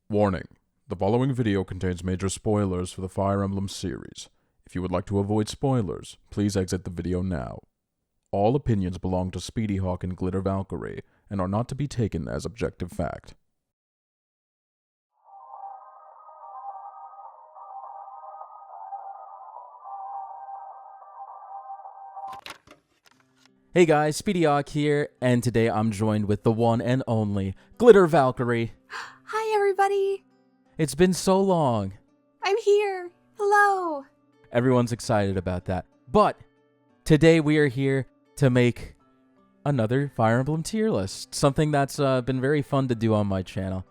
Warning: the following video contains major spoilers for the Fire Emblem series. If you would like to avoid spoilers, please exit the video now. All opinions belong to SpeedyHawk and Glitter Valkyrie and are not to be taken as objective fact. Hey guys, SpeedyHawk here, and today I'm joined with the one and only Glitter Valkyrie. Hi everybody! It's been so long. I'm here! Hello! Everyone's excited about that. But today we are here to make another Fire Emblem tier list, something that's been very fun to do on my channel.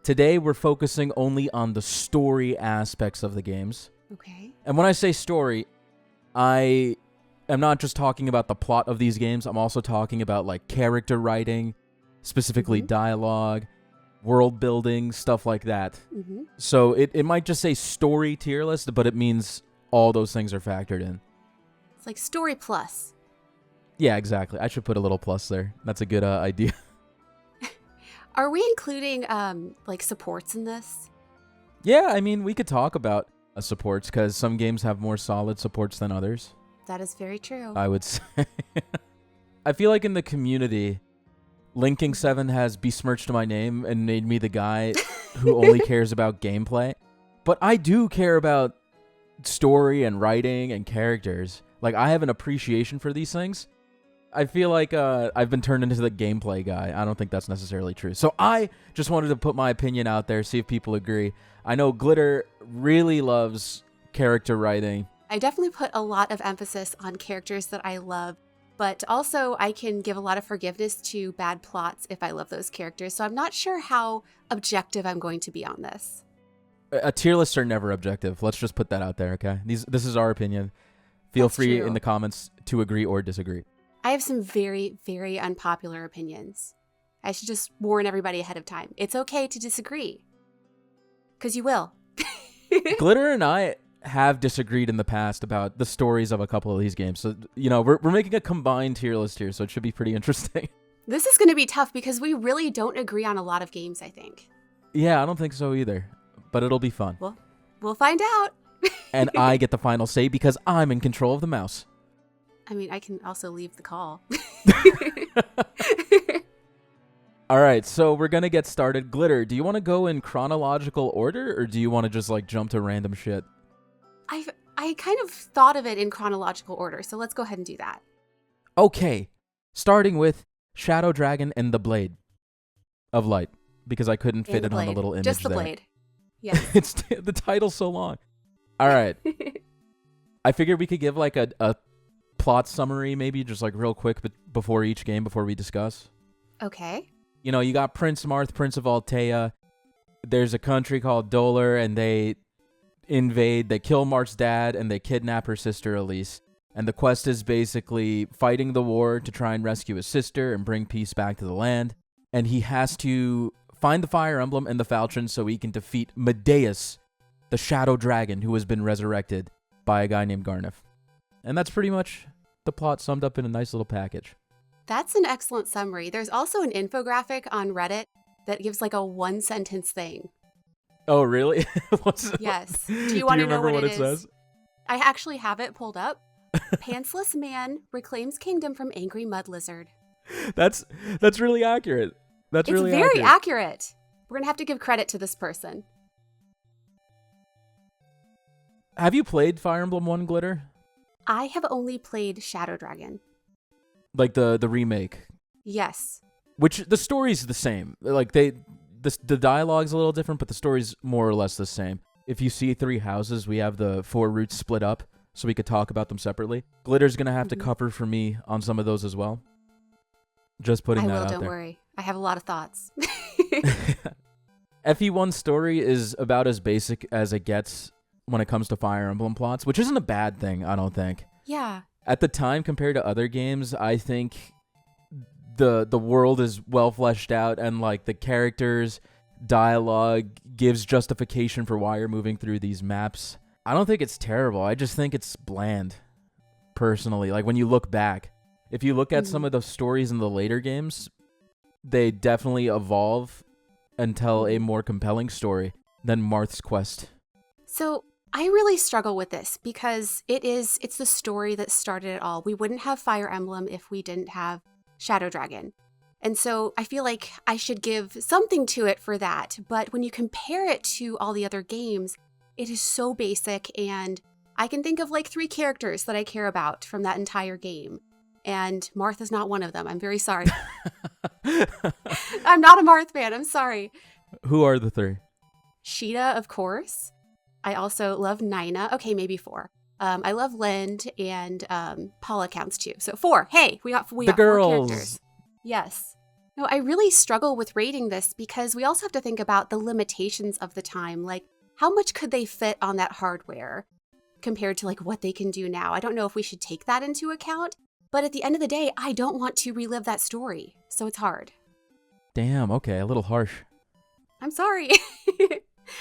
Today we're focusing only on the story aspects of the games. Okay. And when I say story, I'm not just talking about the plot of these games, I'm also talking about like character writing, specifically dialogue, world building, stuff like that. So it might just say story tier list, but it means all those things are factored in. It's like story plus. Yeah, exactly. I should put a little plus there. That's a good idea. Are we including like supports in this? Yeah, I mean, we could talk about supports because some games have more solid supports than others. That is very true. I would say. I feel like in the community, Linking 7 has besmirched my name and made me the guy who only cares about gameplay. But I do care about story and writing and characters. Like, I have an appreciation for these things. I feel like I've been turned into the gameplay guy. I don't think that's necessarily true. So I just wanted to put my opinion out there, see if people agree. I know Glitter really loves character writing. I definitely put a lot of emphasis on characters that I love, but also I can give a lot of forgiveness to bad plots if I love those characters, so I'm not sure how objective I'm going to be on this. Tier lists are never objective. Let's just put that out there, okay? This is our opinion. Feel That's free true. in the comments to agree or disagree. I have some very, very unpopular opinions. I should just warn everybody ahead of time. It's okay to disagree, because you will. Glitter and I have disagreed in the past about the stories of a couple of these games. So, you know, we're making a combined tier list here, so it should be pretty interesting. This is going to be tough because we really don't agree on a lot of games, I think. Yeah, I don't think so either, but it'll be fun. Well, we'll find out. And I get the final say because I'm in control of the mouse. I mean, I can also leave the call. All right, so we're going to get started. Glitter, do you want to go in chronological order, or do you want to just, like, jump to random shit? I kind of thought of it in chronological order, so let's go ahead and do that. Okay, starting with Shadow Dragon and the Blade of Light, because I couldn't fit it on the little image Just the there. blade. Yes. It's the title's so long. All right. I figured we could give like a plot summary, maybe just like real quick before each game, before we discuss. Okay. You know, you got Prince Marth, Prince of Altea. There's a country called Dolar, and they invade, they kill Marth's dad, and they kidnap her sister Elise. And the quest is basically fighting the war to try and rescue his sister and bring peace back to the land. And he has to find the Fire Emblem and the Falchion so he can defeat Medeus, the Shadow Dragon, who has been resurrected by a guy named Garneth. And that's pretty much the plot summed up in a nice little package. That's an excellent summary. There's also an infographic on Reddit that gives like a one-sentence thing. Oh, really? Yes. Do you want to know what it is? says? I actually have it pulled up. Pantsless man reclaims kingdom from angry mud lizard. That's really accurate. It's really very accurate. We're going to have to give credit to this person. Have you played Fire Emblem 1 Glitter? I have only played Shadow Dragon. Like the remake? Yes. Which the story's the same. Like the dialogue's a little different, but the story's more or less the same. If you see 3 houses, we have the 4 routes split up, so we could talk about them separately. Glitter's gonna have to cover for me on some of those as well. Just putting that out there. Don't worry. I have a lot of thoughts. FE1's story is about as basic as it gets when it comes to Fire Emblem plots, which isn't a bad thing, I don't think. Yeah. At the time, compared to other games, I think the world is well fleshed out, and like the characters, dialogue gives justification for why you're moving through these maps. I don't think it's terrible. I just think it's bland, personally. Like when you look back, if you look at some of the stories in the later games, they definitely evolve and tell a more compelling story than Marth's quest. So I really struggle with this because it's the story that started it all. We wouldn't have Fire Emblem if we didn't have Shadow Dragon. And so I feel like I should give something to it for that. But when you compare it to all the other games, it is so basic, and I can think of like 3 characters that I care about from that entire game. And Marth is not one of them. I'm very sorry. I'm not a Marth fan. I'm sorry. Who are the 3? Sheeta, of course. I also love Nina. Okay, maybe 4. I love Lind, and Paula counts too. So 4. Hey, we got 4 characters. Yes. No, I really struggle with rating this because we also have to think about the limitations of the time. Like, how much could they fit on that hardware compared to like what they can do now? I don't know if we should take that into account, but at the end of the day, I don't want to relive that story. So it's hard. Damn, okay, a little harsh. I'm sorry.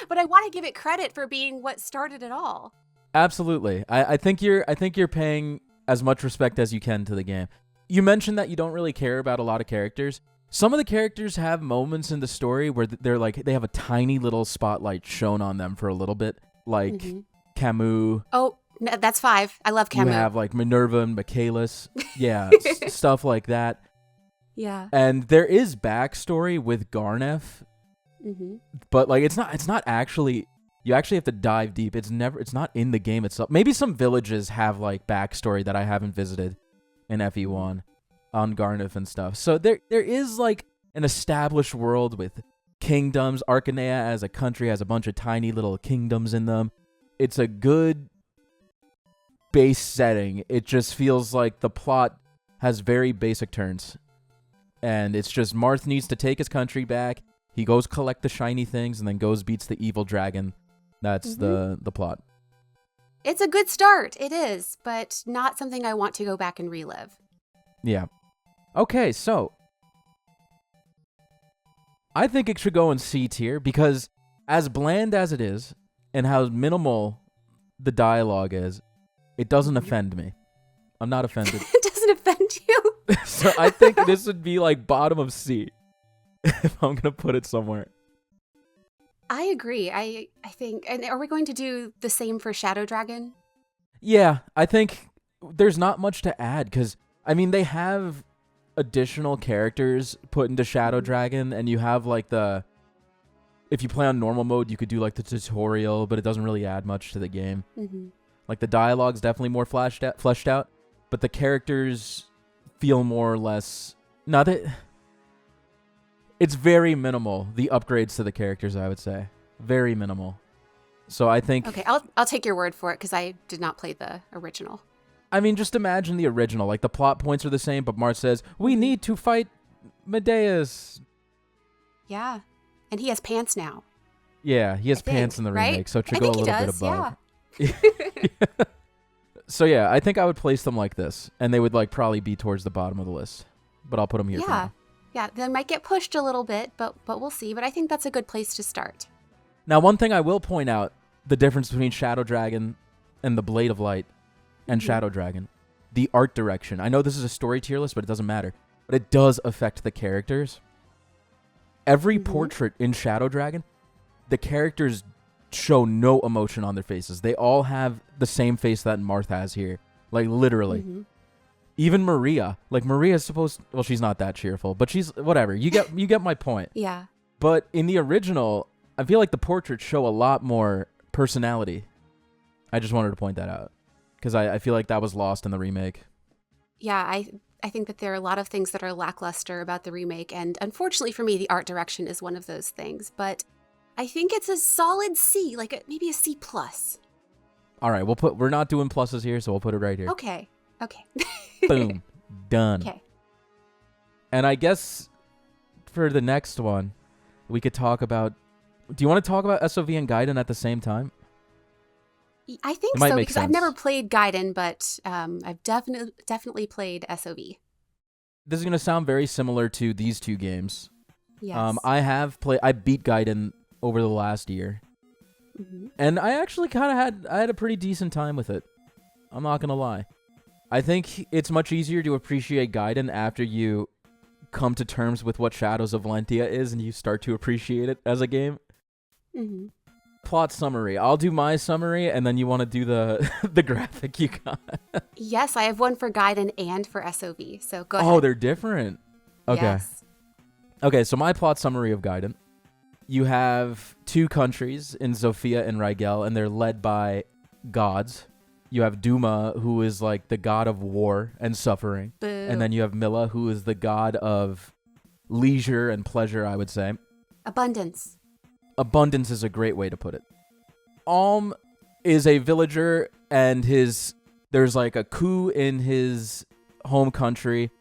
But I want to give it credit for being what started it all. Absolutely. I think you're paying as much respect as you can to the game. You mentioned that you don't really care about a lot of characters. Some of the characters have moments in the story where they have a tiny little spotlight shown on them for a little bit, like Camus. Oh, no, that's 5. I love Camus. You have like Minerva and Michaelis. Yeah, stuff like that. Yeah. And there is backstory with Garneth, but like it's not actually. You actually have to dive deep. It's not in the game itself. Maybe some villages have like backstory that I haven't visited in FE1 on Garneth and stuff. So there is like an established world with kingdoms. Arcanea as a country has a bunch of tiny little kingdoms in them. It's a good base setting. It just feels like the plot has very basic turns. And it's just Marth needs to take his country back. He goes collect the shiny things and then goes beats the evil dragon. That's the plot. It's a good start. It is, but not something I want to go back and relive. Yeah. Okay, so I think it should go in C tier because as bland as it is and how minimal the dialogue is, it doesn't offend me. I'm not offended. It doesn't offend you? So I think this would be like bottom of C if I'm going to put it somewhere. I agree. I think, and are we going to do the same for Shadow Dragon? Yeah, I think there's not much to add because, I mean, they have additional characters put into Shadow Dragon, and you have like if you play on normal mode, you could do like the tutorial, but it doesn't really add much to the game. Like the dialogue's definitely more fleshed out, but the characters feel more or less, it's very minimal, the upgrades to the characters, I would say. Very minimal. So I think... Okay, I'll take your word for it because I did not play the original. I mean, just imagine the original. Like, the plot points are the same, but Marth says, we need to fight Medeus. Yeah. And he has pants now. Yeah, he has pants in the remake, right? so it should go a little bit above. Yeah. So yeah, I think I would place them like this, and they would like probably be towards the bottom of the list. But I'll put them here for now. Yeah, they might get pushed a little bit, but we'll see. But I think that's a good place to start. Now, one thing I will point out, the difference between Shadow Dragon and the Blade of Light and Shadow Dragon, the art direction. I know this is a story tier list, but it doesn't matter. But it does affect the characters. Every portrait in Shadow Dragon, the characters show no emotion on their faces. They all have the same face that Marth has here. Like, literally. Even Maria. Like, Maria's supposed... Well, she's not that cheerful, but she's... Whatever. You get my point. Yeah. But in the original, I feel like the portraits show a lot more personality. I just wanted to point that out. Because I feel like that was lost in the remake. Yeah, I think that there are a lot of things that are lackluster about the remake. And unfortunately for me, the art direction is one of those things. But I think it's a solid C, like maybe a C+. All right, we're not doing pluses here, so we'll put it right here. Okay. Boom. Done. Okay. And I guess for the next one, we could talk about... Do you want to talk about SOV and Gaiden at the same time? I think so, because I've never played Gaiden, but I've definitely played SOV. This is going to sound very similar to these two games. Yes. I beat Gaiden over the last year. And I actually kind of had a pretty decent time with it. I'm not going to lie. I think it's much easier to appreciate Gaiden after you come to terms with what Shadows of Valentia is and you start to appreciate it as a game. Mm-hmm. Plot summary. I'll do my summary, and then you want to do the the graphic you got. Yes, I have one for Gaiden and for SOV, so go ahead. Oh, they're different. Okay. Yes. Okay, so my plot summary of Gaiden. You have 2 countries in Zofia and Rigel, and they're led by gods. You have Duma, who is like the god of war and suffering. Boo. And then you have Milla, who is the god of leisure and pleasure, I would say. Abundance. Abundance is a great way to put it. Alm is a villager, and there's like a coup in his home country.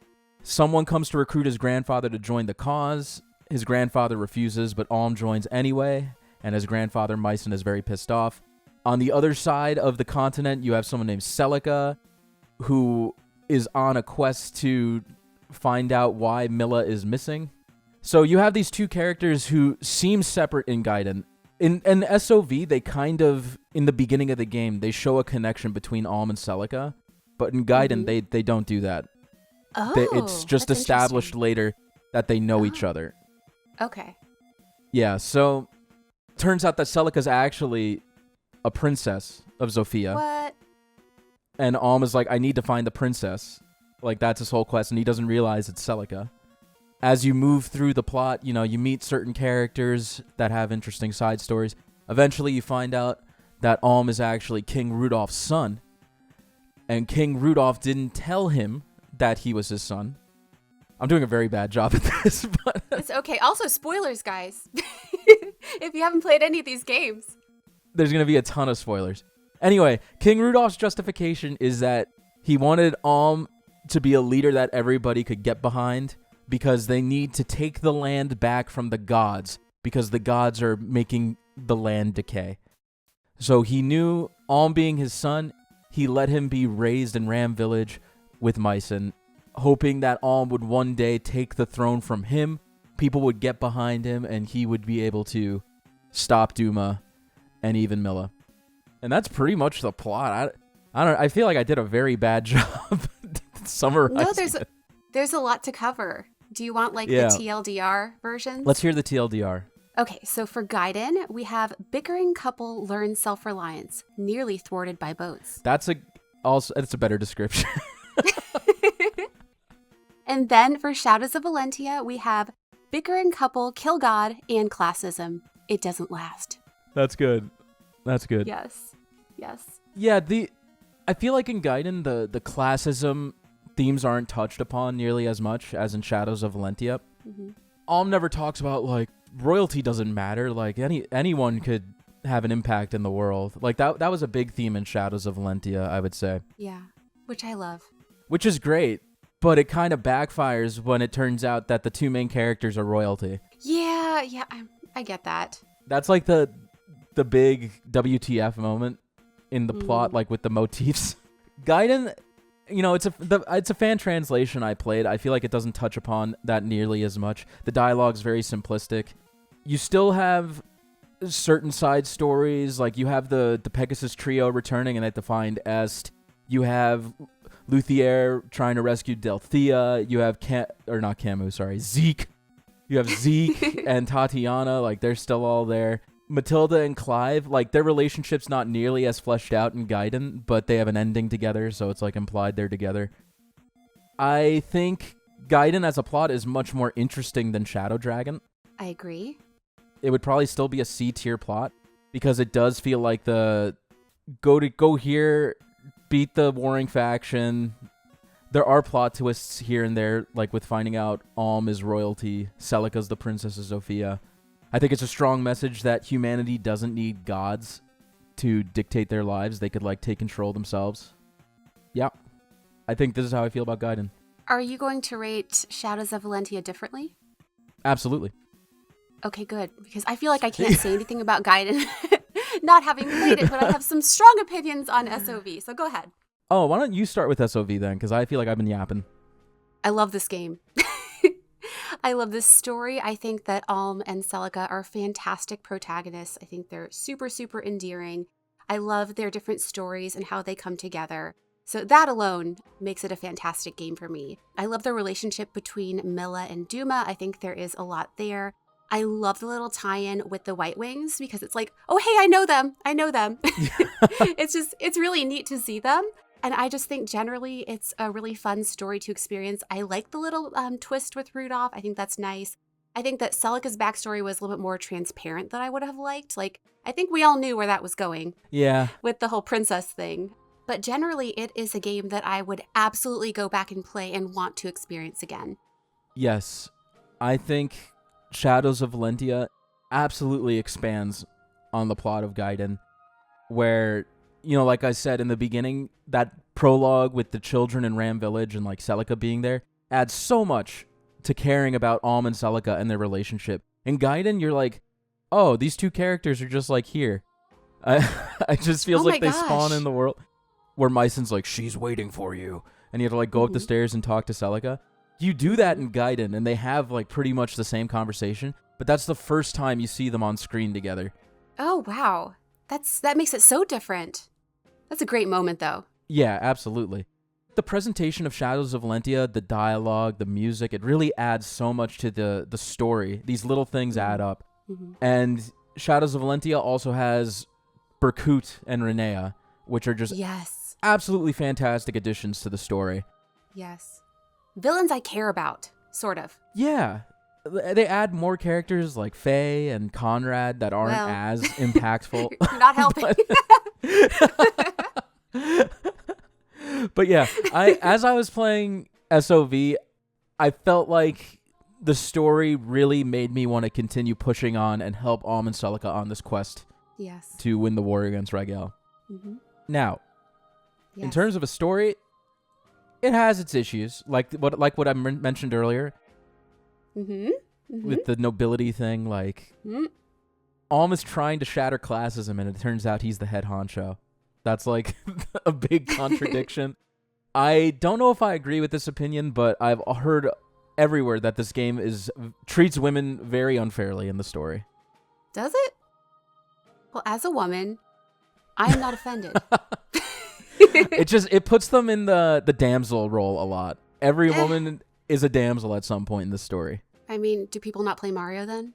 Someone comes to recruit his grandfather to join the cause. His grandfather refuses, but Alm joins anyway, and his grandfather, Mycen, is very pissed off. On the other side of the continent, you have someone named Celica, who is on a quest to find out why Milla is missing. So you have these 2 characters who seem separate in Gaiden. In SOV, they kind of, in the beginning of the game, they show a connection between Alm and Celica, but in Gaiden, they don't do that. Oh, It's just that's established later that they know each other. Okay. Yeah, so turns out that Celica's actually a princess of Zofia. What? And Alm is like, I need to find the princess. Like, that's his whole quest, and he doesn't realize it's Celica. As you move through the plot, you meet certain characters that have interesting side stories. Eventually, you find out that Alm is actually King Rudolph's son. And King Rudolph didn't tell him that he was his son. I'm doing a very bad job at this, but... It's okay. Also, spoilers, guys. If you haven't played any of these games. There's going to be a ton of spoilers. Anyway, King Rudolph's justification is that he wanted Alm to be a leader that everybody could get behind, because they need to take the land back from the gods, because the gods are making the land decay. So he knew, Alm being his son, he let him be raised in Ram Village with Mycen, hoping that Alm would one day take the throne from him, people would get behind him, and he would be able to stop Duma and even Milla. And that's pretty much the plot. I feel like I did a very bad job summarizing. No, there's a lot to cover. Do you want the TLDR versions? Let's hear the TLDR. Okay, so for Gaiden, we have bickering couple learn self-reliance, nearly thwarted by boats. That's a better description. And then for Shadows of Valentia, we have bickering couple kill God and classism. It doesn't last. That's good. Yes. Yeah, I feel like in Gaiden, the classism themes aren't touched upon nearly as much as in Shadows of Valentia. Mm-hmm. Alm never talks about, like, royalty doesn't matter. Like, anyone could have an impact in the world. Like, that was a big theme in Shadows of Valentia, I would say. Yeah, which I love. Which is great, but it kind of backfires when it turns out that the 2 main characters are royalty. Yeah, I get that. That's like the big WTF moment in the plot, like with the motifs. Gaiden, it's a fan translation I played. I feel like it doesn't touch upon that nearly as much. The dialogue's very simplistic. You still have certain side stories, like you have the Pegasus trio returning and they have to find Est. You have Luthier trying to rescue Delthea. You have Zeke. You have Zeke and Tatiana, like they're still all there. Matilda and Clive, like their relationship's not nearly as fleshed out in Gaiden, but they have an ending together, so it's like implied they're together. I think Gaiden as a plot is much more interesting than Shadow Dragon. I agree. It would probably still be a C tier plot because it does feel like the go here, beat the warring faction. There are plot twists here and there, like with finding out Alm is royalty, Celica's the Princess of Zofia. I think it's a strong message that humanity doesn't need gods to dictate their lives. They could take control themselves. Yeah. I think this is how I feel about Gaiden. Are you going to rate Shadows of Valentia differently? Absolutely. Okay, good. Because I feel like I can't say anything about Gaiden, not having played it, but I have some strong opinions on SOV, so go ahead. Oh, why don't you start with SOV then? Because I feel like I've been yapping. I love this game. I love this story. I think that Alm and Celica are fantastic protagonists. I think they're super, super endearing. I love their different stories and how they come together. So that alone makes it a fantastic game for me. I love the relationship between Milla and Duma. I think there is a lot there. I love the little tie-in with the White Wings because it's like, oh, hey, I know them. I know them. It's really neat to see them. And I just think generally it's a really fun story to experience. I like the little twist with Rudolph. I think that's nice. I think that Celica's backstory was a little bit more transparent than I would have liked. Like, I think we all knew where that was going. Yeah. With the whole princess thing. But generally, it is a game that I would absolutely go back and play and want to experience again. Yes. I think Shadows of Valentia absolutely expands on the plot of Gaiden, where, you know, like I said in the beginning, that prologue with the children in Ram Village and like Celica being there adds so much to caring about Alm and Celica and their relationship. In Gaiden, you're like, oh, these two characters are just like here. It just feels like they spawn in the world. Where Myson's like, she's waiting for you. And you have to like go up the stairs and talk to Celica. You do that in Gaiden, and they have like pretty much the same conversation, but that's the first time you see them on screen together. Oh, wow. That makes it so different. That's a great moment, though. Yeah, absolutely. The presentation of Shadows of Valentia, the dialogue, the music, it really adds so much to the story. These little things add up. Mm-hmm. And Shadows of Valentia also has Berkut and Renea, which are just absolutely fantastic additions to the story. Yes. Villains I care about, sort of. Yeah. They add more characters like Faye and Conrad that aren't as impactful. You're not helping. But yeah, as I was playing SOV, I felt like the story really made me want to continue pushing on and help Alm and Celica on this quest to win the war against Ragel. Mm-hmm. Now, in terms of a story, it has its issues, like what I mentioned earlier, with the nobility thing. Like, Alm is trying to shatter classism, and it turns out he's the head honcho. That's like a big contradiction. I don't know if I agree with this opinion, but I've heard everywhere that this game treats women very unfairly in the story. Does it? Well, as a woman, I am not offended. It puts them in the damsel role a lot. Every woman is a damsel at some point in the story. I mean, do people not play Mario then?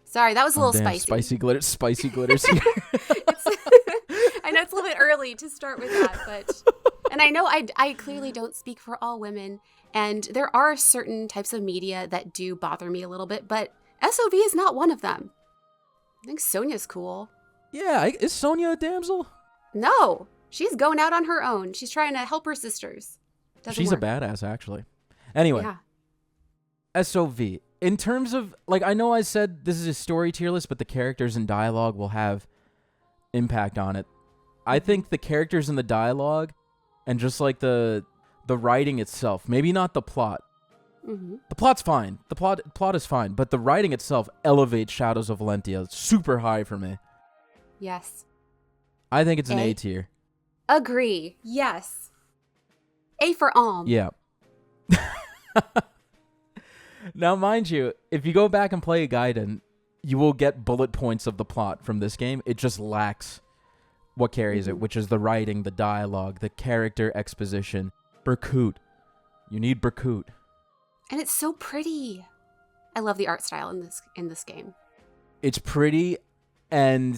Sorry, that was a little spicy. Spicy glitters here. I know it's a little bit early to start with that, but and I know I clearly don't speak for all women, and there are certain types of media that do bother me a little bit, but SOV is not one of them. I think Sonia's cool. Yeah, is Sonia a damsel? No, she's going out on her own. She's trying to help her sisters. She's a badass, actually. Anyway, SOV. In terms of, like, I know I said this is a story tier list, but the characters and dialogue will have impact on it. I think the characters and the dialogue, and just like the writing itself, maybe not the plot. Mm-hmm. The plot's fine. The plot is fine, but the writing itself elevates Shadows of Valentia super high for me. Yes. I think it's an A tier. Agree. Yes. A for Alm. Yeah. Now, mind you, if you go back and play Gaiden, you will get bullet points of the plot from this game. It just lacks what carries it, which is the writing, the dialogue, the character exposition. Berkut. You need Berkut. And it's so pretty. I love the art style in this game. It's pretty, and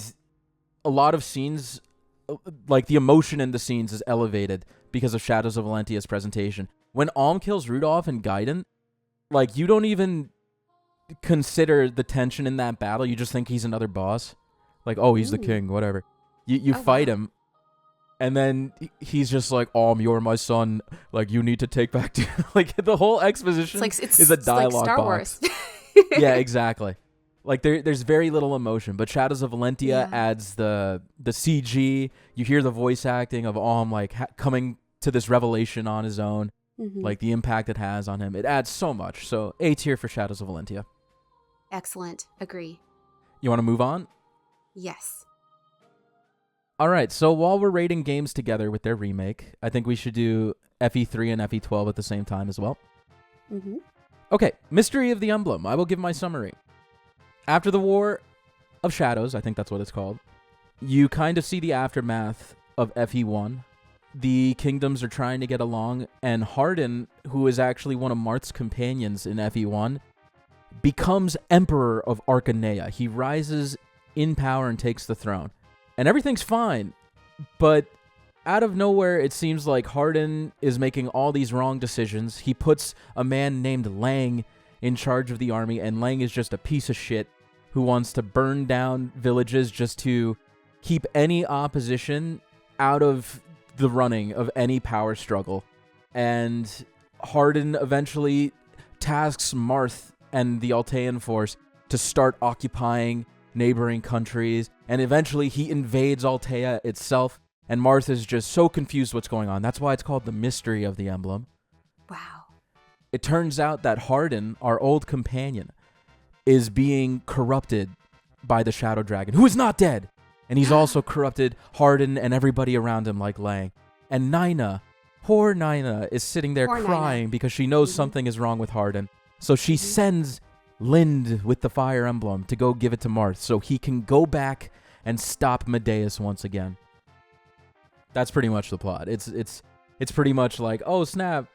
a lot of scenes, like the emotion in the scenes is elevated because of Shadows of Valentia's presentation. When Alm kills Rudolph in Gaiden, like, you don't even consider the tension in that battle. You just think he's another boss. Like, oh, he's the king, whatever. You fight him, and then he's just like, Alm, you're my son. Like, you need to take back to... Like, the whole exposition is a dialogue like Star box. Wars. Yeah, exactly. Like, there's very little emotion, but Shadows of Valentia adds the CG. You hear the voice acting of Alm, like, coming to this revelation on his own. Mm-hmm. Like, the impact it has on him. It adds so much. So, A tier for Shadows of Valentia. Excellent. Agree. You want to move on? Yes. All right. So, while we're rating games together with their remake, I think we should do FE3 and FE12 at the same time as well. Mm-hmm. Okay. Mystery of the Emblem. I will give my summary. After the War of Shadows, I think that's what it's called, you kind of see the aftermath of FE1, the kingdoms are trying to get along, and Hardin, who is actually one of Marth's companions in FE1, becomes Emperor of Arcanea. He rises in power and takes the throne. And everything's fine, but out of nowhere, it seems like Hardin is making all these wrong decisions. He puts a man named Lang in charge of the army, and Lang is just a piece of shit who wants to burn down villages just to keep any opposition out of the running of any power struggle. And Hardin eventually tasks Marth and the Altean force to start occupying neighboring countries, and eventually he invades Altea itself, and Marth is just so confused what's going on. That's why it's called the mystery of the emblem. Wow. It turns out that Hardin, our old companion, is being corrupted by the Shadow Dragon, who is not dead. And he's also corrupted Hardin and everybody around him like Lang. And Nina, poor Nina, is sitting there crying because she knows something is wrong with Hardin. So she sends Lind with the fire emblem to go give it to Marth so he can go back and stop Medeus once again. That's pretty much the plot. It's pretty much like, oh snap,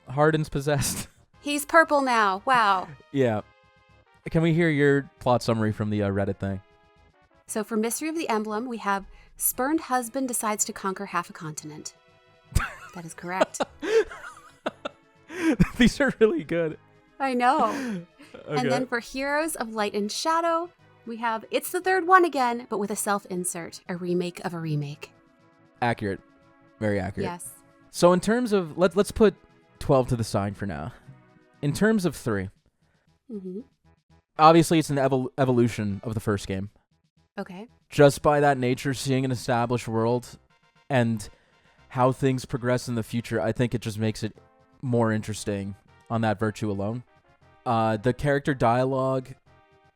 Hardin's possessed. He's purple now. Wow. Yeah. Can we hear your plot summary from the Reddit thing? So for Mystery of the Emblem, we have spurned husband decides to conquer half a continent. That is correct. These are really good. I know. Okay. And then for Heroes of Light and Shadow, we have It's the Third One again, but with a self-insert, a remake of a remake. Accurate. Very accurate. Yes. So in terms of, let's put 12 to the side for now. In terms of 3, obviously it's an evolution of the first game. Okay. Just by that nature, seeing an established world and how things progress in the future, I think it just makes it more interesting on that virtue alone. The character dialogue,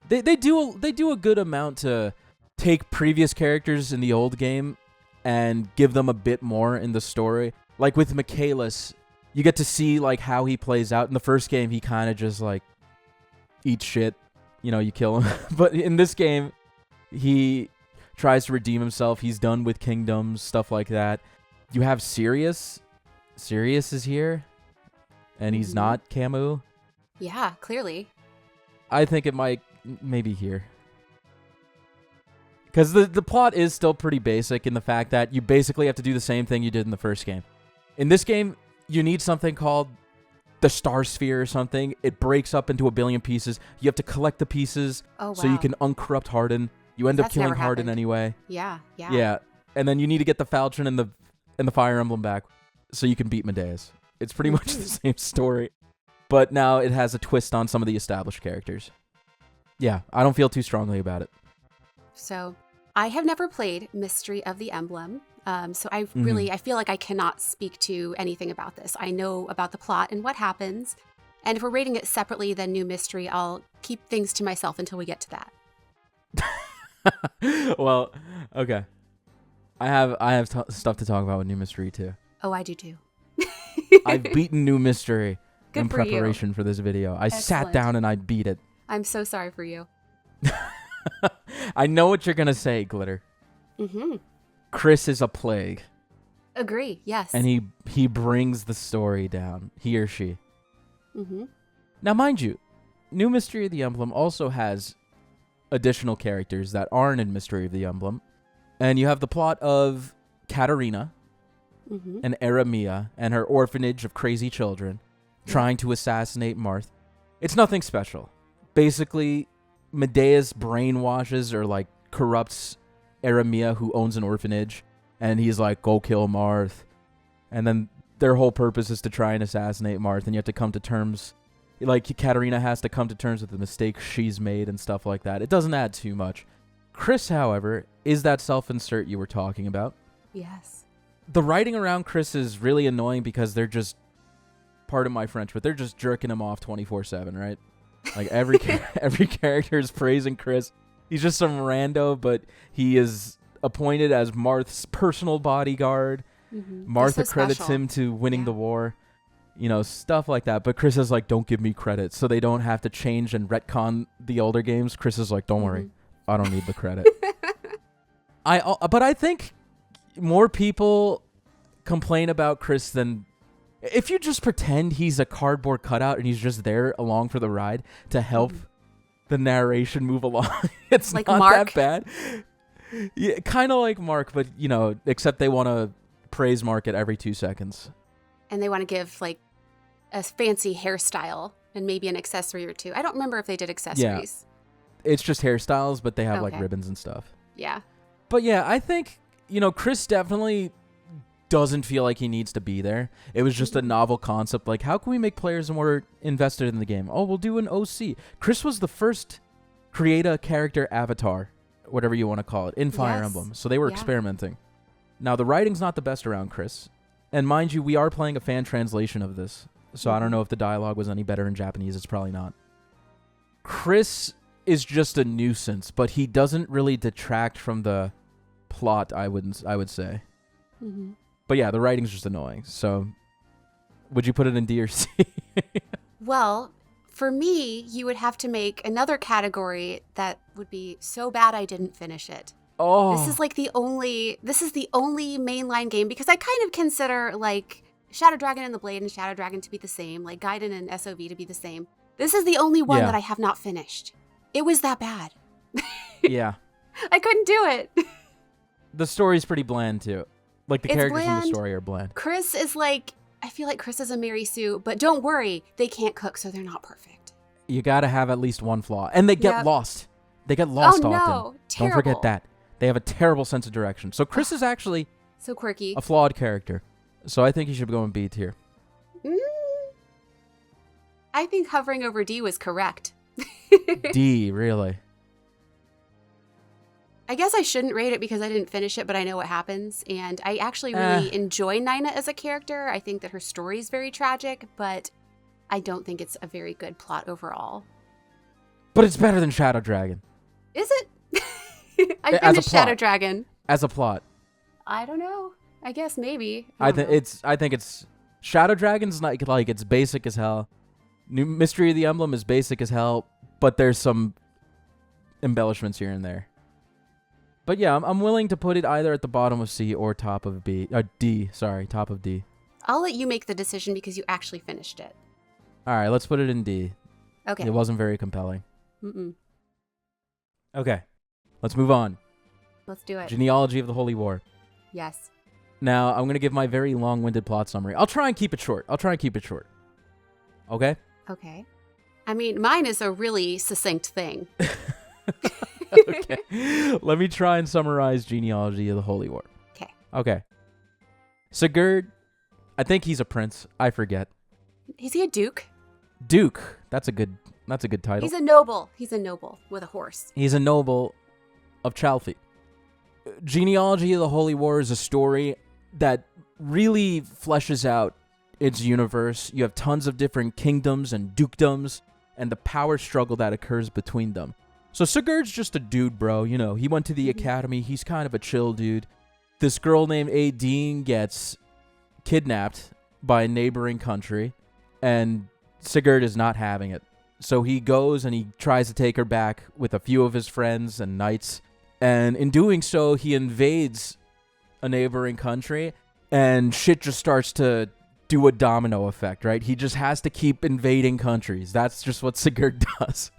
they do a good amount to take previous characters in the old game and give them a bit more in the story. Like with Michaelis, you get to see like how he plays out. In the first game, he kind of just like eats shit, you kill him. But in this game, he tries to redeem himself. He's done with kingdoms, stuff like that. You have Sirius. Sirius is here, and he's not Camus. Yeah, clearly. I think it might maybe here. Because the plot is still pretty basic in the fact that you basically have to do the same thing you did in the first game. In this game, you need something called the Star Sphere or something. It breaks up into a billion pieces. You have to collect the pieces so you can uncorrupt Hardin. You end up killing Hardin anyway. Yeah. Yeah, and then you need to get the Falchion and the Fire Emblem back so you can beat Medeus. It's pretty much the same story, but now it has a twist on some of the established characters. Yeah, I don't feel too strongly about it. So I have never played Mystery of the Emblem, so I feel like I cannot speak to anything about this. I know about the plot and what happens, and if we're rating it separately than New Mystery, I'll keep things to myself until we get to that. Well, okay. I have stuff to talk about with New Mystery too. Oh, I do too. I've beaten New Mystery in for you. preparation for this video. I sat down and I beat it. I'm so sorry for you. I know what you're gonna say, Glitter. Chris is a plague. Agree. Yes. And he brings the story down. He or she. Now, mind you, New Mystery of the Emblem also has additional characters that aren't in Mystery of the Emblem. And you have the plot of Katarina and Eremia and her orphanage of crazy children trying to assassinate Marth. It's nothing special. Basically, Medeus brainwashes or like corrupts Eremia, who owns an orphanage, and he's like, go kill Marth. And then their whole purpose is to try and assassinate Marth, and you have to come to terms. Like, Katarina has to come to terms with the mistakes she's made and stuff like that. It doesn't add too much. Chris, however, is that self-insert you were talking about. Yes. The writing around Chris is really annoying because they're just, pardon my French, but they're just jerking him off 24/7, right? Like, every character is praising Chris. He's just some rando, but he is appointed as Marth's personal bodyguard. Martha credits him to winning the war. Stuff like that. But Chris is like, don't give me credit. So they don't have to change and retcon the older games. Chris is like, don't worry. I don't need the credit. But I think more people complain about Chris than if you just pretend he's a cardboard cutout and he's just there along for the ride to help the narration move along. It's like not Mark? that bad. Yeah, kind of like Mark, but except they want to praise Mark at every 2 seconds. And they want to give like a fancy hairstyle and maybe an accessory or two. I don't remember if they did accessories. It's just hairstyles, but they have like Okay. ribbons and stuff. Yeah. But yeah, I think, Chris definitely doesn't feel like he needs to be there. It was just a novel concept. Like, how can we make players more invested in the game? Oh, we'll do an OC. Chris was the first create a character avatar, whatever you want to call it, in Fire Yes. Emblem. So they were Yeah. experimenting. Now, the writing's not the best around Chris. And mind you, we are playing a fan translation of this. So I don't know if the dialogue was any better in Japanese. It's probably not. Chris is just a nuisance, but he doesn't really detract from the plot, I would say. Mm-hmm. But yeah, the writing's just annoying. So would you put it in D or C? Well, for me, you would have to make another category that would be so bad I didn't finish it. Oh. This is the only mainline game because I kind of consider like Shadow Dragon and the Blade and Shadow Dragon to be the same, like Gaiden and SOV to be the same. This is the only one Yeah. that I have not finished. It was that bad. Yeah. I couldn't do it. The story's pretty bland, too. Like, the It's characters in the bland. story are bland. Chris is like, I feel like Chris is a Mary Sue, but don't worry, they can't cook, so they're not perfect. You gotta have at least one flaw. And they get Yep. lost. They get lost Oh, often. no. Don't forget Terrible. that. They have a terrible sense of direction. So Chris is actually So quirky. a flawed character. So I think he should go in B tier. Mm. I think hovering over D was correct. D, really. I guess I shouldn't rate it because I didn't finish it, but I know what happens. And I actually really enjoy Nina as a character. I think that her story is very tragic, but I don't think it's a very good plot overall. But it's better than Shadow Dragon. Is it? I As a finished Shadow plot. Dragon. As a plot. I don't know. I guess maybe. I don't think know. it's Shadow Dragon's like it's basic as hell. New Mystery of the Emblem is basic as hell, but there's some embellishments here and there. But yeah, I'm willing to put it either at the bottom of C or top of D. Sorry, top of D. I'll let you make the decision because you actually finished it. All right, let's put it in D. Okay. It wasn't very compelling. Mm-mm. Okay, let's move on. Let's do it. Genealogy of the Holy War. Yes. Now, I'm going to give my very long-winded plot summary. I'll try and keep it short. Okay? Okay. I mean, mine is a really succinct thing. Okay. Let me try and summarize Genealogy of the Holy War. Okay. Okay. Sigurd, I think he's a prince. I forget. Is he a duke? Duke. That's a good title. He's a noble. He's a noble with a horse. He's a noble of Chalfi. Genealogy of the Holy War is a story that really fleshes out its universe. You have tons of different kingdoms and dukedoms and the power struggle that occurs between them. So Sigurd's just a dude, bro. You know, he went to the academy. He's kind of a chill dude. This girl named Aideen gets kidnapped by a neighboring country, and Sigurd is not having it. So he goes and he tries to take her back with a few of his friends and knights. And in doing so, he invades a neighboring country, and shit just starts to do a domino effect, right? He just has to keep invading countries. That's just what Sigurd does.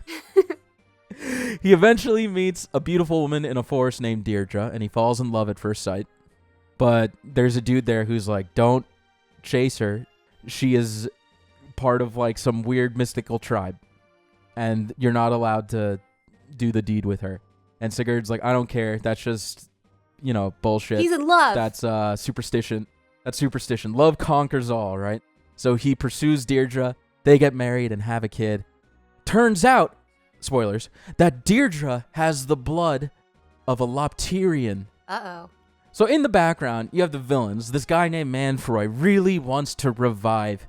He eventually meets a beautiful woman in a forest named Deirdre, and he falls in love at first sight. But there's a dude there who's like, don't chase her. She is part of like some weird mystical tribe, and you're not allowed to do the deed with her. And Sigurd's like, I don't care. That's just, bullshit. He's in love. That's superstition. That's superstition. Love conquers all, right? So he pursues Deirdre. They get married and have a kid. Turns out, spoilers, that Deirdre has the blood of a Lopterian. Uh-oh. So in the background, you have the villains. This guy named Manfroy really wants to revive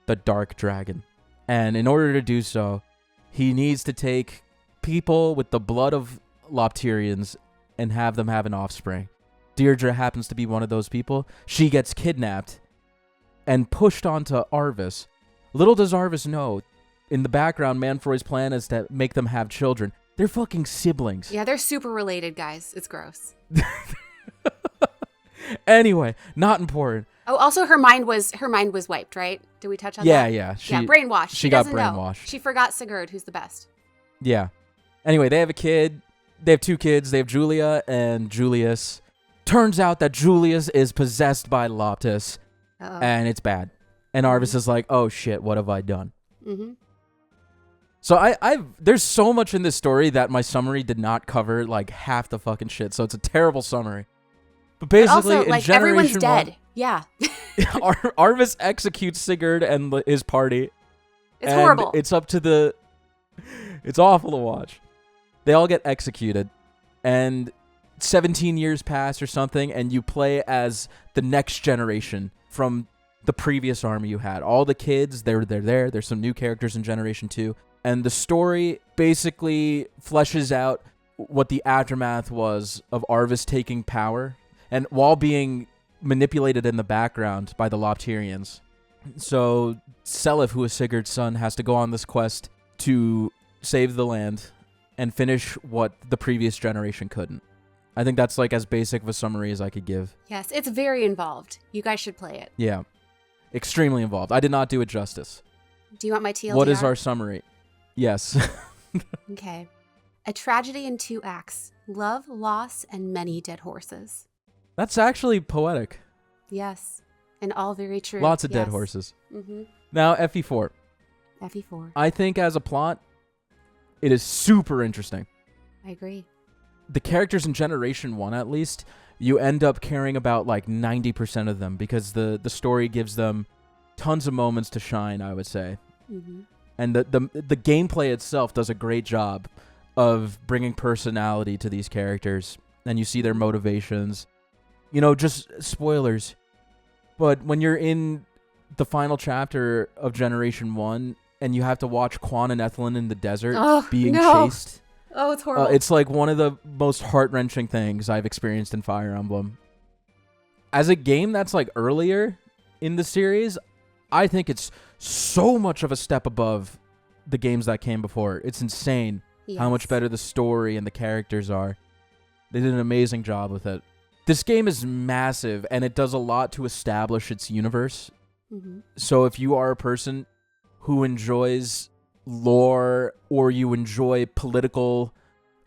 the Dark Dragon. And in order to do so, he needs to take people with the blood of Lopterians and have them have an offspring. Deirdre happens to be one of those people. She gets kidnapped and pushed onto Arvis. Little does Arvis know, in the background, Manfroy's plan is to make them have children. They're fucking siblings. Yeah, they're super related, guys. It's gross. Anyway, not important. Oh, also her mind was wiped, right? Did we touch on that? Yeah. Brainwashed. She got doesn't know. brainwashed. She forgot Sigurd, who's the best. Yeah. Anyway, they have a kid. They have 2 kids. They have Julia and Julius. Turns out that Julius is possessed by Loptis, and it's bad. And Arvis is like, oh shit, what have I done? Mm-hmm. So there's so much in this story that my summary did not cover like half the fucking shit. So it's a terrible summary. But basically, also, like, everyone's dead. Yeah. Arvis executes Sigurd and his party. It's horrible. It's up to it's awful to watch. They all get executed, and 17 years pass or something, and you play as the next generation from the previous army you had. All the kids, they're there. There's some new characters in Generation 2. And the story basically fleshes out what the aftermath was of Arvis taking power, and while being manipulated in the background by the Loptirians. So Seliph, who is Sigurd's son, has to go on this quest to save the land and finish what the previous generation couldn't. I think that's like as basic of a summary as I could give. Yes, it's very involved. You guys should play it. Yeah. Extremely involved. I did not do it justice. Do you want my TLDR? What is our summary? Yes. Okay. A tragedy in 2 acts. Love, loss, and many dead horses. That's actually poetic. Yes. And all very true. Lots of dead horses. Mm-hmm. Now, FE4. FE4. I think as a plot, it is super interesting. I agree. The characters in Generation 1, at least, you end up caring about like 90% of them because the story gives them tons of moments to shine, I would say. Mm-hmm. And the gameplay itself does a great job of bringing personality to these characters. And you see their motivations. You know, just spoilers. But when you're in the final chapter of Generation 1 and you have to watch Quan and Ethelyn in the desert being chased. Oh, it's horrible. It's like one of the most heart-wrenching things I've experienced in Fire Emblem. As a game that's like earlier in the series, I think it's so much of a step above the games that came before. It's insane how much better the story and the characters are. They did an amazing job with it. This game is massive, and it does a lot to establish its universe. Mm-hmm. So if you are a person who enjoys lore, or you enjoy political,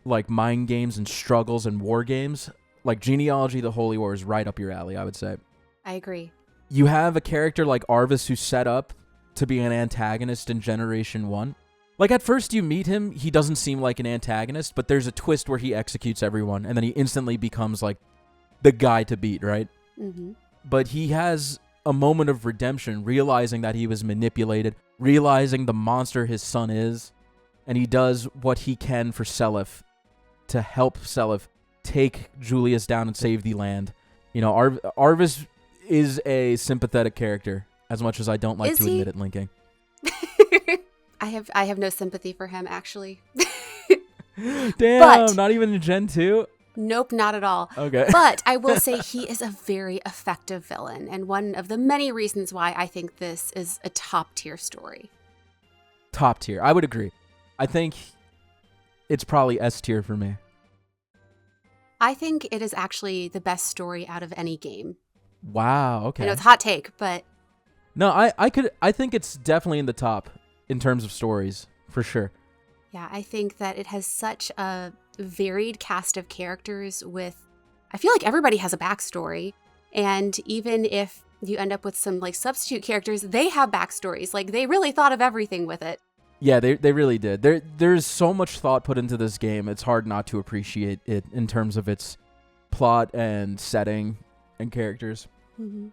like, mind games and struggles and war games, like Genealogy, the Holy War is right up your alley, I would say. I agree. You have a character like Arvis who's set up to be an antagonist in Generation 1. Like, at first you meet him, he doesn't seem like an antagonist, but there's a twist where he executes everyone, and then he instantly becomes, like, the guy to beat, right? Mm-hmm. But he has a moment of redemption, realizing that he was manipulated, realizing the monster his son is, and he does what he can for Seliph to help Seliph take Julius down and save the land. You know, Arvis is a sympathetic character, as much as I don't like to admit it, Linking. I have no sympathy for him, actually. Damn, but, not even in Gen 2? Nope, not at all. Okay. But I will say he is a very effective villain, and one of the many reasons why I think this is a top-tier story. Top tier. I would agree. I think it's probably S tier for me. I think it is actually the best story out of any game. Wow, okay. I know it's a hot take, but... No, I think it's definitely in the top in terms of stories, for sure. Yeah, I think that it has such a varied cast of characters with... I feel like everybody has a backstory, and even if you end up with some, like, substitute characters, they have backstories. Like, they really thought of everything with it. Yeah, they really did. There's so much thought put into this game, it's hard not to appreciate it in terms of its plot and setting and characters. Mm-hmm.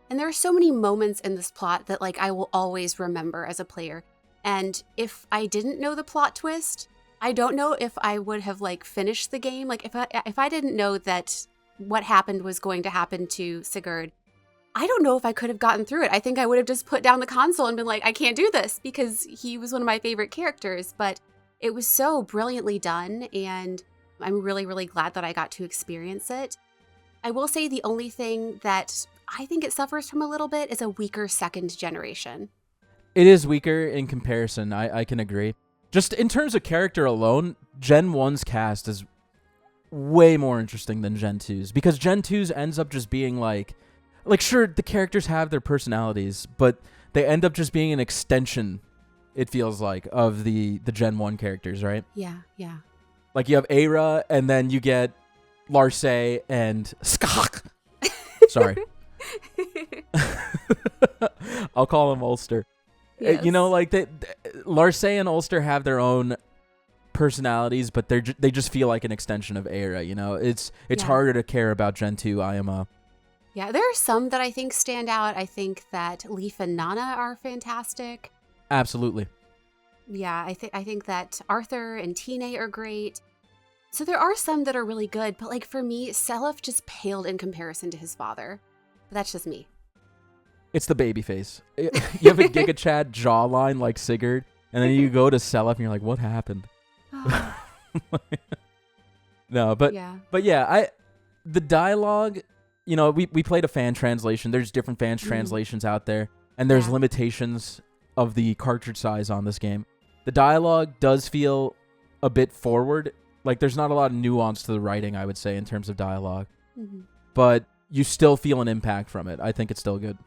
And there are so many moments in this plot that, like, I will always remember as a player. And if I didn't know the plot twist, I don't know if I would have, like, finished the game. Like, if I didn't know that what happened was going to happen to Sigurd, I don't know if I could have gotten through it. I think I would have just put down the console and been like, I can't do this, because he was one of my favorite characters. But it was so brilliantly done, and I'm really, really glad that I got to experience it. I will say the only thing that I think it suffers from a little bit is a weaker second generation. It is weaker in comparison, I can agree. Just in terms of character alone, Gen 1's cast is way more interesting than Gen 2's, because Gen 2's ends up just being like Like, sure, the characters have their personalities, but they end up just being an extension, it feels like, of the Gen 1 characters, right? Yeah, yeah. Like, you have Aira, and then you get Larce and Skak. Sorry. I'll call him Ulster. Yes. You know, like, Larce and Ulster have their own personalities, but they just feel like an extension of Aira, you know? It's harder to care about Gen 2 IMO. Yeah, there are some that I think stand out. I think that Leaf and Nana are fantastic. Absolutely. Yeah, I think that Arthur and Tine are great. So there are some that are really good, but like for me, Seliph just paled in comparison to his father. But that's just me. It's the baby face. You have a Giga Chad jawline like Sigurd, and then you go to Seliph and you're like, what happened? No, but yeah, the dialogue, you know, we played a fan translation. There's different fan translations out there, and there's limitations of the cartridge size on this game. The dialogue does feel a bit forward. Like, there's not a lot of nuance to the writing, I would say, in terms of dialogue. Mm-hmm. But you still feel an impact from it. I think it's still good.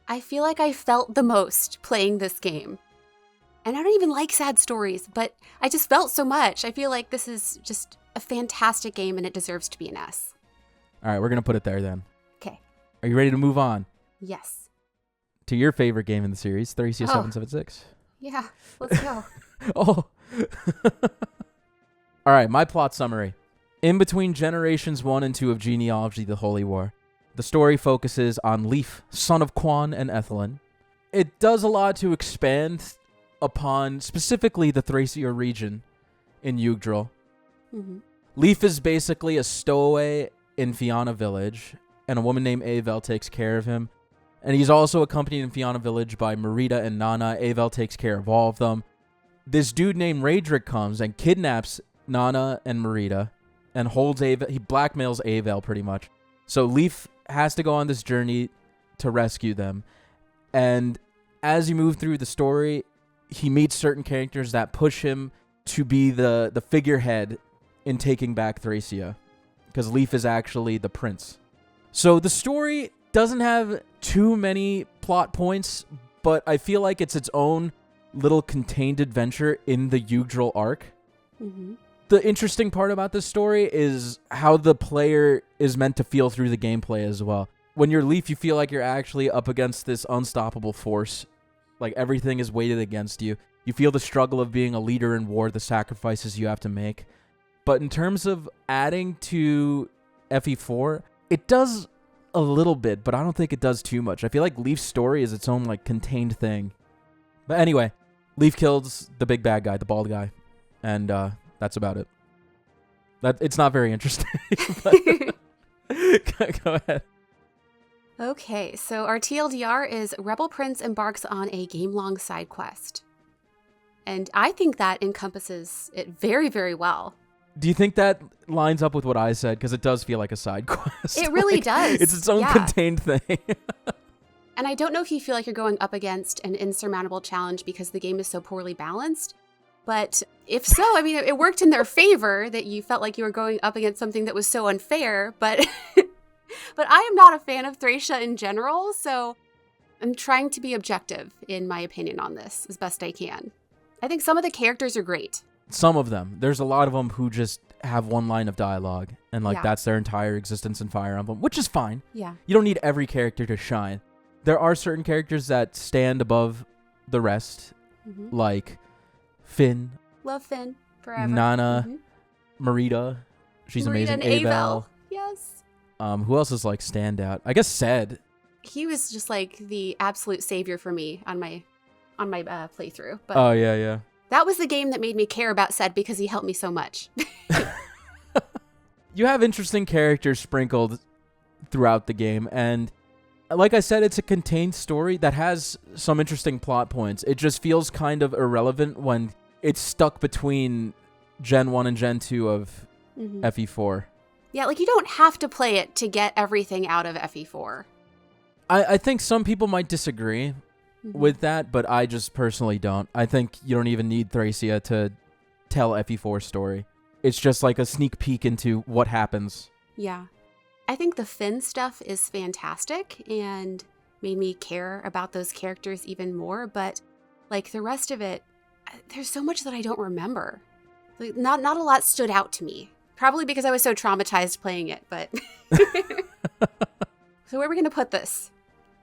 I feel like I felt the most playing this game. And I don't even like sad stories, but I just felt so much. I feel like this is just a fantastic game, and it deserves to be an S. All right, we're going to put it there then. Okay. Are you ready to move on? Yes. To your favorite game in the series, Thracia 776. Yeah, let's go. Oh. All right, my plot summary. In between Generations 1 and 2 of Genealogy, the Holy War, the story focuses on Leif, son of Quan and Ethelyn. It does a lot to expand upon specifically the Thracia region in Yggdrasil. Mm-hmm. Leif is basically a stowaway in Fianna village, and a woman named Avel takes care of him. And he's also accompanied in Fianna village by Marita and Nana. Avel takes care of all of them. This dude named Raedric comes and kidnaps Nana and Marita and holds Avel. He blackmails Avel pretty much. So Leif has to go on this journey to rescue them. And as you move through the story, he meets certain characters that push him to be the figurehead in taking back Thracia, because Leif is actually the prince. So the story doesn't have too many plot points, but I feel like it's its own little contained adventure in the Yggdrasil arc. Mm-hmm. The interesting part about this story is how the player is meant to feel through the gameplay as well. When you're Leif, you feel like you're actually up against this unstoppable force. Like, everything is weighted against you. You feel the struggle of being a leader in war, the sacrifices you have to make. But in terms of adding to FE4, it does a little bit, but I don't think it does too much. I feel like Leif's story is its own, like, contained thing. But anyway, Leif kills the big bad guy, the bald guy. And that's about it. It's not very interesting. Go ahead. Okay, so our TLDR is Rebel Prince embarks on a game-long side quest. And I think that encompasses it very, very well. Do you think that lines up with what I said? Because it does feel like a side quest. It really does. It's its own contained thing. And I don't know if you feel like you're going up against an insurmountable challenge because the game is so poorly balanced. But if so, I mean, it worked in their favor that you felt like you were going up against something that was so unfair. But but I am not a fan of Thracia in general, so I'm trying to be objective in my opinion on this as best I can. I think some of the characters are great. Some of them. There's a lot of them who just have one line of dialogue, and that's their entire existence in Fire Emblem, which is fine. Yeah. You don't need every character to shine. There are certain characters that stand above the rest, like Finn. Love Finn forever. Nana, Marita. She's Marita amazing. And Avel. Yes. Who else is like standout? I guess Ced. He was just like the absolute savior for me on my playthrough. But oh yeah. That was the game that made me care about Ced because he helped me so much. You have interesting characters sprinkled throughout the game, and like I said, it's a contained story that has some interesting plot points. It just feels kind of irrelevant when it's stuck between Gen 1 and Gen 2 of FE4. Yeah, like you don't have to play it to get everything out of FE4. I think some people might disagree with that, but I just personally don't. I think you don't even need Thracia to tell FE4's story. It's just like a sneak peek into what happens. Yeah. I think the Finn stuff is fantastic and made me care about those characters even more. But like the rest of it, there's so much that I don't remember. Like, not a lot stood out to me. Probably because I was so traumatized playing it, but... So where are we going to put this?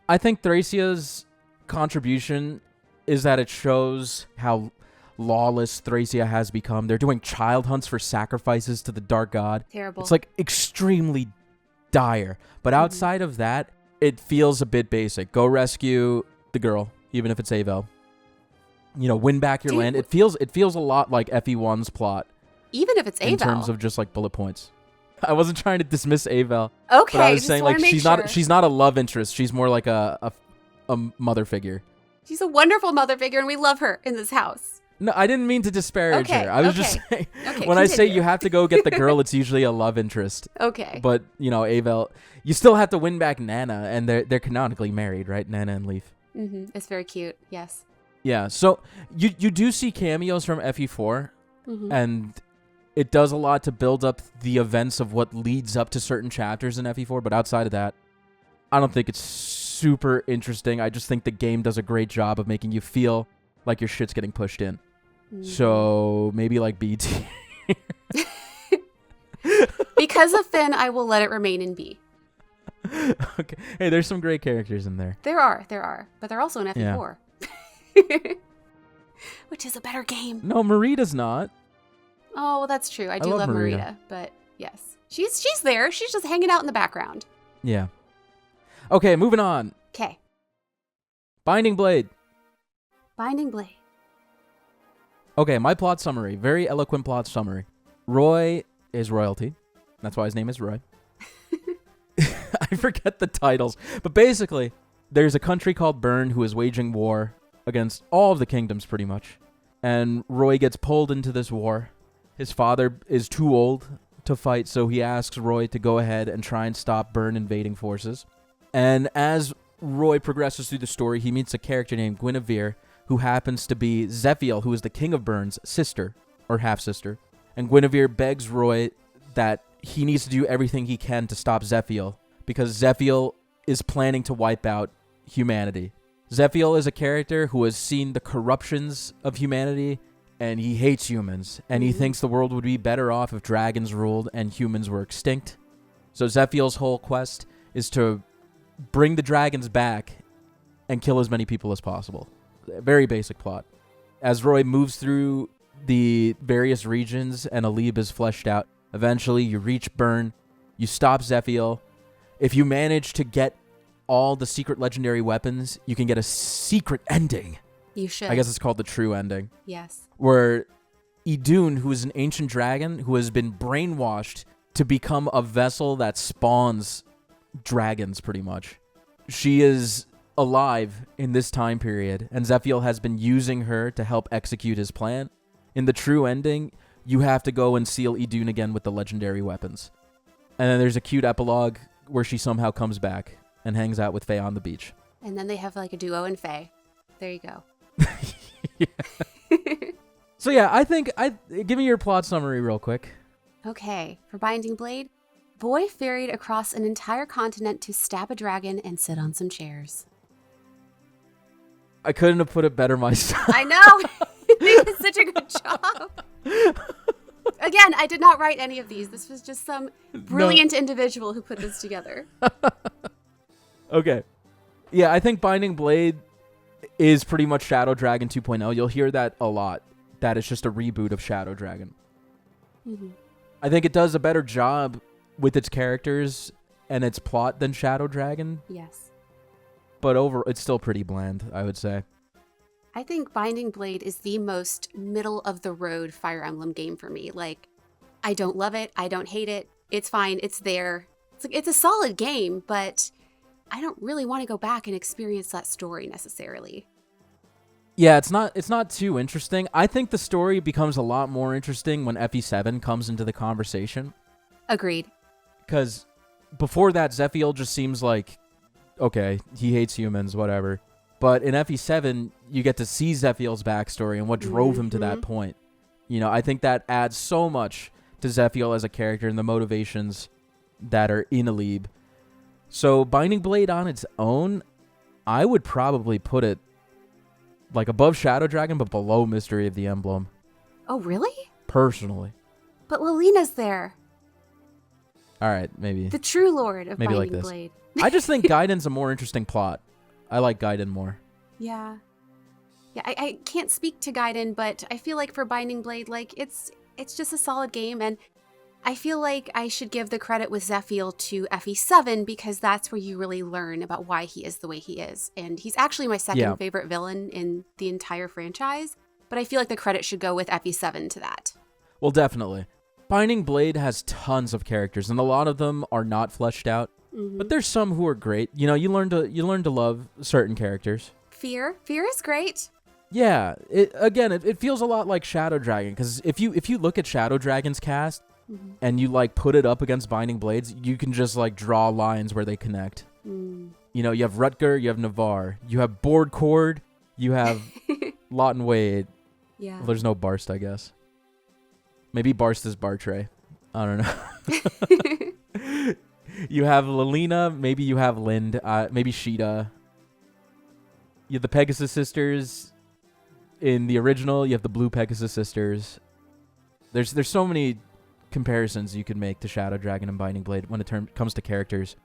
I think Thracia's contribution is that it shows how lawless Thracia has become. They're doing child hunts for sacrifices to the Dark God. Terrible. It's like extremely dire. But outside of that, it feels a bit basic. Go rescue the girl, even if it's Avel. You know, win back your land. It feels a lot like FE1's plot. Even if it's Avel. In terms of just like bullet points. I wasn't trying to dismiss Avel. Okay, but I was saying like sure. she's not a love interest. She's more like a mother figure. She's a wonderful mother figure, and we love her in this house. No, I didn't mean to disparage her. I was just saying, when I say you have to go get the girl, it's usually a love interest. Okay. But, you know, Avel, you still have to win back Nana, and they're canonically married, right? Nana and Leaf. Mm-hmm. It's very cute, yes. Yeah, so you do see cameos from FE4, and it does a lot to build up the events of what leads up to certain chapters in FE4, but outside of that, I don't think it's super interesting. I just think the game does a great job of making you feel like your shit's getting pushed in. So maybe like B tier. Because of Finn, I will let it remain in B. Okay. Hey, there's some great characters in there. There are. But they're also in FE4. Which is a better game. No, Marita's not. Oh, well, that's true. I do love Marita. Marita, but yes. She's there. She's just hanging out in the background. Yeah. Okay, moving on. Okay. Binding Blade. Binding Blade. Okay, my plot summary. Very eloquent plot summary. Roy is royalty. That's why his name is Roy. I forget the titles. But basically, there's a country called Bern who is waging war against all of the kingdoms, pretty much. And Roy gets pulled into this war. His father is too old to fight, so he asks Roy to go ahead and try and stop Bern invading forces. And as Roy progresses through the story, he meets a character named Guinevere, who happens to be Zephiel, who is the king of Bern's sister, or half-sister. And Guinevere begs Roy that he needs to do everything he can to stop Zephiel, because Zephiel is planning to wipe out humanity. Zephiel is a character who has seen the corruptions of humanity, and he hates humans, and he thinks the world would be better off if dragons ruled and humans were extinct. So Zephiel's whole quest is to bring the dragons back and kill as many people as possible. Very basic plot. As Roy moves through the various regions and Alib is fleshed out, eventually you reach Bern, you stop Zephiel. If you manage to get all the secret legendary weapons, you can get a secret ending. You should. I guess it's called the true ending. Yes. Where Idun, who is an ancient dragon who has been brainwashed to become a vessel that spawns dragons, pretty much. She is alive in this time period, and Zephiel has been using her to help execute his plan. In the true ending, you have to go and seal Idun again with the legendary weapons. And then there's a cute epilogue where she somehow comes back and hangs out with Faye on the beach. And then they have like a duo in Faye. There you go. So yeah, give me your plot summary real quick. Okay, for Binding Blade, boy ferried across an entire continent to stab a dragon and sit on some chairs. I couldn't have put it better myself. I know! You did such a good job. Again, I did not write any of these. This was just some brilliant individual who put this together. Okay. Yeah, I think Binding Blade is pretty much Shadow Dragon 2.0. You'll hear that a lot. That it's just a reboot of Shadow Dragon. I think it does a better job with its characters and its plot than Shadow Dragon. Yes. But it's still pretty bland, I would say. I think Binding Blade is the most middle-of-the-road Fire Emblem game for me. Like, I don't love it. I don't hate it. It's fine. It's there. It's a solid game, but I don't really want to go back and experience that story necessarily. Yeah, it's not too interesting. I think the story becomes a lot more interesting when FE7 comes into the conversation. Agreed. Because before that, Zephiel just seems like, okay, he hates humans, whatever. But in FE7, you get to see Zephiel's backstory and what drove him to that point. You know, I think that adds so much to Zephiel as a character and the motivations that are in Alib. So Binding Blade on its own, I would probably put it like above Shadow Dragon, but below Mystery of the Emblem. Oh, really? Personally. But Lilina's there. All right, maybe. The true lord of maybe Binding like this. Blade. I just think Gaiden's a more interesting plot. I like Gaiden more. Yeah. Yeah, I can't speak to Gaiden, but I feel like for Binding Blade, like, it's just a solid game, and I feel like I should give the credit with Zephiel to FE7 because that's where you really learn about why he is the way he is. And he's actually my second favorite villain in the entire franchise, but I feel like the credit should go with FE7 to that. Well, definitely. Binding Blade has tons of characters, and a lot of them are not fleshed out, but there's some who are great. You know, you learn to love certain characters. Fear is great. Yeah, it feels a lot like Shadow Dragon, because if you look at Shadow Dragon's cast, and you like put it up against Binding Blades, you can just like draw lines where they connect. You know, you have Rutger, you have Navarre, you have Board Cord, you have Lot and Wade. Yeah. Well, there's no Barst, I guess. Maybe Barst is Bartray. I don't know. You have Lilina, maybe you have Lind, maybe Sheeta. You have the Pegasus Sisters. In the original, you have the Blue Pegasus Sisters. There's so many comparisons you could make to Shadow Dragon and Binding Blade when it comes to characters.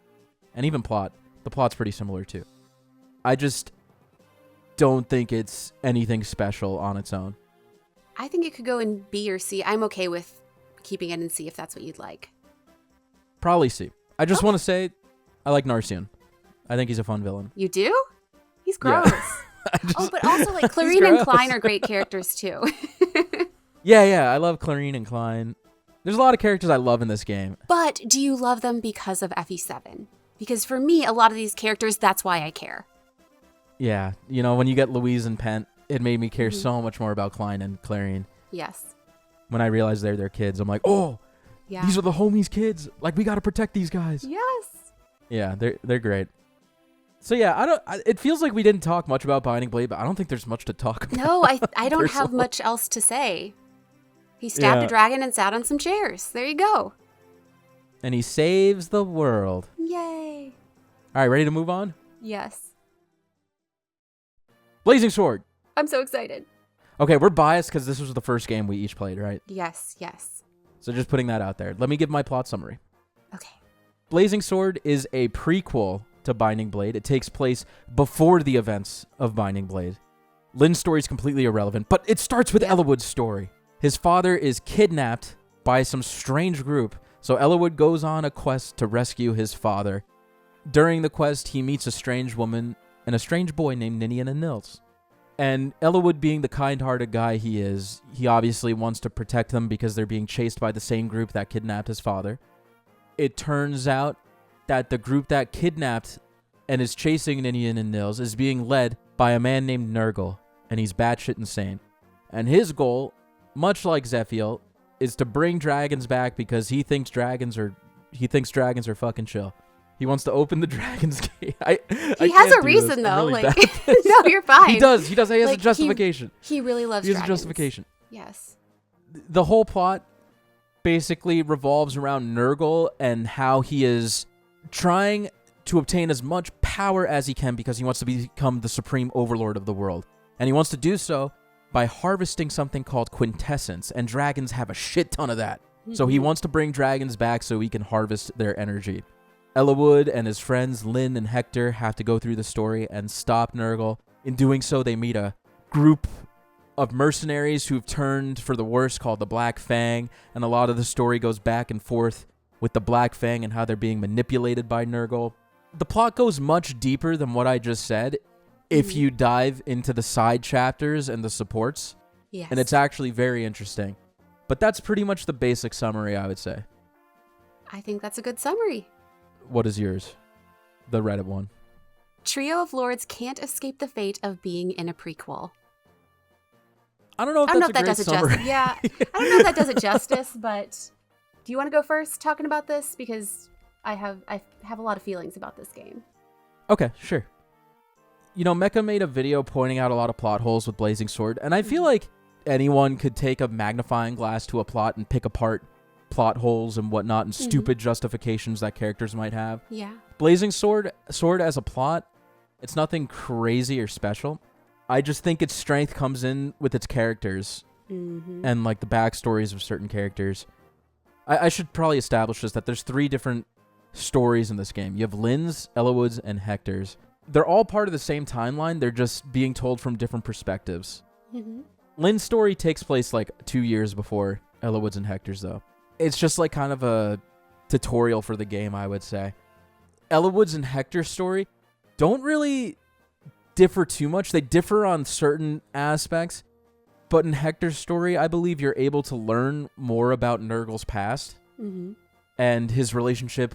And even plot. The plot's pretty similar too. I just don't think it's anything special on its own. I think it could go in B or C. I'm okay with keeping it in C if that's what you'd like. Probably C. I just want to say, I like Narcion. I think he's a fun villain. You do? He's gross. Yeah. But also like Clarine and Klein are great characters too. Yeah, I love Clarine and Klein. There's a lot of characters I love in this game. But do you love them because of FE7? Because for me, a lot of these characters, that's why I care. Yeah, you know, when you get Louise and Pent, it made me care so much more about Klein and Clarine. Yes. When I realized they're their kids, I'm like, oh, yeah. These are the homies' kids. Like, we got to protect these guys. Yes. Yeah, they're great. So yeah, it feels like we didn't talk much about Binding Blade, but I don't think there's much to talk about. No, I don't have much else to say. He stabbed a dragon and sat on some chairs. There you go. And he saves the world. Yay. All right, ready to move on? Yes. Blazing Sword. I'm so excited. Okay, we're biased because this was the first game we each played, right? Yes. So just putting that out there. Let me give my plot summary. Okay. Blazing Sword is a prequel to Binding Blade. It takes place before the events of Binding Blade. Lynn's story is completely irrelevant, but it starts with Eliwood's story. His father is kidnapped by some strange group, so Eliwood goes on a quest to rescue his father. During the quest, he meets a strange woman and a strange boy named Ninian and Nils. And Eliwood, being the kind-hearted guy he is, he obviously wants to protect them because they're being chased by the same group that kidnapped his father. It turns out that the group that kidnapped and is chasing Ninian and Nils is being led by a man named Nurgle, and he's batshit insane. And his goal, much like Zephiel, is to bring dragons back because he thinks dragons are fucking chill. He wants to open the Dragon's Gate. He has a reason, though. Really like, no, you're fine. He does. He has like, a justification. He really loves He dragons. has a justification. Yes. The whole plot basically revolves around Nurgle and how he is trying to obtain as much power as he can because he wants to become the supreme overlord of the world. And he wants to do so by harvesting something called quintessence, and dragons have a shit ton of that. So he wants to bring dragons back so he can harvest their energy. Eliwood and his friends Lynn and Hector have to go through the story and stop Nurgle. In doing so, they meet a group of mercenaries who've turned for the worse called the Black Fang, and a lot of the story goes back and forth with the Black Fang and how they're being manipulated by Nurgle. The plot goes much deeper than what I just said if you dive into the side chapters and the supports. Yes. And it's actually very interesting. But that's pretty much the basic summary, I would say. I think that's a good summary. What is yours? The Reddit one. Trio of Lords can't escape the fate of being in a prequel. I don't know if I don't know that's if that does it summary. justice. Yeah, I don't know if that does it justice, but do you want to go first talking about this? Because I have a lot of feelings about this game. Okay, sure. You know, Mecha made a video pointing out a lot of plot holes with Blazing Sword, and I feel like anyone could take a magnifying glass to a plot and pick apart plot holes and whatnot and stupid justifications that characters might have. Yeah. Blazing Sword as a plot, it's nothing crazy or special. I just think its strength comes in with its characters and like the backstories of certain characters. I should probably establish this, that there's 3 different stories in this game. You have Lynn's, Eliwood's, and Hector's. They're all part of the same timeline. They're just being told from different perspectives. Lynn's story takes place like 2 years before Eliwood's and Hector's, though. It's just like kind of a tutorial for the game, I would say. Eliwood's and Hector's story don't really differ too much. They differ on certain aspects, but in Hector's story, I believe you're able to learn more about Nurgle's past and his relationship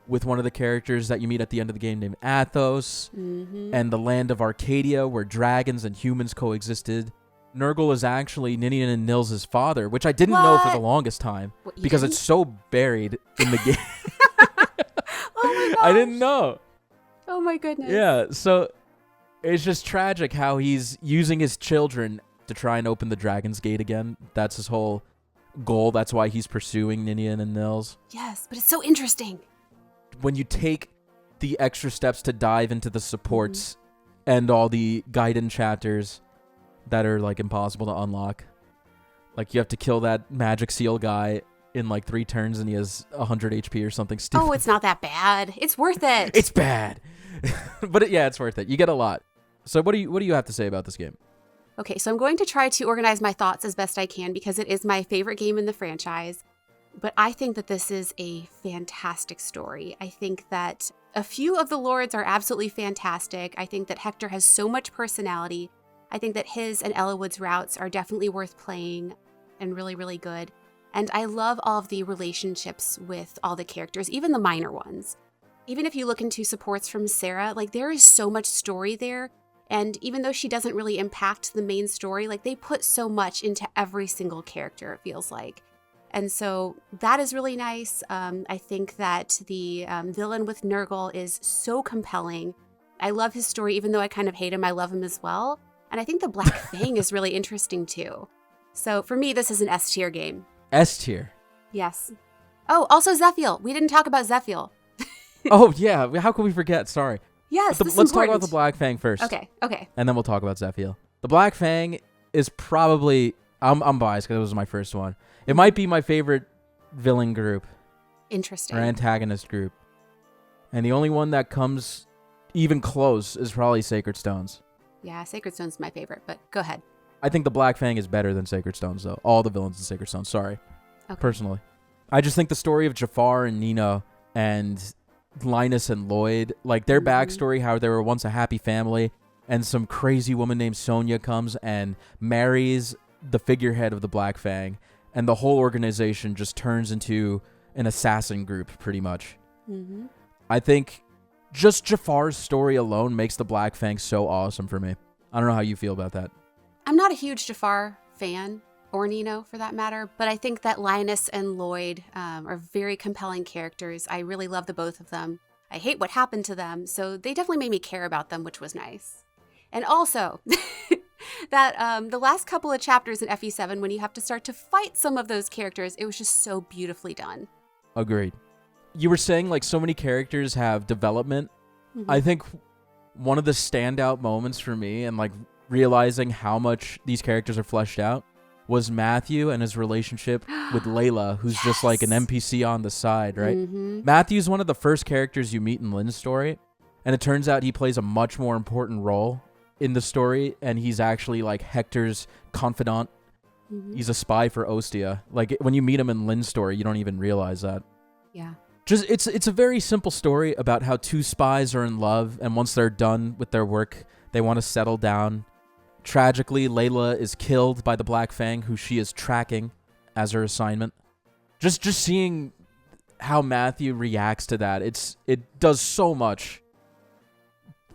with one of the characters that you meet at the end of the game named Athos, and the land of Arcadia where dragons and humans coexisted. Nurgle is actually Ninian and Nils' father, which I didn't know for the longest time because it's so buried in the game. Oh my gosh. I didn't know. Oh my goodness. Yeah, so it's just tragic how he's using his children to try and open the Dragon's Gate again. That's his whole goal. That's why he's pursuing Ninian and Nils. Yes, but it's so interesting. When you take the extra steps to dive into the supports and all the Gaiden chapters that are like impossible to unlock. Like you have to kill that magic seal guy in like 3 turns and he has 100 HP or something stupid. Oh, it's not that bad. It's worth it. It's bad. But yeah, it's worth it. You get a lot. So what do you have to say about this game? Okay, so I'm going to try to organize my thoughts as best I can because it is my favorite game in the franchise. But I think that this is a fantastic story. I think that a few of the lords are absolutely fantastic. I think that Hector has so much personality. I think that his and Eliwood's routes are definitely worth playing and really, really good. And I love all of the relationships with all the characters, even the minor ones. Even if you look into supports from Sarah, like there is so much story there. And even though she doesn't really impact the main story, like they put so much into every single character, it feels like. And so that is really nice. I think that the villain with Nurgle is so compelling. I love his story, even though I kind of hate him, I love him as well. And I think the Black Fang is really interesting too. So for me, this is an S tier game. S tier? Yes. Oh, also Zephiel. We didn't talk about Zephiel. Oh yeah, how could we forget? Sorry. Yes, let's talk about the Black Fang first. Okay. And then we'll talk about Zephiel. The Black Fang is probably, I'm biased because it was my first one. It might be my favorite villain group. Interesting. Or antagonist group. And the only one that comes even close is probably Sacred Stones. Yeah, Sacred Stone's my favorite, but go ahead. I think the Black Fang is better than Sacred Stones, though. All the villains in Sacred Stones, sorry. Okay. Personally. I just think the story of Jafar and Nino and Linus and Lloyd, like their backstory, how they were once a happy family, and some crazy woman named Sonia comes and marries the figurehead of the Black Fang, and the whole organization just turns into an assassin group, pretty much. I think just Jafar's story alone makes the Black Fang so awesome for me. I don't know how you feel about that. I'm not a huge Jafar fan, or Nino for that matter, but I think that Linus and Lloyd are very compelling characters. I really love the both of them. I hate what happened to them, so they definitely made me care about them, which was nice. And also, that the last couple of chapters in FE7, when you have to start to fight some of those characters, it was just so beautifully done. Agreed. You were saying like so many characters have development. I think one of the standout moments for me and like realizing how much these characters are fleshed out was Matthew and his relationship with Layla, who's just like an NPC on the side, right? Matthew's one of the first characters you meet in Lynn's story, and it turns out he plays a much more important role in the story, and he's actually like Hector's confidant. He's a spy for Ostia. Like when you meet him in Lynn's story, you don't even realize that. Yeah. Just it's a very simple story about how 2 spies are in love, and once they're done with their work, they want to settle down. Tragically, Layla is killed by the Black Fang, who she is tracking as her assignment. Just seeing how Matthew reacts to that, it does so much.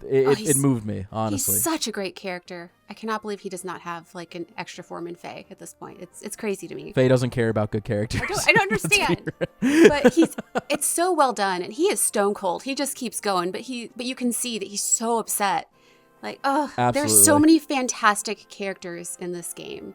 It moved me, honestly. He's such a great character. I cannot believe he does not have like an extra form in Fae at this point. It's crazy to me. Fae doesn't care about good characters. I don't understand. But it's so well done, and he is stone cold. He just keeps going, but you can see that he's so upset. Like, there's so many fantastic characters in this game.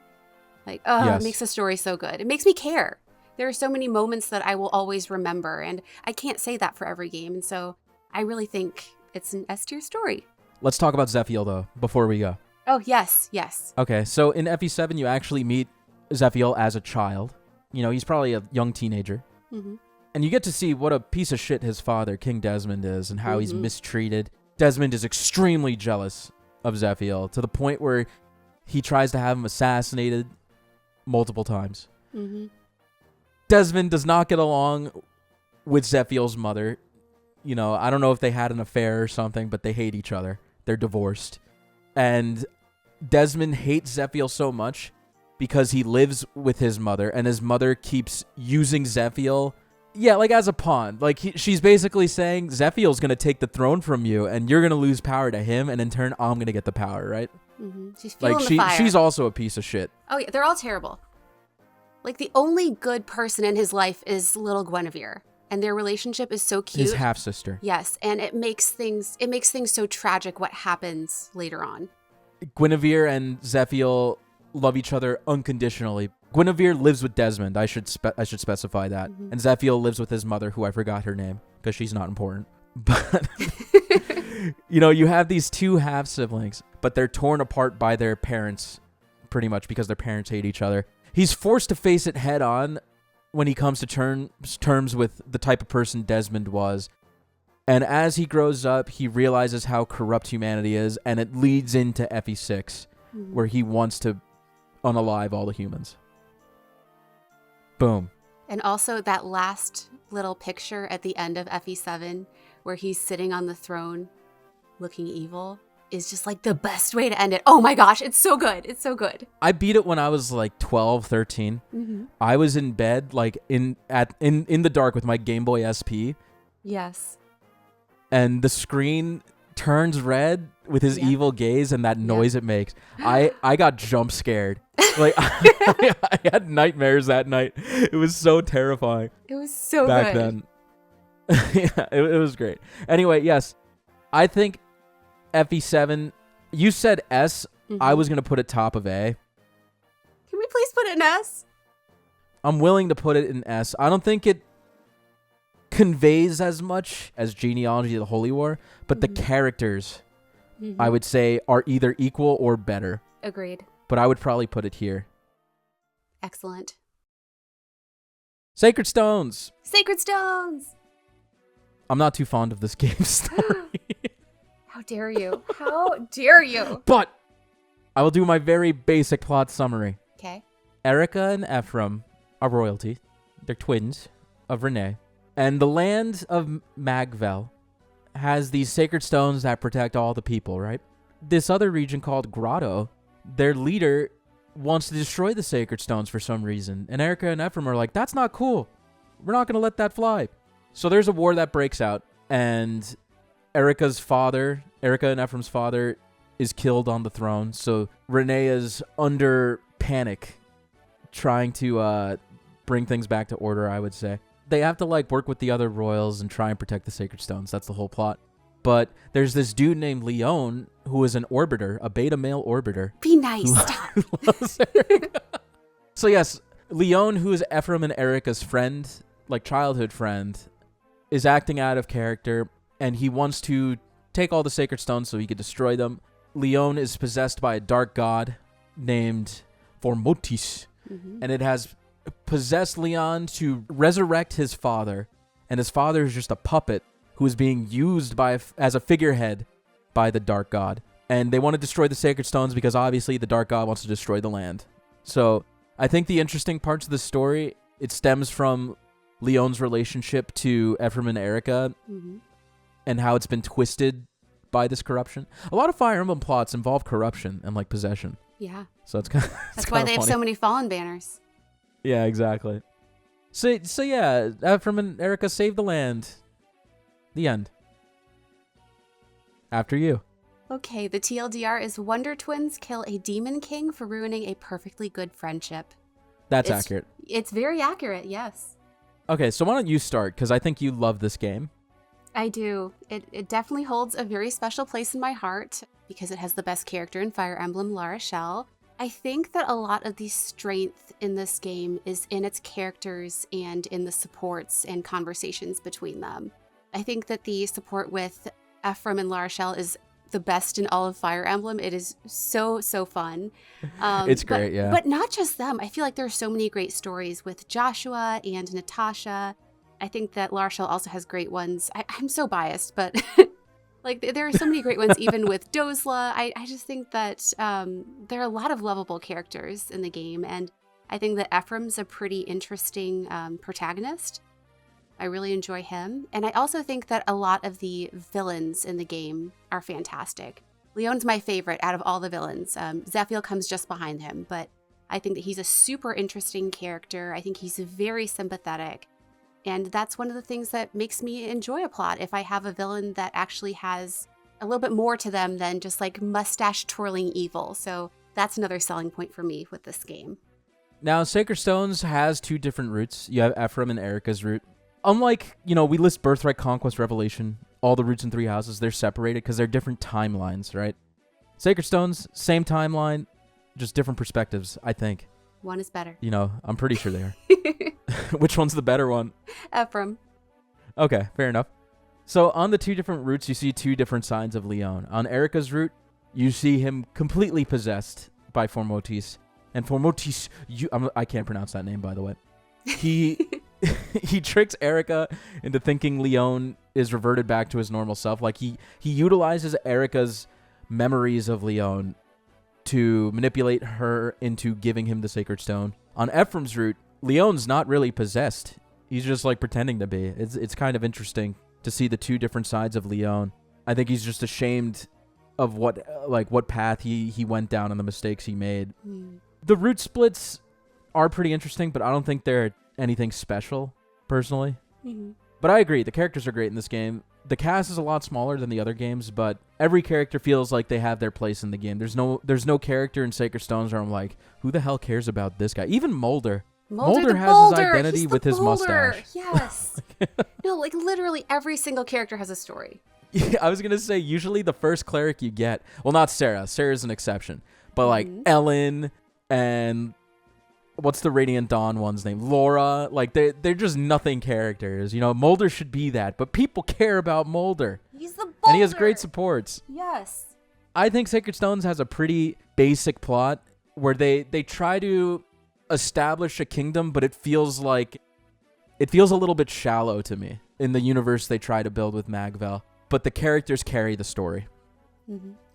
Like, yes. It makes the story so good. It makes me care. there are so many moments that I will always remember, and I can't say that for every game. And so I really think it's an S tier story. Let's talk about Zephiel, though, before we go. Oh, yes, yes. Okay, so in FE7, you actually meet Zephiel as a child. You know, he's probably a young teenager. Mm-hmm. And you get to see what a piece of shit his father, King Desmond, is and how he's mistreated. Desmond is extremely jealous of Zephiel to the point where he tries to have him assassinated multiple times. Mm-hmm. Desmond does not get along with Zephiel's mother. You know, I don't know if they had an affair or something, but they hate each other. They're divorced. And Desmond hates Zephiel so much because he lives with his mother, and his mother keeps using Zephiel, like as a pawn. Like she's basically saying, Zephiel's going to take the throne from you, and you're going to lose power to him, and in turn, I'm going to get the power, right? Mm-hmm. She's feeling like the fire. She's also a piece of shit. Oh, yeah, they're all terrible. Like, the only good person in his life is little Guinevere, and their relationship is so cute. His half-sister. Yes, and it makes things so tragic what happens later on. Guinevere and Zephiel love each other unconditionally. Guinevere lives with Desmond. I should specify that. Mm-hmm. And Zephiel lives with his mother, who I forgot her name because she's not important. But you know, you have these two half siblings, but they're torn apart by their parents, pretty much because their parents hate each other. He's forced to face it head on when he comes to terms with the type of person Desmond was. And as he grows up, he realizes how corrupt humanity is, and it leads into FE6, where he wants to unalive all the humans. Boom. And also that last little picture at the end of FE7, where he's sitting on the throne looking evil, is just like the best way to end it. Oh my gosh, it's so good. It's so good. I beat it when I was like 12, 13. Mm-hmm. I was in bed, like in the dark with my Game Boy SP. Yes. And the screen turns red with his evil gaze and that noise it makes. I got jump scared. Like I had nightmares that night. It was so terrifying. It was so back good. then. Yeah, it was great. Anyway, yes. I think FE7, you said S. I was going to put it top of A. Can we please put it in S? I'm willing to put it in S. I don't think it conveys as much as Genealogy of the Holy War, but the characters, I would say, are either equal or better. Agreed. But I would probably put it here. Excellent. Sacred Stones. Sacred Stones. I'm not too fond of this game story. How dare you? How dare you? But I will do my very basic plot summary. Okay. Erica and Ephraim are royalty. They're twins of Renee. And the land of Magvel has these sacred stones that protect all the people, right? This other region called Grotto, their leader wants to destroy the sacred stones for some reason. And Erica and Ephraim are like, that's not cool. We're not going to let that fly. So there's a war that breaks out, and Erica and Ephraim's father is killed on the throne. So Renee is under panic, trying to bring things back to order, I would say. They have to work with the other royals and try and protect the sacred stones. That's the whole plot. But there's this dude named Leon who is an orbiter, a beta male orbiter. Be nice. Stop. So yes, Leon, who is Ephraim and Erica's friend, childhood friend, is acting out of character, and he wants to take all the sacred stones so he could destroy them. Leon is possessed by a dark god named Formotis, and it has possessed Leon to resurrect his father, and his father is just a puppet who is being used as a figurehead by the dark god. And they want to destroy the sacred stones because obviously the dark god wants to destroy the land. So I think the interesting parts of the story, it stems from Leon's relationship to Ephraim and Erica and how it's been twisted by this corruption. A lot of Fire Emblem plots involve corruption and possession. Yeah. So it's kind of That's why they have so many fallen banners. Yeah, exactly. So yeah, Ephraim and Erica save the land. The end. After you. Okay, the TLDR is Wonder Twins kill a demon king for ruining a perfectly good friendship. That's accurate. It's very accurate, yes. Okay, so why don't you start, because I think you love this game. I do. It definitely holds a very special place in my heart because it has the best character in Fire Emblem, La Rochelle. I think that a lot of the strength in this game is in its characters and in the supports and conversations between them. I think that the support with Ephraim and Larshel is the best in all of Fire Emblem. It is so fun. It's great, yeah. But not just them. I feel like there are so many great stories with Joshua and Natasha. I think that Larshel also has great ones. I'm so biased, but like there are so many great ones, even with Dozla. I just think that there are a lot of lovable characters in the game, and I think that Ephraim's a pretty interesting protagonist. I really enjoy him. And I also think that a lot of the villains in the game are fantastic. Leon's my favorite out of all the villains. Zephiel comes just behind him, but I think that he's a super interesting character. I think he's very sympathetic. And that's one of the things that makes me enjoy a plot, if I have a villain that actually has a little bit more to them than just like mustache twirling evil. So that's another selling point for me with this game. Now, Sacred Stones has two different routes. You have Ephraim and Erica's route. Unlike, we list Birthright, Conquest, Revelation, all the roots in 3 houses, they're separated because they're different timelines, right? Sacred Stones, same timeline, just different perspectives, I think. One is better. I'm pretty sure they are. Which one's the better one? Ephraim. Okay, fair enough. So on the two different routes, you see two different sides of Leon. On Erica's route, you see him completely possessed by Formotis. And Formotis, I can't pronounce that name, by the way. He tricks Erica into thinking Leon is reverted back to his normal self. Like he utilizes Erica's memories of Leon to manipulate her into giving him the Sacred Stone. On Ephraim's route, Leon's not really possessed. He's just like pretending to be. It's kind of interesting to see the two different sides of Leon. I think he's just ashamed of what path he went down and the mistakes he made. The route splits are pretty interesting, but I don't think they're anything special, personally. But I agree, the characters are great in this game. The cast is a lot smaller than the other games, but every character feels like they have their place in the game. There's no character in Sacred Stones where I'm like, who the hell cares about this guy? Even Mulder. Mulder has his identity with his mustache. Yes. No, like literally every single character has a story. Yeah, I was going to say, usually the first cleric you get, well, not Sarah. Sarah's an exception. But like Ellen and what's the Radiant Dawn one's name? Laura. Like they're just nothing characters. Mulder should be that, but people care about Mulder. He's the Mulder. And he has great supports. Yes. I think Sacred Stones has a pretty basic plot where they try to establish a kingdom, but it feels a little bit shallow to me in the universe they try to build with Magvel. But the characters carry the story.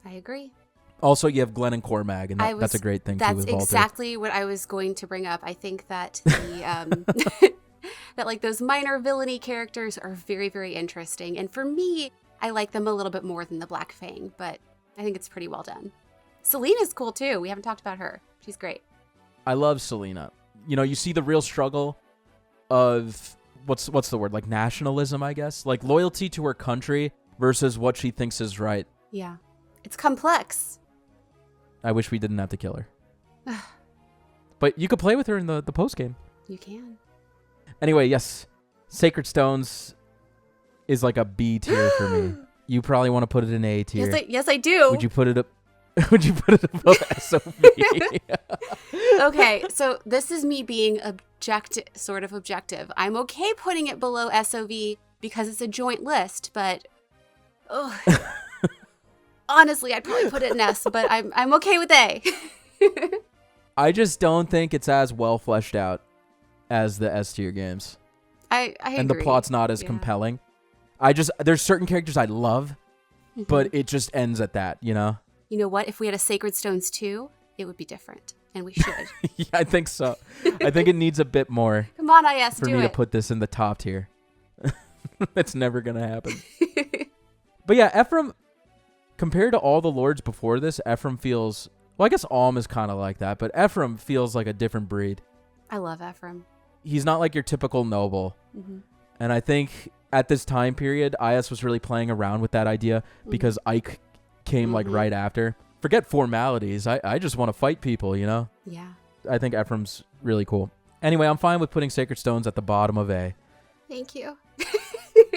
I agree. Also, you have Glenn and Cormag, and that's a great thing too with Valter. That's exactly what I was going to bring up. I think that the that like those minor villainy characters are very, very interesting. And for me, I like them a little bit more than the Black Fang, but I think it's pretty well done. Selena's cool too. We haven't talked about her. She's great. I love Selena. You see the real struggle of what's the word? Like nationalism, I guess. Like loyalty to her country versus what she thinks is right. Yeah. It's complex. I wish we didn't have to kill her. But you could play with her in the post game. You can. Anyway, yes. Sacred Stones is like a B tier for me. You probably want to put it in A tier. Yes, I do. Would you put it up? Would you put it above SOV? Okay, so this is me being objective. I'm okay putting it below SOV because it's a joint list, but honestly, I'd probably put it in S, but I'm okay with A. I just don't think it's as well fleshed out as the S tier games. I agree. And the plot's not as compelling. There's certain characters I love, but it just ends at that, You know what? If we had a Sacred Stones 2, it would be different, and we should. Yeah, I think so. I think it needs a bit more. Come on, IS, for do me it. to put this in the top tier. That's never gonna happen. But yeah, Ephraim, compared to all the lords before this, Ephraim feels... Well, I guess Alm is kind of like that, but Ephraim feels like a different breed. I love Ephraim. He's not like your typical noble. And I think at this time period, IS was really playing around with that idea because Ike came like right after. Forget formalities. I just want to fight people, Yeah. I think Ephraim's really cool. Anyway, I'm fine with putting Sacred Stones at the bottom of A. Thank you.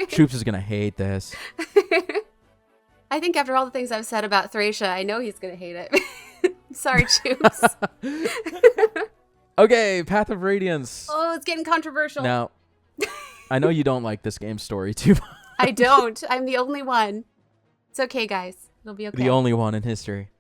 Troops is going to hate this. I think after all the things I've said about Thracia, I know he's going to hate it. Sorry, Choops. Okay, Path of Radiance. Oh, it's getting controversial. Now, I know you don't like this game's story too much. I don't. I'm the only one. It's okay, guys. It'll be okay. The only one in history.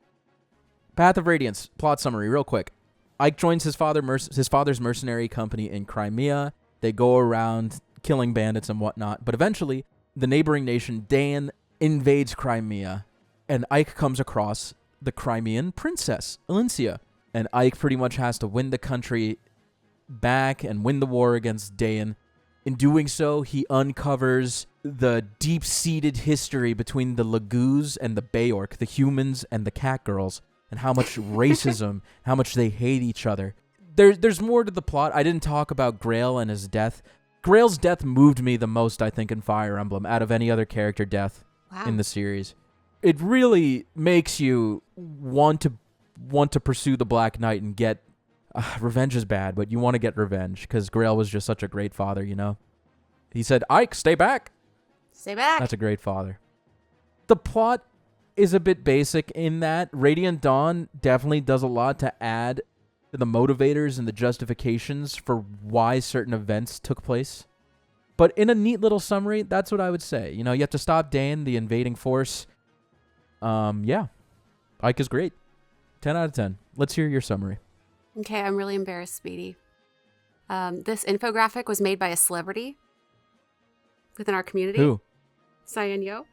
Path of Radiance, plot summary, real quick. Ike joins his father's mercenary company in Crimea. They go around killing bandits and whatnot, but eventually, the neighboring nation, Dan, invades Crimea, and Ike comes across the Crimean princess, Valentia. And Ike pretty much has to win the country back and win the war against Dan. In doing so, he uncovers the deep-seated history between the Laguz and the Bayork, the humans and the cat girls, and how much racism, how much they hate each other. There's more to the plot. I didn't talk about Grail and his death. Grail's death moved me the most, I think, in Fire Emblem, out of any other character death in the series. It really makes you want to pursue the Black Knight and get... revenge is bad, but you want to get revenge, because Grail was just such a great father, you know? He said, Ike, stay back! Stay back! That's a great father. The plot is a bit basic in that Radiant Dawn definitely does a lot to add to the motivators and the justifications for why certain events took place. But in a neat little summary, that's what I would say. You know, you have to stop Dan, the invading force. Yeah. Ike is great. 10 out of 10. Let's hear your summary. Okay, I'm really embarrassed, Speedy. This infographic was made by a celebrity within our community. Who? Cyan Yo.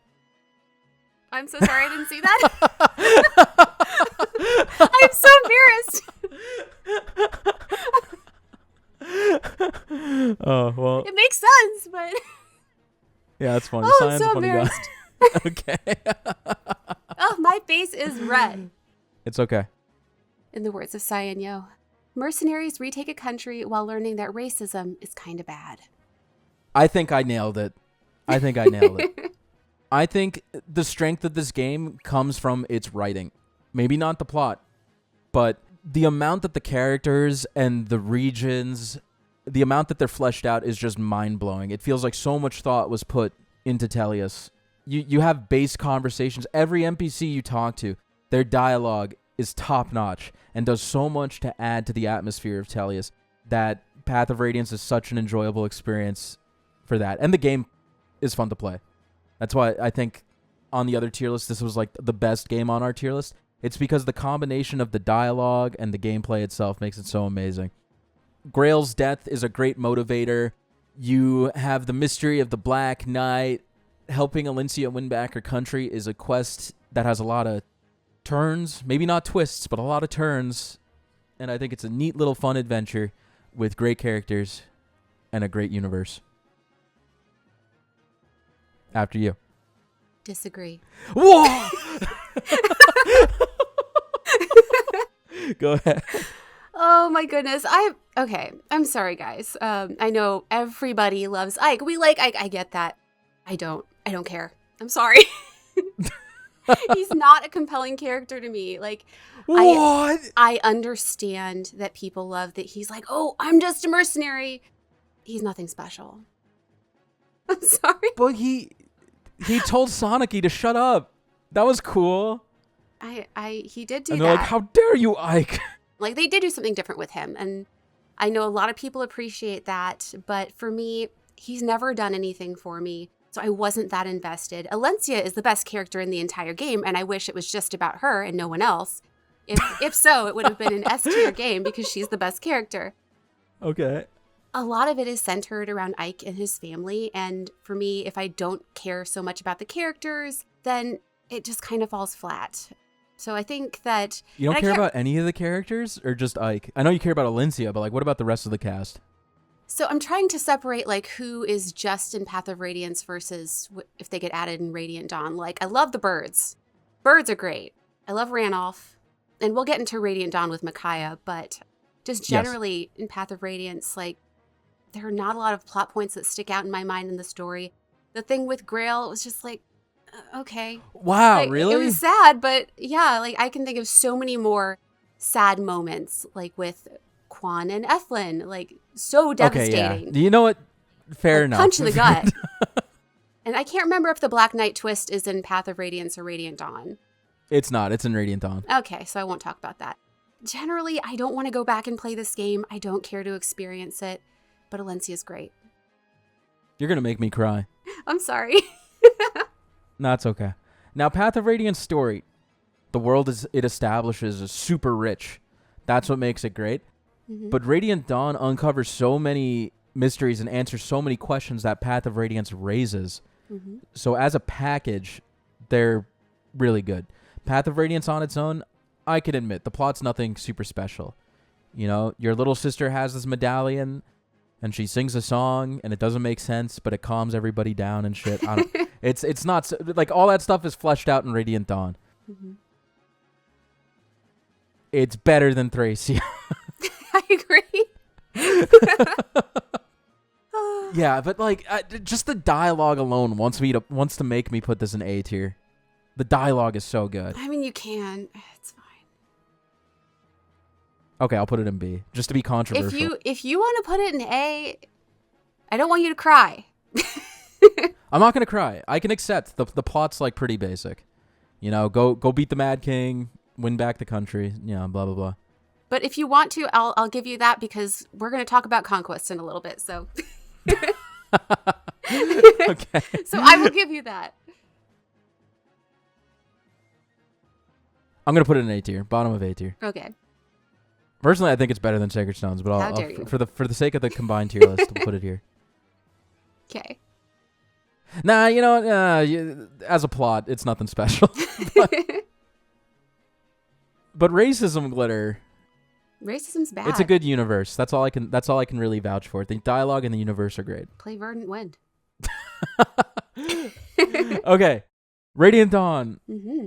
I'm so sorry I didn't see that. I'm so embarrassed. Oh, well. It makes sense, but... Yeah, that's funny. Oh, I'm Cyan's so a funny guy. embarrassed. Okay. Oh, my face is red. It's okay. In the words of Cyan Yo, mercenaries retake a country while learning that racism is kind of bad. I think I nailed it. I think the strength of this game comes from its writing. Maybe not the plot, but the amount that the characters and the regions, the amount that they're fleshed out is just mind-blowing. It feels like so much thought was put into Tellius. You have base conversations. Every NPC you talk to, their dialogue is top-notch and does so much to add to the atmosphere of Tellius that Path of Radiance is such an enjoyable experience for that. And the game is fun to play. That's why I think on the other tier list, this was like the best game on our tier list. It's because the combination of the dialogue and the gameplay itself makes it so amazing. Grail's death is a great motivator. You have the mystery of the Black Knight. Helping Valentia win back her country is a quest that has a lot of turns, maybe not twists, but a lot of turns. And I think it's a neat little fun adventure with great characters and a great universe. After you. Disagree. Whoa! Go ahead. Oh my goodness. Okay. I'm sorry, guys. I know everybody loves Ike. We like Ike. I get that. I don't care. I'm sorry. He's not a compelling character to me. Like, what? I understand that people love that he's like, oh, I'm just a mercenary. He's nothing special. I'm sorry. But he told Sonic to shut up. That was cool. He did do and that. they're like, how dare you, Ike? Like, they did do something different with him. And I know a lot of people appreciate that. But for me, he's never done anything for me. So I wasn't that invested. Valentia is the best character in the entire game. And I wish it was just about her and no one else. If so, it would have been an S tier game because she's the best character. Okay. A lot of it is centered around Ike and his family. And for me, if I don't care so much about the characters, then it just kind of falls flat. So I think that... You don't care about any of the characters or just Ike? I know you care about Valentia, but like, what about the rest of the cast? So I'm trying to separate like who is just in Path of Radiance versus if they get added in Radiant Dawn. Like, I love the birds. Birds are great. I love Ranulph. And we'll get into Radiant Dawn with Micaiah, but just generally in Path of Radiance, like, there are not a lot of plot points that stick out in my mind in the story. The thing with Grail was just like, okay. Wow, like, really? It was sad, but yeah, like, I can think of so many more sad moments, like with Quan and Ethlyn, like, so devastating. Okay, yeah. You know what? Fair enough. Punch in the gut. And I can't remember if the Black Knight twist is in Path of Radiance or Radiant Dawn. It's not. It's in Radiant Dawn. Okay, so I won't talk about that. Generally, I don't want to go back and play this game. I don't care to experience it, but Alencia's great. You're going to make me cry. I'm sorry. No, it's okay. Now, Path of Radiance story. The world it establishes is super rich. That's what makes it great. Mm-hmm. But Radiant Dawn uncovers so many mysteries and answers so many questions that Path of Radiance raises. Mm-hmm. So as a package, they're really good. Path of Radiance on its own, I can admit, the plot's nothing super special. You know, your little sister has this medallion, and she sings a song, and it doesn't make sense, but it calms everybody down and shit. It's not, like, all that stuff is fleshed out in Radiant Dawn. Mm-hmm. It's better than Thracia. I agree. Yeah, but, like, just the dialogue alone wants to make me put this in A tier. The dialogue is so good. I mean, you can. It's fine. Okay, I'll put it in B, just to be controversial. If you want to put it in A, I don't want you to cry. I'm not gonna cry. I can accept the plot's like pretty basic. You know, go beat the Mad King, win back the country. You know, blah blah blah. But if you want to, I'll give you that because we're going to talk about Conquest in a little bit. So, Okay. So I will give you that. I'm gonna put it in A tier, bottom of A tier. Okay. Personally, I think it's better than Sacred Stones, but How dare you. for the sake of the combined tier list, we'll put it here. Okay. Nah, you know, as a plot, it's nothing special. But racism, Glitter. Racism's bad. It's a good universe. That's all I can really vouch for. The dialogue and the universe are great. Play Verdant Wind. Okay, Radiant Dawn. Mm-hmm.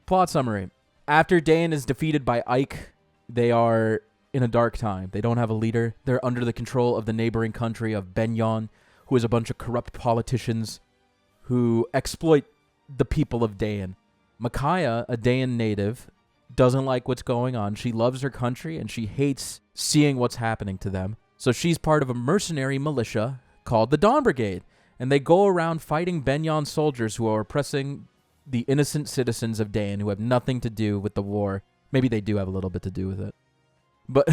Plot summary. After Dayan is defeated by Ike, they are in a dark time. They don't have a leader. They're under the control of the neighboring country of Benyon, who is a bunch of corrupt politicians who exploit the people of Dayan. Micaiah, a Dayan native, doesn't like what's going on. She loves her country and she hates seeing what's happening to them. So she's part of a mercenary militia called the Dawn Brigade. And they go around fighting Benyon soldiers who are oppressing the innocent citizens of Dayan who have nothing to do with the war. Maybe they do have a little bit to do with it. But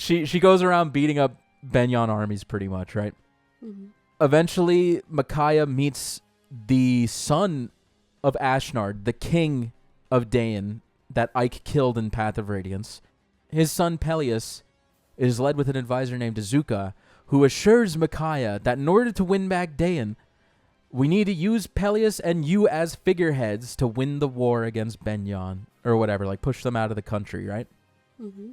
she goes around beating up Benyon armies pretty much, right? Mm-hmm. Eventually, Micaiah meets the son of Ashnard, the king of Dayan that Ike killed in Path of Radiance. His son Peleus is led with an advisor named Azuka, who assures Micaiah that in order to win back Dayan, we need to use Peleus and you as figureheads to win the war against Benyon, or whatever, like push them out of the country, right? Mm-hmm.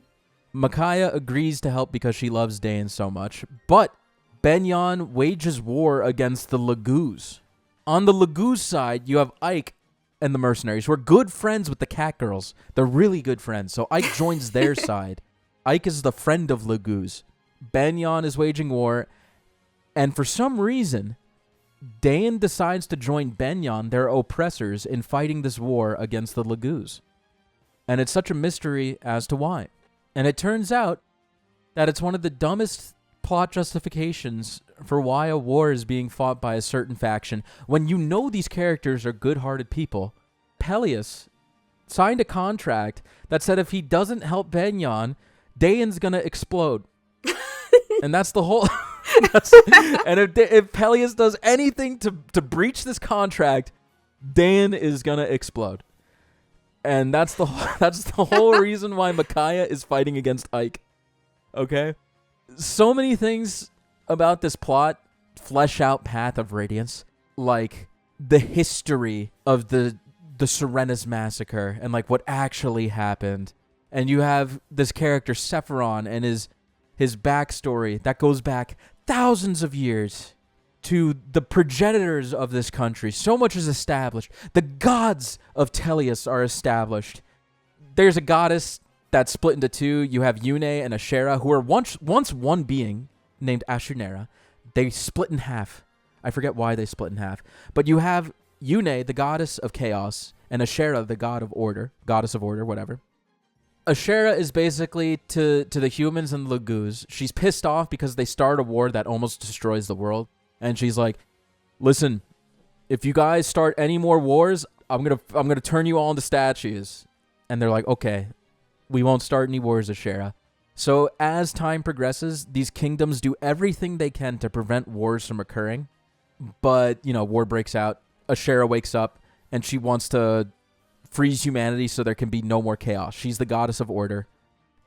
Micaiah agrees to help because she loves Dayan so much, but Benyon wages war against the Laguz. On the Laguz side, you have Ike and the mercenaries, who are good friends with the Cat Girls. They're really good friends, so Ike joins their side. Ike is the friend of Laguz. Benyon is waging war, and for some reason, Dayan decides to join Benyon, their oppressors, in fighting this war against the Laguz. And it's such a mystery as to why. And it turns out that it's one of the dumbest plot justifications for why a war is being fought by a certain faction. When you know these characters are good-hearted people, Peleus signed a contract that said if he doesn't help Benyon, Dayan's gonna explode. And that's the whole... and if Peleus does anything to breach this contract, Dayan is gonna explode. And that's the whole reason why Micaiah is fighting against Ike. Okay? So many things about this plot flesh out Path of Radiance, like the history of the Serenus massacre and like what actually happened. And you have this character Sephiron and his backstory that goes back thousands of years to the progenitors of this country. So much is established. The gods of Teleus are established. There's a goddess that's split into two. You have Yune and Ashera, who were once one being named Ashunera. They split in half. I forget why they split in half. But you have Yune, the goddess of chaos, and Ashera, the goddess of order, whatever. Ashera is basically to the humans and the Laguz. She's pissed off because they start a war that almost destroys the world. And she's like, listen, if you guys start any more wars, I'm gonna turn you all into statues. And they're like, okay, we won't start any wars, Ashera. So as time progresses, these kingdoms do everything they can to prevent wars from occurring. But, war breaks out. Ashera wakes up, and she wants to freeze humanity so there can be no more chaos. She's the goddess of order.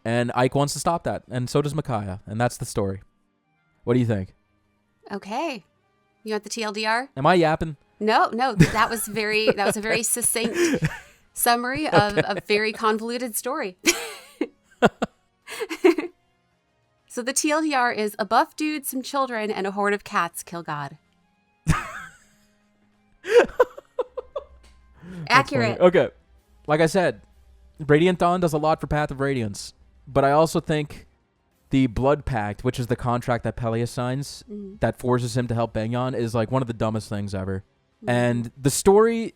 And Ike wants to stop that, and so does Micaiah. And that's the story. What do you think? Okay. You want the TLDR? Am I yapping? No, that was a very succinct summary of a very convoluted story. So the TLDR is a buff dude, some children, and a horde of cats kill God. Accurate. Okay. Like I said, Radiant Dawn does a lot for Path of Radiance. But I also think the Blood Pact, which is the contract that Peleus signs that forces him to help Benyon, is like one of the dumbest things ever. And the story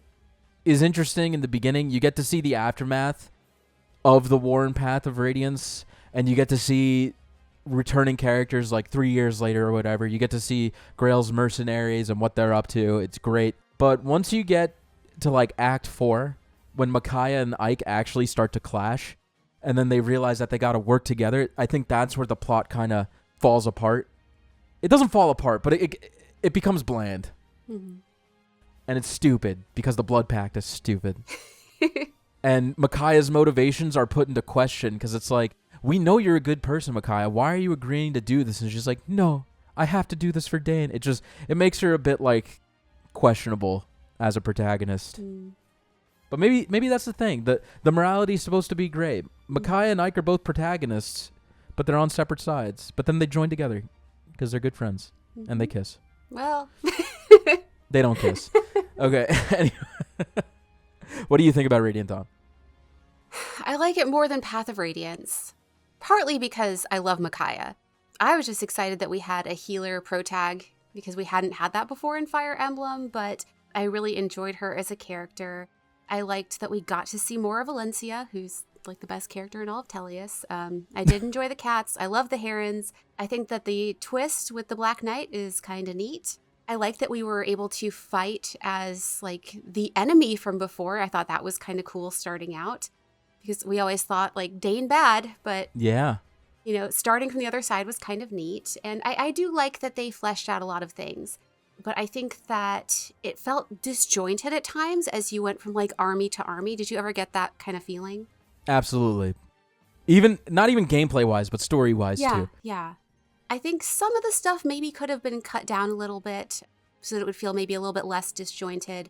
is interesting in the beginning. You get to see the aftermath of the war in Path of Radiance, and you get to see returning characters like 3 years later or whatever. You get to see Grail's mercenaries and what they're up to. It's great. But once you get to like Act 4, when Micaiah and Ike actually start to clash, and then they realize that they got to work together, I think that's where the plot kind of falls apart. It doesn't fall apart, but it becomes bland. Mm-hmm. And it's stupid because the Blood Pact is stupid. And Micaiah's motivations are put into question because it's like, we know you're a good person, Micaiah. Why are you agreeing to do this? And she's like, no, I have to do this for Dane. It makes her a bit like questionable as a protagonist. But maybe that's the thing. The morality is supposed to be great. Micaiah and Ike are both protagonists, but they're on separate sides. But then they join together because they're good friends and they kiss. Well, they don't kiss. Okay. Anyway. What do you think about Radiant Dawn? I like it more than Path of Radiance, partly because I love Micaiah. I was just excited that we had a healer protag because we hadn't had that before in Fire Emblem, but I really enjoyed her as a character. I liked that we got to see more of Valentia, who's like the best character in all of Tellius. I did enjoy the cats. I love the herons. I think that the twist with the Black Knight is kind of neat. I like that we were able to fight as like the enemy from before. I thought that was kind of cool starting out because we always thought like Dane bad, but yeah, starting from the other side was kind of neat. And I do like that they fleshed out a lot of things. But I think that it felt disjointed at times as you went from like army to army. Did you ever get that kind of feeling? Absolutely. Not even gameplay wise, but story wise too. Yeah. I think some of the stuff maybe could have been cut down a little bit so that it would feel maybe a little bit less disjointed.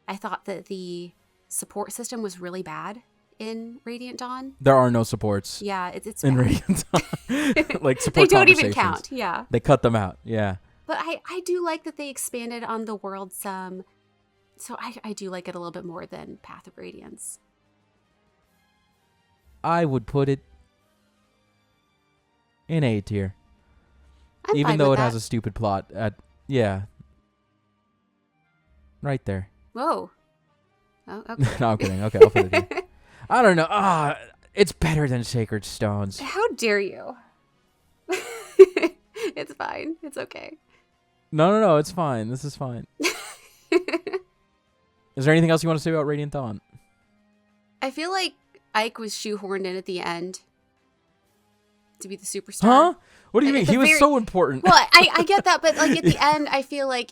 I thought that the support system was really bad in Radiant Dawn. There are no supports. Yeah, it's in bad. Radiant Dawn. Like support they don't even count. Yeah. They cut them out. Yeah. But I do like that they expanded on the world some. So I do like it a little bit more than Path of Radiance. I would put it in A tier. Even though it has a stupid plot. Right there. Whoa. Oh, okay. No, I'm kidding. Okay, I'll put it in. I don't know. It's better than Sacred Stones. How dare you? It's fine. It's okay. No, it's fine. This is fine. Is there anything else you want to say about Radiant Dawn? I feel like Ike was shoehorned in at the end to be the superstar. Huh? What do you mean? He was so important. Well, I get that, but like at the end, I feel like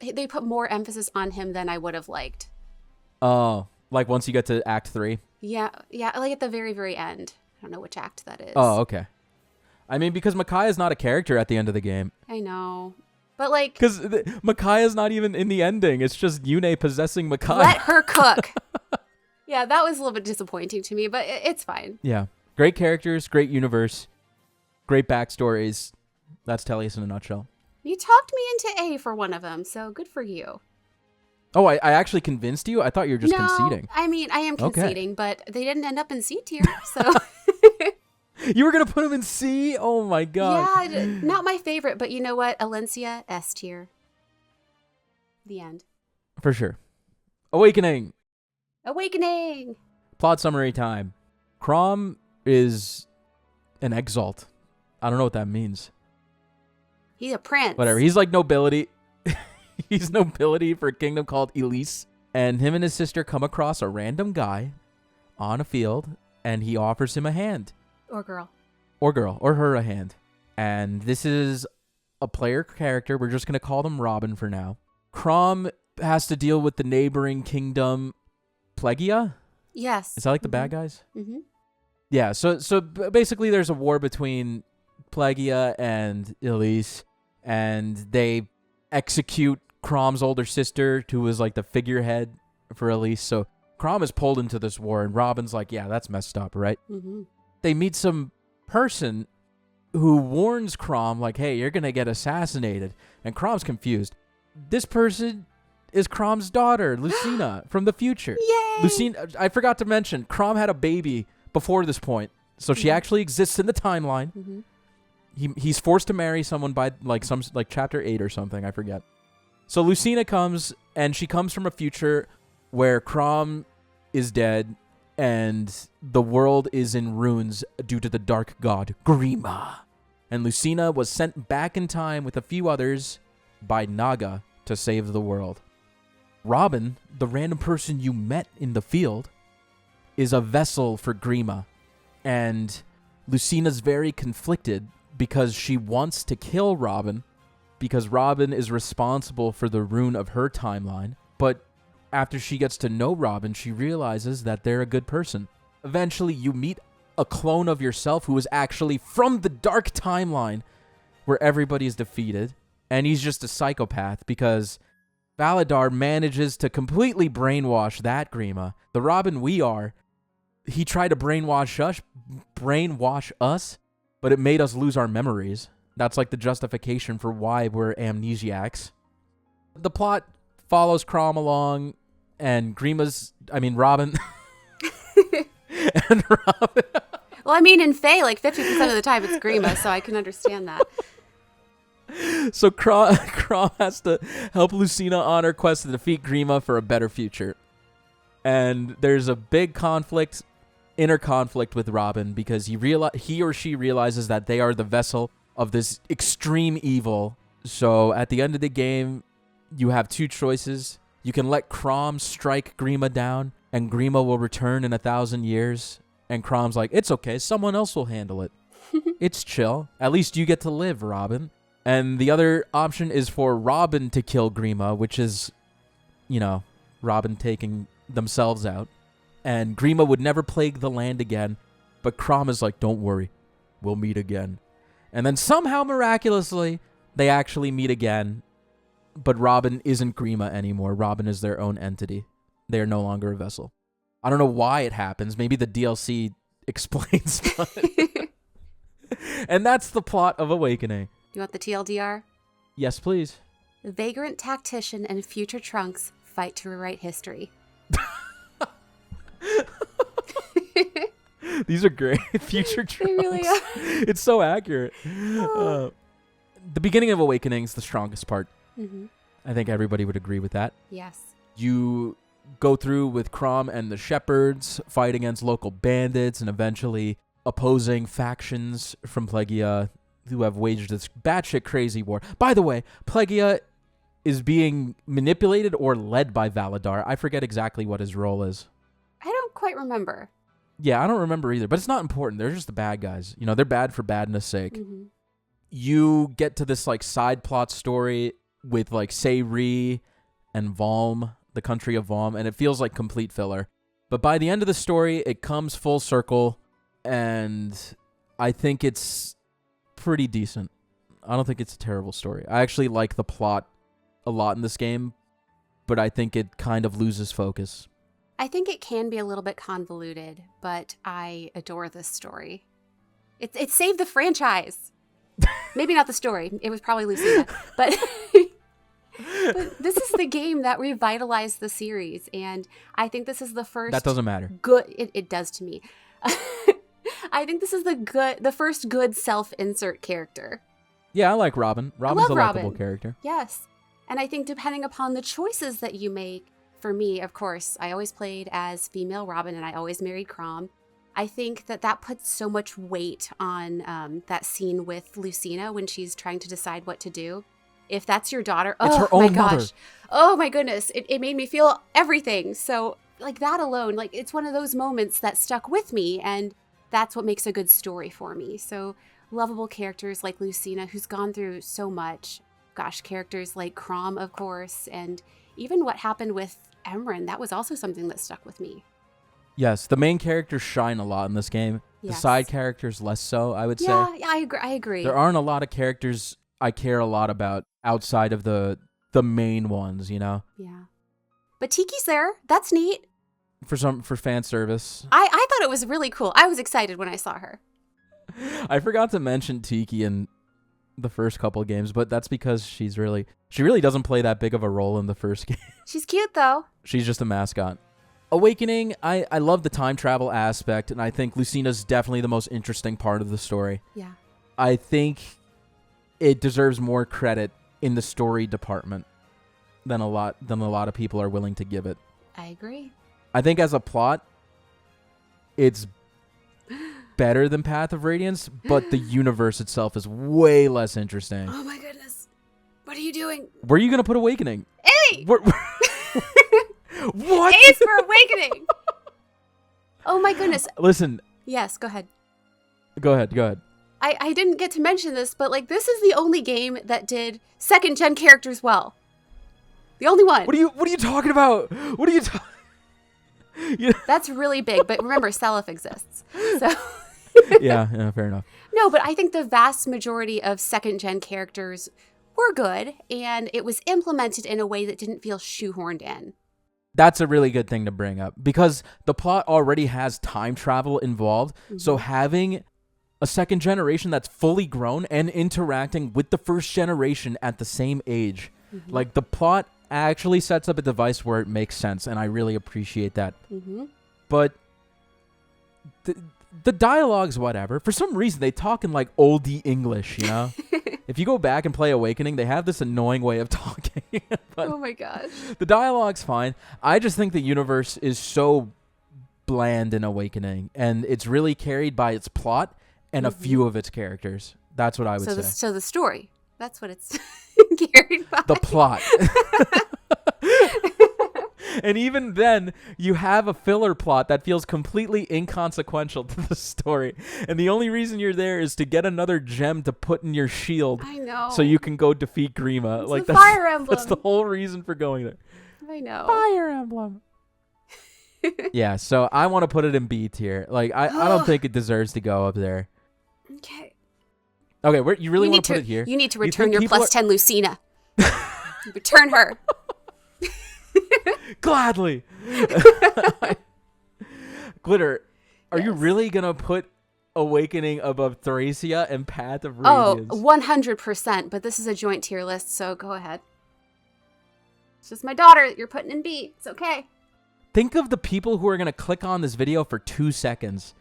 they put more emphasis on him than I would have liked. Oh, like once you get to Act 3? Yeah, like at the very, very end. I don't know which act that is. Oh, okay. I mean, because Micaiah's not a character at the end of the game. I know. But like... Because Micaiah's not even in the ending. It's just Yune possessing Micaiah. Let her cook. Yeah, that was a little bit disappointing to me, but it's fine. Yeah. Great characters, great universe, great backstories. That's Tellius in a nutshell. You talked me into A for one of them, so good for you. Oh, I actually convinced you? I thought you were just conceding. I mean, I am conceding, but they didn't end up in C tier, so... You were going to put him in C? Oh my god. Yeah, not my favorite, but you know what? Alencia, S tier. The end. For sure. Awakening. Plot summary time. Crom is an exalt. I don't know what that means. He's a prince. Whatever. He's like nobility. He's nobility for a kingdom called Elise. And him and his sister come across a random guy on a field, and he offers him a hand. Or girl. Or her a hand. And this is a player character. We're just going to call them Robin for now. Crom has to deal with the neighboring kingdom, Plegia? Yes. Is that like the bad guys? Mm-hmm. Yeah, so basically there's a war between Plegia and Elise, and they execute Crom's older sister, who was like the figurehead for Elise. So Crom is pulled into this war, and Robin's like, yeah, that's messed up, right? Mm-hmm. They meet some person who warns Crom, like, hey, you're going to get assassinated. And Crom's confused. This person is Crom's daughter, Lucina, from the future. Yay! Lucina, I forgot to mention, Crom had a baby before this point, so she actually exists in the timeline. Mm-hmm. He's forced to marry someone by like chapter 8 or something, I forget. So Lucina comes, and she comes from a future where Crom is dead and the world is in ruins due to the dark god Grima. And Lucina was sent back in time with a few others by Naga to save the world. Robin, the random person you met in the field, is a vessel for Grima. And Lucina's very conflicted because she wants to kill Robin because Robin is responsible for the ruin of her timeline. But after she gets to know Robin, she realizes that they're a good person. Eventually, you meet a clone of yourself who is actually from the dark timeline where everybody is defeated. And he's just a psychopath because Valadar manages to completely brainwash that Grima. The Robin we are, he tried to brainwash us, but it made us lose our memories. That's like the justification for why we're amnesiacs. The plot follows Crom along, and Robin. And Robin. Well, I mean, in Fae, like 50% of the time it's Grima, so I can understand that. So Crom has to help Lucina on her quest to defeat Grima for a better future. And there's a big inner conflict with Robin because he or she realizes that they are the vessel of this extreme evil. So at the end of the game, you have two choices. You can let Crom strike Grima down, and Grima will return in 1,000 years. And Crom's like, it's okay, someone else will handle it. It's chill. At least you get to live, Robin. And the other option is for Robin to kill Grima, which is, Robin taking themselves out. And Grima would never plague the land again. But Crom is like, don't worry, we'll meet again. And then somehow, miraculously, they actually meet again. But Robin isn't Grima anymore. Robin is their own entity. They are no longer a vessel. I don't know why it happens. Maybe the DLC explains. And that's the plot of Awakening. You want the TLDR? Yes, please. The Vagrant Tactician and future Trunks fight to rewrite history. These are great. Future Trunks. They really are. It's so accurate. The beginning of Awakening is the strongest part. Mm-hmm. I think everybody would agree with that. Yes. You go through with Crom and the Shepherds, fight against local bandits, and eventually opposing factions from Plegia who have waged this batshit crazy war. By the way, Plegia is being manipulated or led by Valadar. I forget exactly what his role is. I don't quite remember. Yeah, I don't remember either, but it's not important. They're just the bad guys. They're bad for badness' sake. Mm-hmm. You get to this side plot story with Sayri and Valm, the country of Valm, and it feels like complete filler. But by the end of the story, it comes full circle, and I think it's pretty decent. I don't think it's a terrible story. I actually like the plot a lot in this game, but I think it kind of loses focus. I think it can be a little bit convoluted, but I adore this story. It saved the franchise. Maybe not the story. It was probably Lucina. But but this is the game that revitalized the series, and I think this is the first... That doesn't matter. Good. It does to me. I think this is the first good self-insert character. Yeah, I like Robin. Robin's a likable character. Yes. And I think depending upon the choices that you make, for me, of course, I always played as female Robin, and I always married Crom. I think that puts so much weight on that scene with Lucina when she's trying to decide what to do. if that's your daughter, It's oh her own my gosh. mother. Oh my goodness. It made me feel everything. So like that alone, like it's one of those moments that stuck with me, and that's what makes a good story for me. So lovable characters like Lucina, who's gone through so much. Gosh, characters like Crom, of course, and even what happened with Emran, that was also something that stuck with me. Yes, the main characters shine a lot in this game. The Yes. side characters less so, I would say. Yeah, I agree. There aren't a lot of characters I care a lot about outside of the main ones, you know? Yeah. But Tiki's there. That's neat. For fan service. I thought it was really cool. I was excited when I saw her. I forgot to mention Tiki in the first couple of games, but that's because she really doesn't play that big of a role in the first game. She's cute, though. She's just a mascot. Awakening, I love the time travel aspect, and I think Lucina's definitely the most interesting part of the story. Yeah. I think it deserves more credit in the story department than a lot of people are willing to give it. I agree. I think as a plot, it's better than Path of Radiance, but the universe itself is way less interesting. Oh my goodness. What are you doing? Where are you going to put Awakening? A! What? A is for Awakening! Oh my goodness. Listen. Yes, go ahead. Go ahead. I didn't get to mention this, but like this is the only game that did second gen characters well. The only one. What are you talking about? What are you talking? That's really big, but remember, Seliph exists. So yeah, fair enough. No, but I think the vast majority of second gen characters were good, and it was implemented in a way that didn't feel shoehorned in. That's a really good thing to bring up because the plot already has time travel involved. Mm-hmm. So having a second generation that's fully grown and interacting with the first generation at the same age, mm-hmm. like the plot actually sets up a device where it makes sense, and I really appreciate that. Mm-hmm. But the dialogue's whatever. For some reason, they talk in like oldie English, you know? If you go back and play Awakening, they have this annoying way of talking. Oh my gosh. The dialogue's fine. I just think the universe is so bland in Awakening, and it's really carried by its plot and mm-hmm. a few of its characters. That's what I would say. So the story, that's what it's carried by. The plot. And even then, you have a filler plot that feels completely inconsequential to the story. And the only reason you're there is to get another gem to put in your shield. I know. So you can go defeat Grima. It's like the Fire Emblem. That's the whole reason for going there. I know. Fire Emblem. Yeah, so I want to put it in B tier. Like, I don't think it deserves to go up there. Okay. Okay, you really want to put it here? You need to return your plus 10 Lucina. Return her. Gladly. Glitter, are you really going to put Awakening above Thracia and Path of Radiance? Oh, 100%, but this is a joint tier list, so go ahead. It's just my daughter that you're putting in B. It's okay. Think of the people who are going to click on this video for 2 seconds,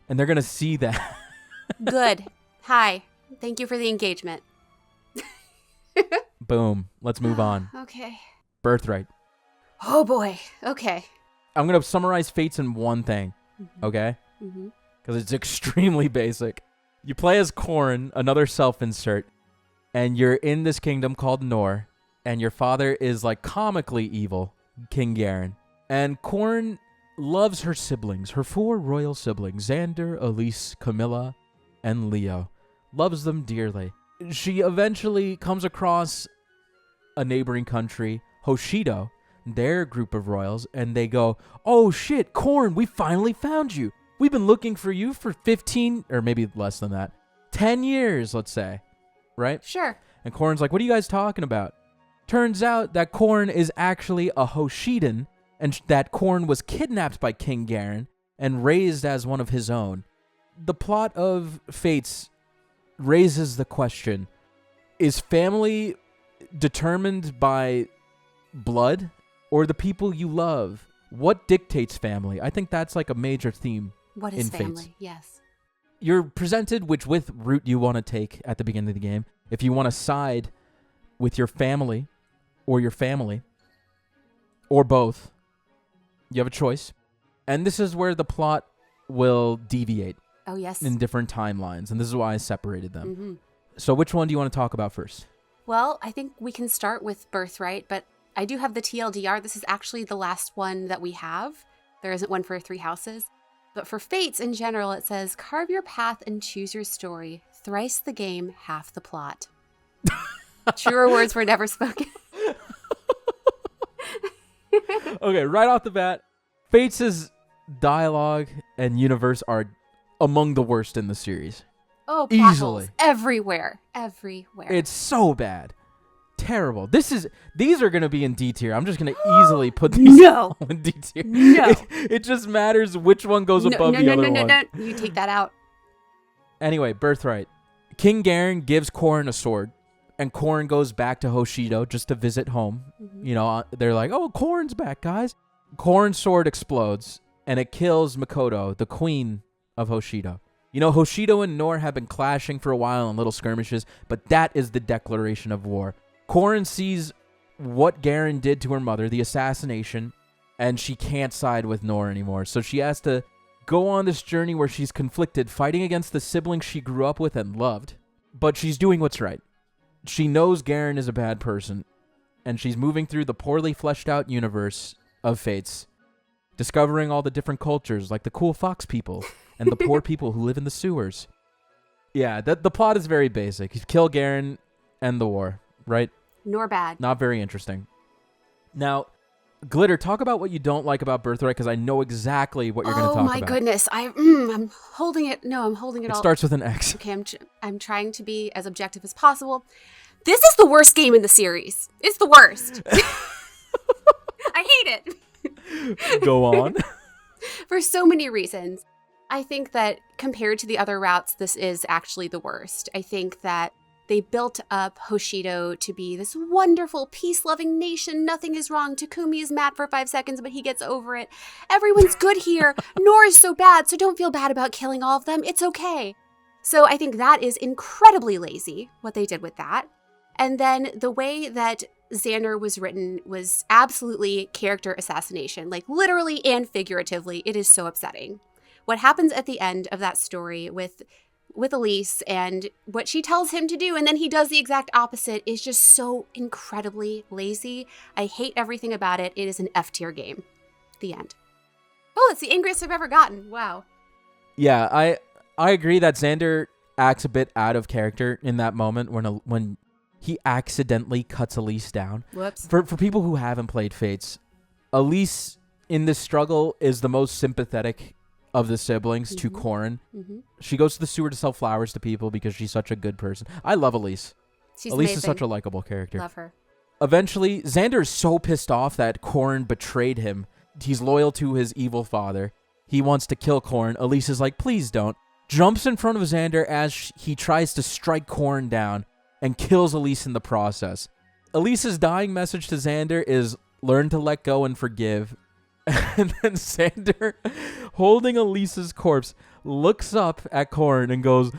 and they're going to see that. Good. Hi. Thank you for the engagement. Boom. Let's move on. Okay. Birthright. Oh, boy. Okay. I'm going to summarize Fates in one thing, okay? Because it's extremely basic. You play as Corrin, another self-insert, and you're in this kingdom called Nor, and your father is like comically evil, King Garen. And Corrin loves her siblings, her 4 royal siblings, Xander, Elise, Camilla, and Leo. Loves them dearly. She eventually comes across a neighboring country, Hoshido, their group of royals, and they go, "Oh shit, Corrin, we finally found you. We've been looking for you for 15, or maybe less than that, 10 years, let's say." Right? Sure. And Corrin's like, "What are you guys talking about?" Turns out that Corrin is actually a Hoshidan, and that Corrin was kidnapped by King Garen and raised as one of his own. The plot of Fates raises the question, is family determined by blood or the people you love? What dictates family? I think that's like a major theme. What is in family? Fates. Yes. You're presented which route you want to take at the beginning of the game. If you want to side with your family or both, you have a choice. And this is where the plot will deviate. Oh, yes. In different timelines, and this is why I separated them. So which one do you want to talk about first? Well, I think we can start with Birthright, but I do have the TLDR. This is actually the last one that we have. There isn't one for 3 houses. But for Fates in general, it says, carve your path and choose your story. Thrice the game, half the plot. Truer words were never spoken. Okay, right off the bat, Fates' dialogue and universe are among the worst in the series. Oh, plot Easily. holes everywhere. Everywhere. It's so bad. Terrible. These are going to be in D tier. I'm just going to easily put these all in D tier. No. It just matters which one goes above the other one. No. You take that out. Anyway, Birthright. King Garen gives Corrin a sword, and Corrin goes back to Hoshido just to visit home. Mm-hmm. You know, they're like, oh, Corrin's back, guys. Corrin's sword explodes, and it kills Makoto, the queen of Hoshido. You know, Hoshido and Nor have been clashing for a while in little skirmishes, but that is the declaration of war. Corrin sees what Garen did to her mother, the assassination, and she can't side with Nor anymore. So she has to go on this journey where she's conflicted, fighting against the siblings she grew up with and loved. But she's doing what's right. She knows Garen is a bad person, and she's moving through the poorly fleshed out universe of Fates, discovering all the different cultures, like the cool fox people and the poor people who live in the sewers. Yeah, the plot is very basic. You kill Garen, end the war, right? Nor bad. Not very interesting. Now, Glitter, talk about what you don't like about Birthright, because I know exactly what you're going to talk about. Oh my goodness. I'm holding it. No, I'm holding it all. It starts with an X. Okay, I'm trying to be as objective as possible. This is the worst game in the series. It's the worst. I hate it. Go on. For so many reasons. I think that compared to the other routes, this is actually the worst. I think that they built up Hoshido to be this wonderful, peace-loving nation. Nothing is wrong. Takumi is mad for 5 seconds, but he gets over it. Everyone's good here. Nor is so bad, so don't feel bad about killing all of them. It's okay. So I think that is incredibly lazy, what they did with that. And then the way that Xander was written was absolutely character assassination, like literally and figuratively. It is so upsetting. What happens at the end of that story with Elise and what she tells him to do, and then he does the exact opposite, is just so incredibly lazy. I hate everything about it. It is an F tier game. The end. Oh, it's the angriest I've ever gotten. Wow. Yeah, I agree that Xander acts a bit out of character in that moment when he accidentally cuts Elise down. Whoops. For people who haven't played Fates, Elise in this struggle is the most sympathetic of the siblings to Corrin. Mm-hmm. She goes to the sewer to sell flowers to people because she's such a good person. I love Elise. She's Elise amazing. is such a likable character. Love her. Eventually, Xander is so pissed off that Corrin betrayed him. He's loyal to his evil father. He wants to kill Corrin. Elise is like, please don't. Jumps in front of Xander as he tries to strike Corrin down and kills Elise in the process. Elise's dying message to Xander is learn to let go and forgive. And then Xander, holding Elise's corpse, looks up at Corrin and goes,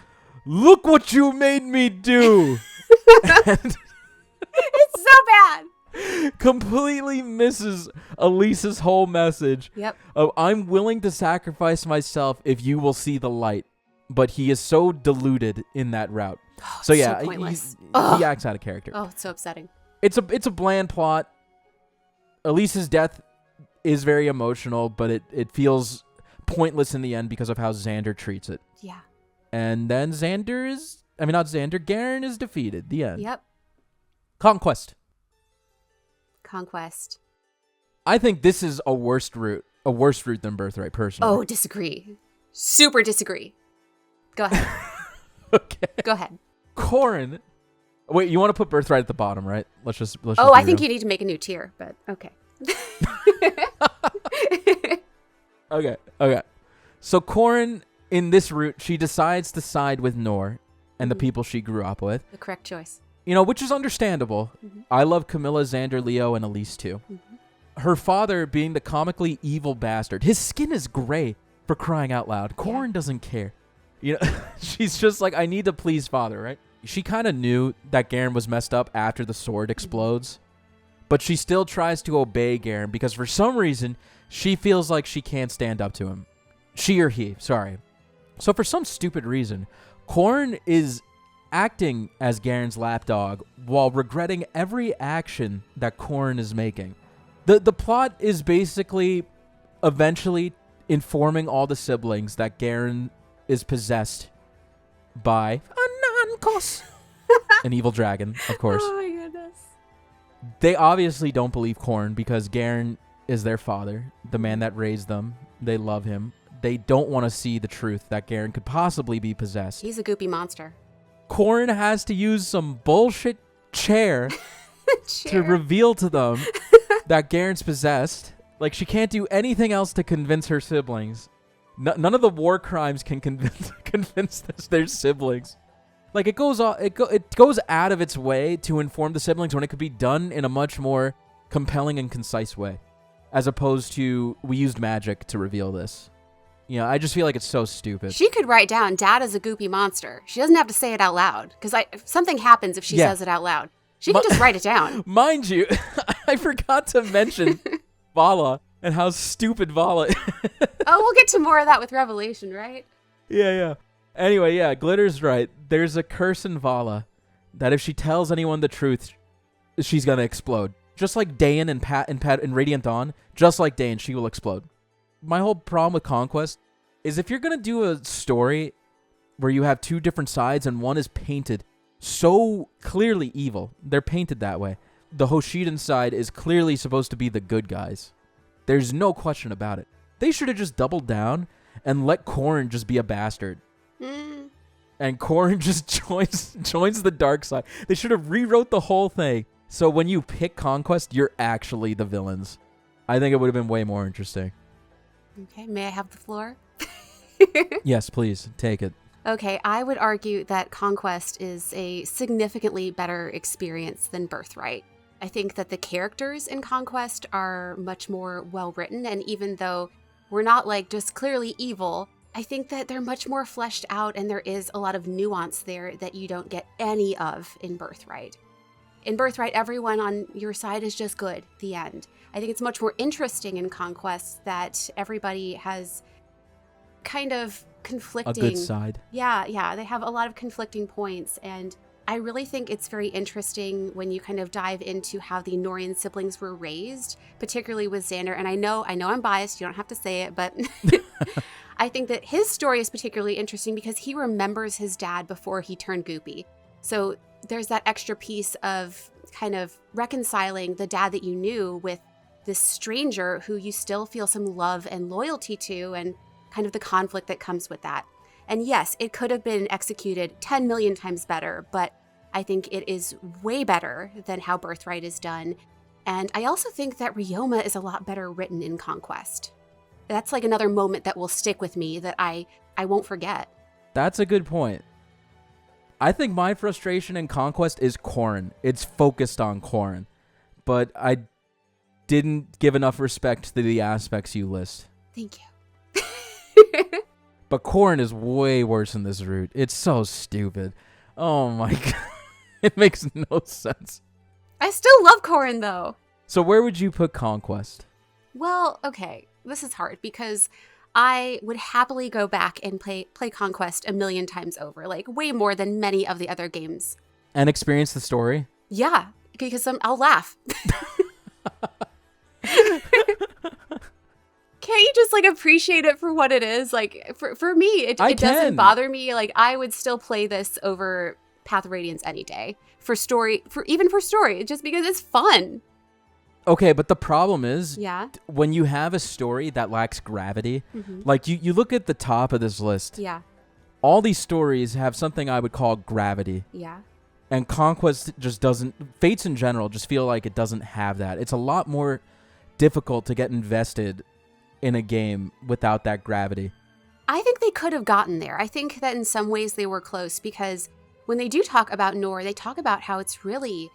look what you made me do! And It's so bad. completely misses Elise's whole message. Yep. Of, I'm willing to sacrifice myself if you will see the light. But he is so deluded in that route. Oh, So yeah, so pointless. he acts out of character. Oh, it's so upsetting. It's a bland plot. Elise's death is very emotional, but it feels pointless in the end because of how Xander treats it. Yeah. And then Garen is defeated. The end. Yep. Conquest. Conquest. I think this is a worse route than Birthright, personally. Oh, disagree. Super disagree. Go ahead. Okay. Go ahead. Corrin. Wait, you want to put Birthright at the bottom, right? Let's just Oh, be I think real. you need to make a new tier, but okay. Okay. So Corrin, in this route, she decides to side with Nor and the people she grew up with. The correct choice. You know, which is understandable. Mhm. I love Camilla, Xander, Leo, and Elise too. Mhm. Her father being the comically evil bastard. His skin is gray, for crying out loud. Corrin doesn't care. You know, she's just like, I need to please father, right? She kind of knew that Garen was messed up after the sword explodes, but she still tries to obey Garen because for some reason, she feels like she can't stand up to him. She or he, sorry. So for some stupid reason, Corrin is acting as Garen's lapdog while regretting every action that Corrin is making. The plot is basically eventually informing all the siblings that Garen is possessed by a non-cos, an evil dragon, of course. Oh my goodness. They obviously don't believe Corrin because Garen is their father, the man that raised them. They love him. They don't want to see the truth that Garen could possibly be possessed. He's a goopy monster. Corrin has to use some bullshit chair to reveal to them that Garen's possessed. Like, she can't do anything else to convince her siblings. None of the war crimes can convince their siblings. Like, it goes out of its way to inform the siblings when it could be done in a much more compelling and concise way, as opposed to we used magic to reveal this. You know, I just feel like it's so stupid. She could write down, Dad is a goopy monster. She doesn't have to say it out loud, because something happens if she says it out loud. She can just write it down. Mind you, I forgot to mention Vala and how stupid Vala is. Oh, we'll get to more of that with Revelation, right? Yeah. Anyway, yeah, Glitter's right. There's a curse in Vala that if she tells anyone the truth, she's going to explode. Just like Dayan and Pat and Radiant Dawn, just like Dayan, she will explode. My whole problem with Conquest is if you're going to do a story where you have two different sides and one is painted so clearly evil, they're painted that way. The Hoshidan side is clearly supposed to be the good guys. There's no question about it. They should have just doubled down and let Corrin just be a bastard. And Corrin just joins the dark side. They should have rewrote the whole thing. So when you pick Conquest, you're actually the villains. I think it would have been way more interesting. Okay, may I have the floor? Yes, please, take it. Okay, I would argue that Conquest is a significantly better experience than Birthright. I think that the characters in Conquest are much more well-written, and even though we're not like just clearly evil, I think that they're much more fleshed out and there is a lot of nuance there that you don't get any of in Birthright. In Birthright, everyone on your side is just good, the end. I think it's much more interesting in Conquest that everybody has kind of conflicting... A good side. Yeah, they have a lot of conflicting points, and I really think it's very interesting when you kind of dive into how the Norian siblings were raised, particularly with Xander. And I know I'm biased, you don't have to say it, but I think that his story is particularly interesting because he remembers his dad before he turned goopy. So there's that extra piece of kind of reconciling the dad that you knew with this stranger who you still feel some love and loyalty to, and kind of the conflict that comes with that. And yes, it could have been executed 10 million times better, but I think it is way better than how Birthright is done. And I also think that Ryoma is a lot better written in Conquest. That's like another moment that will stick with me that I won't forget. That's a good point. I think my frustration in Conquest is Corrin. It's focused on Corrin. But I didn't give enough respect to the aspects you list. Thank you. But Corrin is way worse in this route. It's so stupid. Oh my god. It makes no sense. I still love Corrin, though. So where would you put Conquest? Well, okay. This is hard because I would happily go back and play Conquest a million times over. Like, way more than many of the other games. And experience the story? Yeah, because I'll laugh. Can't you just, like, appreciate it for what it is? Like, for me, it doesn't bother me. Like, I would still play this over Path of Radiance any day. For story, just because it's fun. Okay, but the problem is, yeah, when you have a story that lacks gravity, like, you look at the top of this list. Yeah. All these stories have something I would call gravity. Yeah. And Conquest just doesn't... Fates in general just feel like it doesn't have that. It's a lot more difficult to get invested in a game without that gravity. I think they could have gotten there. I think that in some ways they were close because when they do talk about Nor, they talk about how it's really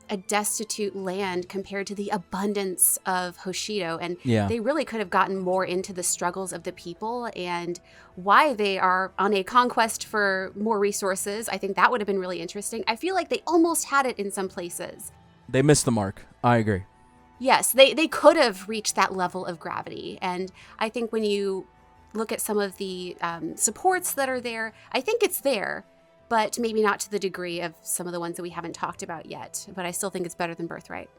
a destitute land compared to the abundance of Hoshido. And they really could have gotten more into the struggles of the people and why they are on a conquest for more resources. I think that would have been really interesting. I feel like they almost had it in some places. They missed the mark. I agree. Yes, they could have reached that level of gravity. And I think when you look at some of the supports that are there, I think it's there. but maybe not to the degree of some of the ones that we haven't talked about yet. But I still think it's better than Birthright.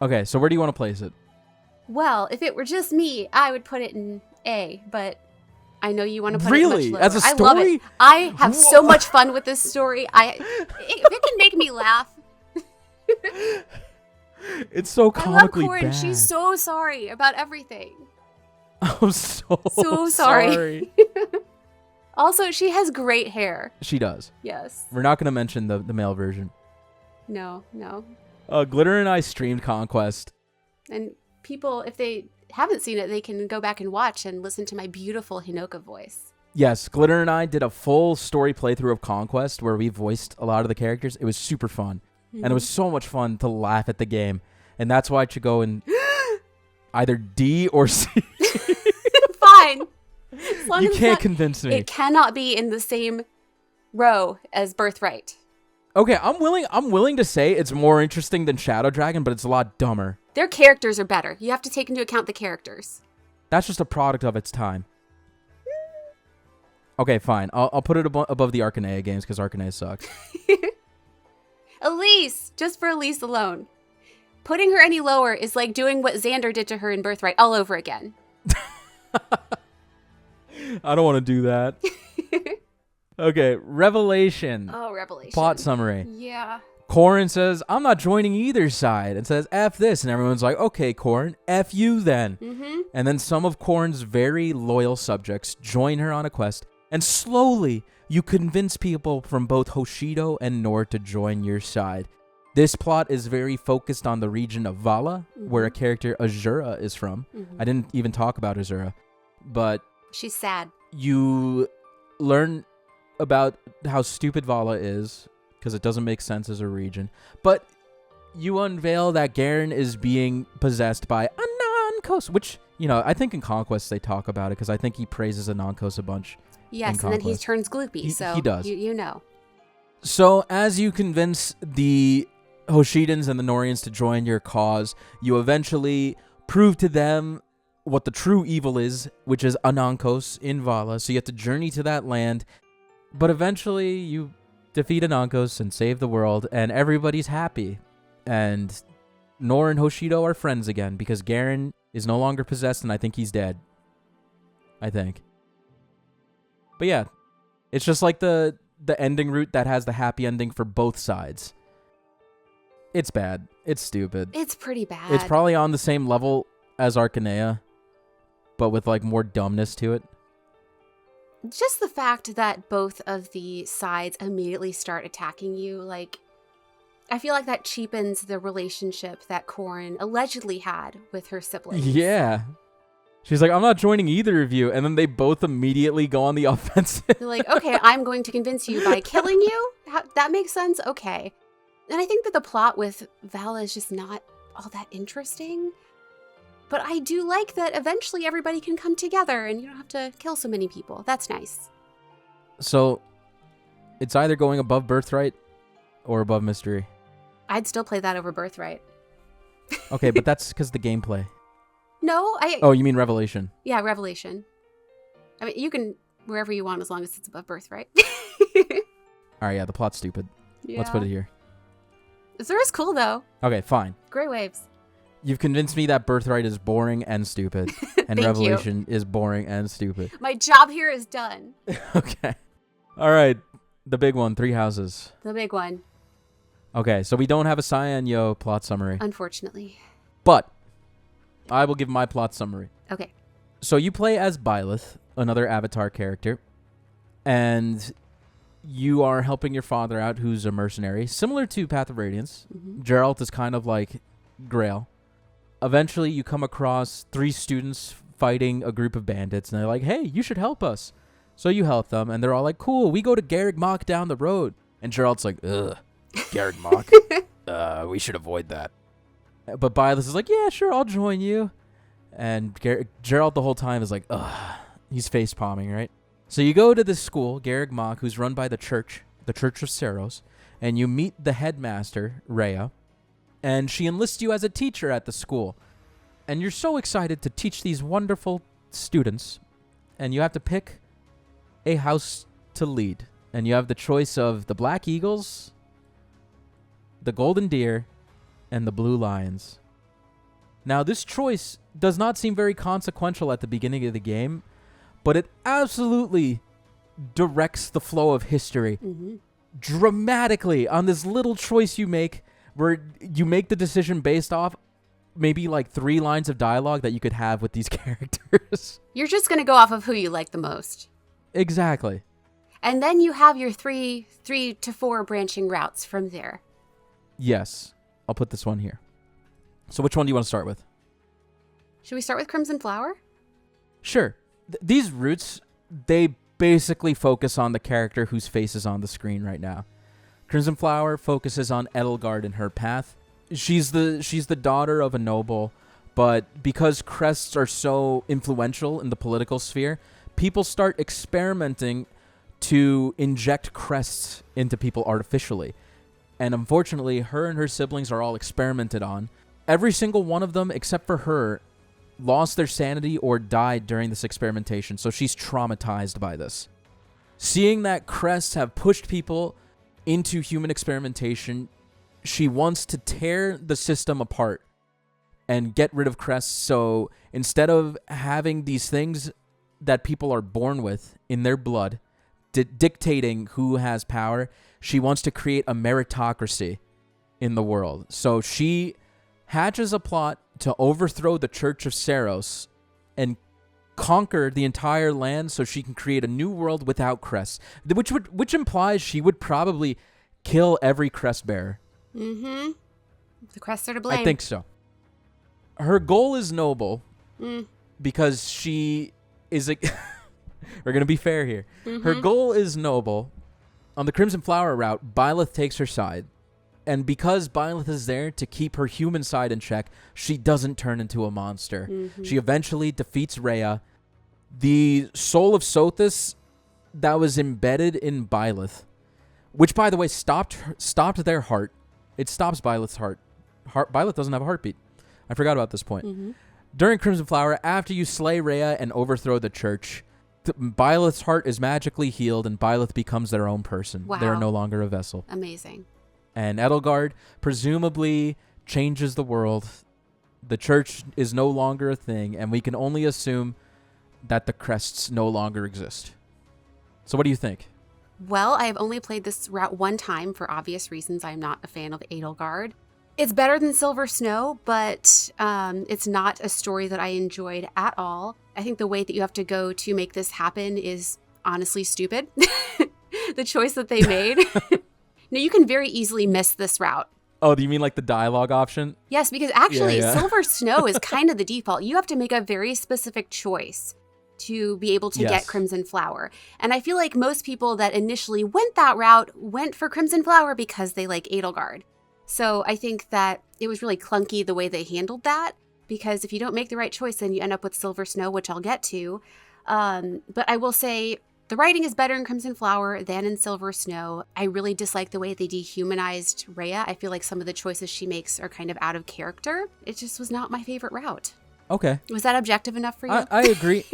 Okay, so where do you want to place it? Well, if it were just me, I would put it in A, but I know you want to put Really? it much lower. As a I love story? it. I have so much fun with this story. It can make me laugh. It's so I love comically Corin. bad. She's so sorry about everything. I'm so sorry. Also, she has great hair. She does. Yes. We're not going to mention the male version. No. Glitter and I streamed Conquest. And people, if they haven't seen it, they can go back and watch and listen to my beautiful Hinoka voice. Yes, Glitter and I did a full story playthrough of Conquest where we voiced a lot of the characters. It was super fun. And it was so much fun to laugh at the game. And that's why it should go in either D or C. Fine. As long You as can't convince me. It cannot be in the same row as Birthright. Okay, I'm willing to say it's more interesting than Shadow Dragon, but it's a lot dumber. Their characters are better. You have to take into account the characters. That's just a product of its time. Okay, fine. I'll put it above the Arcanea games because Arcanea sucks. Elise! Just for Elise alone. Putting her any lower is like doing what Xander did to her in Birthright all over again. I don't want to do that. Okay, Revelation. Oh, Revelation. Plot summary. Yeah. Corin says, I'm not joining either side, and says, F this. And everyone's like, okay, Corin, F you then. Mm-hmm. And then some of Corin's very loyal subjects join her on a quest, and slowly you convince people from both Hoshido and Nord to join your side. This plot is very focused on the region of Vala, where a character Azura is from. I didn't even talk about Azura, but She's sad. you learn about how stupid Vala is, because it doesn't make sense as a region. But you unveil that Garen is being possessed by Anankos, which, you know, I think in Conquest they talk about it, because I think he praises Anankos a bunch. Yes, and then he turns gloopy, so he does. You know. So as you convince the Hoshidans and the Norians to join your cause, you eventually prove to them what the true evil is, which is Anankos in Vala. So you have to journey to that land, but eventually you defeat Anankos and save the world, and everybody's happy. And Nor and Hoshido are friends again, because Garen is no longer possessed, and I think he's dead. I think. But yeah, it's just like the ending route that has the happy ending for both sides. It's bad. It's stupid. It's pretty bad. It's probably on the same level as Arcanea, but with like more dumbness to it. Just the fact that both of the sides immediately start attacking you, like, I feel like that cheapens the relationship that Corin allegedly had with her siblings. Yeah. She's like, I'm not joining either of you. And then they both immediately go on the offensive. They're like, okay, I'm going to convince you by killing you? That makes sense? Okay. And I think that the plot with Vala is just not all that interesting. But I do like that eventually everybody can come together and you don't have to kill so many people. That's nice. So, it's either going above Birthright or above Mystery. I'd still play that over Birthright. Okay, but that's because the gameplay. No, Oh, you mean Revelation? Yeah, Revelation. I mean, you can wherever you want as long as it's above Birthright. All right, yeah, the plot's stupid. Yeah. Let's put it here. Azura's cool, though. Okay, fine. Great waves. You've convinced me that Birthright is boring and stupid, and Thank Revelation is boring and stupid. My job here is done. Okay. All right, the big one, 3 houses. The big one, Okay, so we don't have a Cyan Yo plot summary, unfortunately. but I will give my plot summary. Okay. So you play as Byleth, another Avatar character, and you are helping your father out, who's a mercenary, similar to Path of Radiance. Geralt is kind of like Grail. Eventually, you come across 3 students fighting a group of bandits, and they're like, hey, you should help us. So you help them, and they're all like, cool, we go to Garreg Mach down the road. And Geralt's like, ugh, Garreg Mach? We should avoid that. But Byleth is like, yeah, sure, I'll join you. And Geralt the whole time is like, ugh, he's face-palming, right? So you go to this school, Garreg Mach, who's run by the Church of Seros, and you meet the headmaster, Rhea, and she enlists you as a teacher at the school. And you're so excited to teach these wonderful students, and you have to pick a house to lead. And you have the choice of the Black Eagles, the Golden Deer, and the Blue Lions. Now, this choice does not seem very consequential at the beginning of the game, but it absolutely directs the flow of history dramatically on this little choice you make, where you make the decision based off maybe like 3 lines of dialogue that you could have with these characters. You're just going to go off of who you like the most. Exactly. And then you have your three to 4 branching routes from there. Yes. I'll put this one here. So which one do you want to start with? Should we start with Crimson Flower? Sure. These routes, they basically focus on the character whose face is on the screen right now. Crimson Flower focuses on Edelgard and her path. She's the daughter of a noble, but because crests are so influential in the political sphere, people start experimenting to inject crests into people artificially. And unfortunately, her and her siblings are all experimented on. Every single one of them, except for her, lost their sanity or died during this experimentation, so she's traumatized by this. Seeing that crests have pushed people into human experimentation, she wants to tear the system apart and get rid of crests, so instead of having these things that people are born with in their blood, dictating who has power, she wants to create a meritocracy in the world. So she hatches a plot to overthrow the Church of Saros and conquer the entire land so she can create a new world without crests, which implies she would probably kill every crest bearer. Mm-hmm. The crests are to blame. I think so. Her goal is noble because she is a... We're going to be fair here. Her goal is noble. On the Crimson Flower route, Byleth takes her side. And because Byleth is there to keep her human side in check, she doesn't turn into a monster. She eventually defeats Rhea. The soul of Sothis that was embedded in Byleth, which, by the way, stopped their heart. It stops Byleth's heart. Byleth doesn't have a heartbeat. I forgot about this point. During Crimson Flower, after you slay Rhea and overthrow the church, Byleth's heart is magically healed, and Byleth becomes their own person. Wow. They're no longer a vessel. Amazing. And Edelgard presumably changes the world. The church is no longer a thing, and we can only assume that the crests no longer exist. So what do you think? Well, I have only played this route one time for obvious reasons. I'm not a fan of Edelgard. It's better than Silver Snow, but it's not a story that I enjoyed at all. I think the way that you have to go to make this happen is honestly stupid. The choice that they made. No, you can very easily miss this route. Oh, do you mean like the dialogue option? Yes, because actually Yeah. Silver Snow is kind of the default. You have to make a very specific choice to be able to get Crimson Flower. And I feel like most people that initially went that route went for Crimson Flower because they like Edelgard. So I think that it was really clunky the way they handled that, because if you don't make the right choice, then you end up with Silver Snow, which I'll get to. But I will say the writing is better in Crimson Flower than in Silver Snow. I really dislike the way they dehumanized Rhea. I feel like some of the choices she makes are kind of out of character. It just was not my favorite route. Okay. Was that objective enough for you? I agree.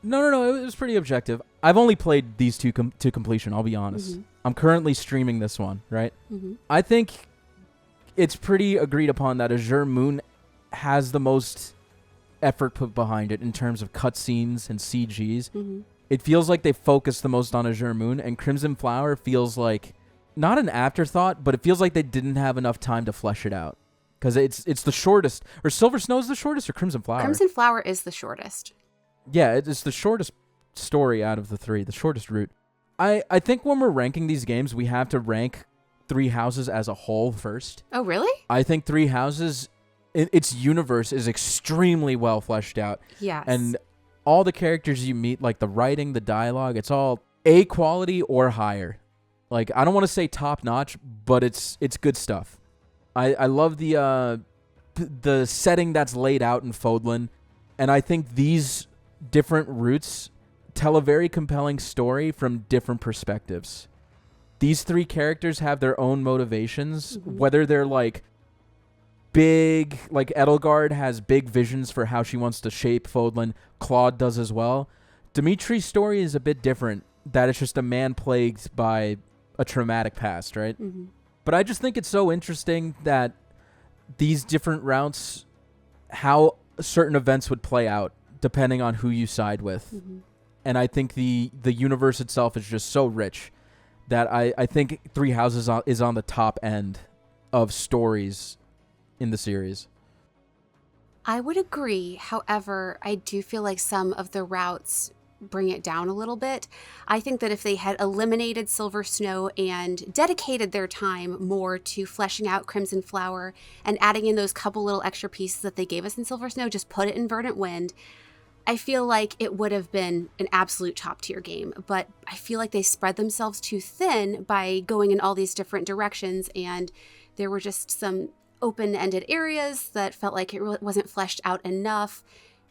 No. It was pretty objective. I've only played these two to completion, I'll be honest. I'm currently streaming this one, right? I think it's pretty agreed upon that Azure Moon has the most effort put behind it in terms of cutscenes and CGs. It feels like they focus the most on Azure Moon, and Crimson Flower feels like not an afterthought, but it feels like they didn't have enough time to flesh it out. Because it's the shortest. Or Silver Snow is the shortest, or Crimson Flower? Crimson Flower is the shortest. Yeah, it's the shortest story out of the 3, the shortest route. I think when we're ranking these games, we have to rank Three Houses as a whole first. Oh, really? I think Three Houses, its universe is extremely well fleshed out. Yes. And all the characters you meet, like the writing, the dialogue, it's all A quality or higher. Like, I don't want to say top notch, but it's good stuff. I love the setting that's laid out in Fodlan, and I think these different routes tell a very compelling story from different perspectives. These 3 characters have their own motivations, whether they're like big, like Edelgard has big visions for how she wants to shape Fodlan. Claude does as well. Dimitri's story is a bit different. that it's just a man plagued by a traumatic past, right? Mm-hmm. But I just think it's so interesting that these different routes, how certain events would play out depending on who you side with. Mm-hmm. And I think the universe itself is just so rich that I think Three Houses is on the top end of stories in the series. I would agree. However, I do feel like some of the routes bring it down a little bit. I think that if they had eliminated Silver Snow and dedicated their time more to fleshing out Crimson Flower and adding in those couple little extra pieces that they gave us in Silver Snow, just put it in Verdant Wind, I feel like it would have been an absolute top tier game. But I feel like they spread themselves too thin by going in all these different directions, and there were just some open-ended areas that felt like it really wasn't fleshed out enough.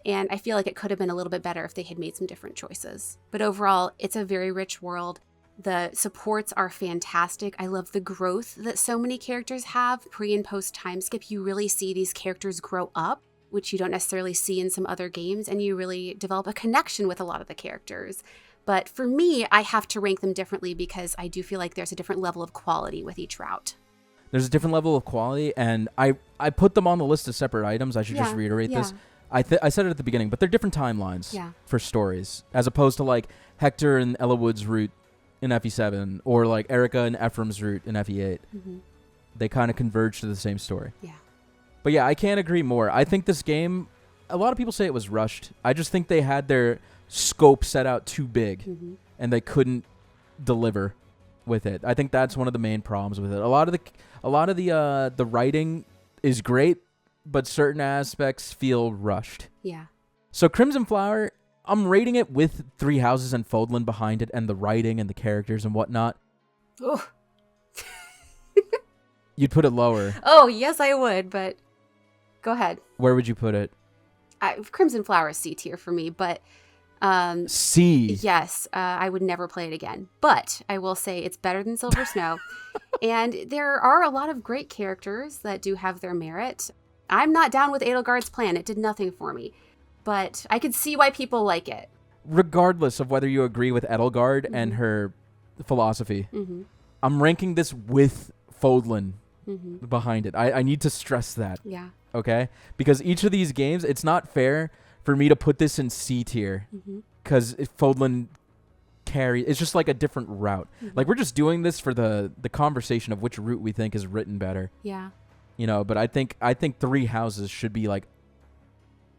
And I feel like it could have been a little bit better if they had made some different choices. But overall, it's a very rich world. The supports are fantastic. I love the growth that so many characters have. Pre and post time skip, you really see these characters grow up, which you don't necessarily see in some other games, and you really develop a connection with a lot of the characters. But for me, I have to rank them differently because I do feel like there's a different level of quality with each route. There's a different level of quality, and I put them on the list of separate items. I should just reiterate this. I said it at the beginning, but they're different timelines for stories, as opposed to like Hector and Ella Wood's route in FE7 or like Erica and Ephraim's route in FE8. Mm-hmm. They kind of converge to the same story. Yeah. But yeah, I can't agree more. I think this game, a lot of people say it was rushed. I just think they had their scope set out too big, and they couldn't deliver with it. I think that's one of the main problems with it. A lot of the writing is great, but certain aspects feel rushed. Yeah. So Crimson Flower, I'm rating it with Three Houses and Fodlan behind it, and the writing and the characters and whatnot. Oh. You'd put it lower. Oh, yes, I would, but go ahead. Where would you put it? Crimson Flower is C tier for me, but C. Yes, I would never play it again. But I will say it's better than Silver Snow. And there are a lot of great characters that do have their merit. I'm not down with Edelgard's plan. It did nothing for me. But I could see why people like it. Regardless of whether you agree with Edelgard and her philosophy, I'm ranking this with Fodlan behind it. I need to stress that. Yeah. Okay? Because each of these games, it's not fair for me to put this in C tier. Because Fodlan carries, it's just like a different route. Like, we're just doing this for the conversation of which route we think is written better. Yeah. You know, but I think Three Houses should be like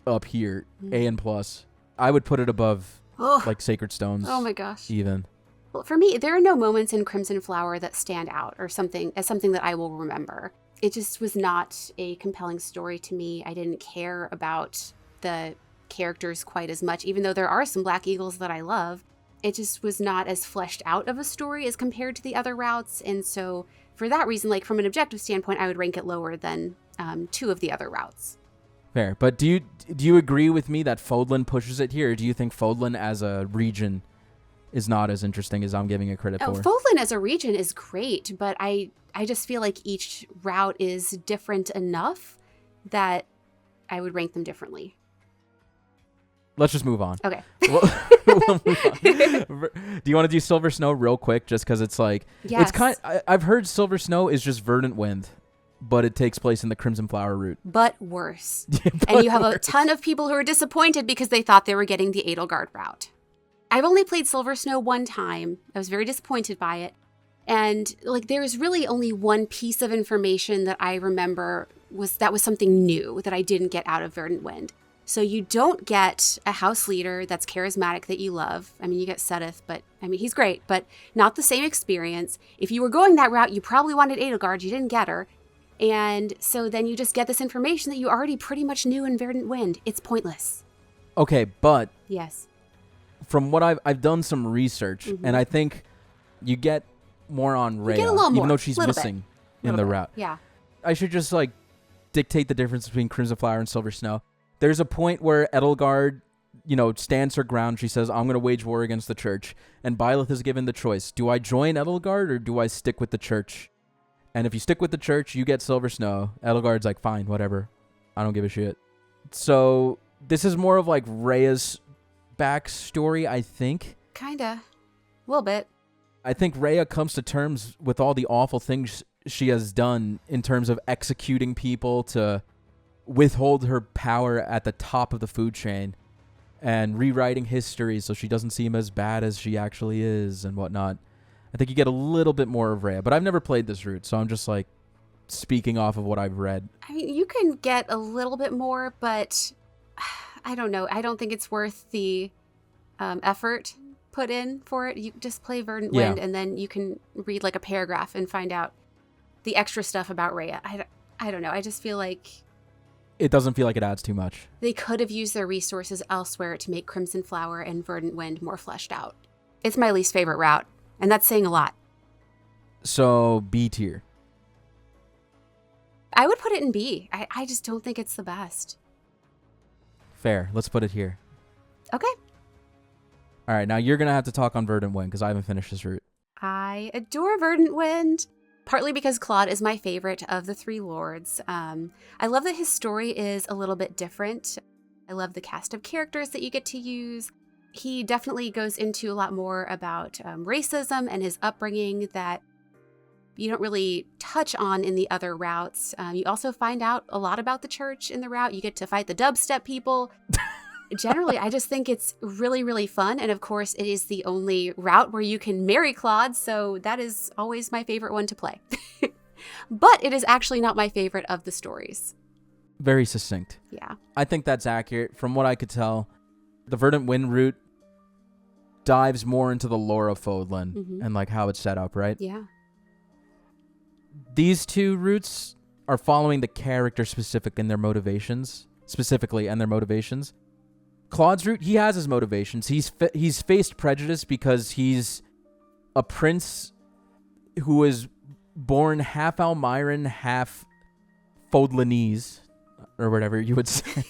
up here, A and plus. I would put it above like Sacred Stones. Oh my gosh. Even. Well, for me, there are no moments in Crimson Flower that stand out or something that I will remember. It just was not a compelling story to me. I didn't care about the characters quite as much, even though there are some Black Eagles that I love. It just was not as fleshed out of a story as compared to the other routes. And so for that reason, like from an objective standpoint, I would rank it lower than two of the other routes. Fair. But do you agree with me that Fodlan pushes it here? Or do you think Fodlan as a region is not as interesting as I'm giving it credit for? Fodlan as a region is great, but I just feel like each route is different enough that I would rank them differently. Let's just move on. Okay. We'll move on. Do you want to do Silver Snow real quick? Just because it's like, yes. I've heard Silver Snow is just Verdant Wind, but it takes place in the Crimson Flower route. But worse. And you have a ton of people who are disappointed because they thought they were getting the Edelgard route. I've only played Silver Snow one time. I was very disappointed by it. And like, there's really only one piece of information that I remember was something new that I didn't get out of Verdant Wind. So you don't get a house leader that's charismatic that you love. I mean, you get Sedith, but I mean, he's great, but not the same experience. If you were going that route, you probably wanted Edelgard. You didn't get her. And so then you just get this information that you already pretty much knew in Verdant Wind. It's pointless. Okay, but yes, from what I've done some research, and I think you get more on Rhea, even though she's missing in the route. Yeah. I should just like dictate the difference between Crimson Flower and Silver Snow. There's a point where Edelgard, stands her ground. She says, I'm going to wage war against the church. And Byleth is given the choice. Do I join Edelgard or do I stick with the church? And if you stick with the church, you get Silver Snow. Edelgard's like, fine, whatever. I don't give a shit. So this is more of like Rhea's backstory, I think. Kinda. A little bit. I think Rhea comes to terms with all the awful things she has done in terms of executing people to withhold her power at the top of the food chain and rewriting history so she doesn't seem as bad as she actually is and whatnot. I think you get a little bit more of Rhea, but I've never played this route, so I'm just like speaking off of what I've read. I mean, you can get a little bit more, but I don't know. I don't think it's worth the effort put in for it. You just play Verdant Wind, and then you can read like a paragraph and find out the extra stuff about Rhea. I don't know. I just feel like it doesn't feel like it adds too much. They could have used their resources elsewhere to make Crimson Flower and Verdant Wind more fleshed out. It's my least favorite route, and that's saying a lot. So B tier. I would put it in B. I just don't think it's the best. Fair. Let's put it here. Okay. All right, now you're going to have to talk on Verdant Wind because I haven't finished this route. I adore Verdant Wind, partly because Claude is my favorite of the three lords. I love that his story is a little bit different. I love the cast of characters that you get to use. He definitely goes into a lot more about racism and his upbringing that you don't really touch on in the other routes. You also find out a lot about the church in the route. You get to fight the dubstep people. Generally, I just think it's really, really fun. And of course, it is the only route where you can marry Claude. So that is always my favorite one to play. But it is actually not my favorite of the stories. Very succinct. Yeah. I think that's accurate. From what I could tell, the Verdant Wind route dives more into the lore of Fodlan and like how it's set up, right? Yeah. These two routes are following the character specifically and their motivations. Claude's route, he has his motivations. He's faced prejudice because he's a prince who is born half Almiran, half Fodlanese, or whatever you would say.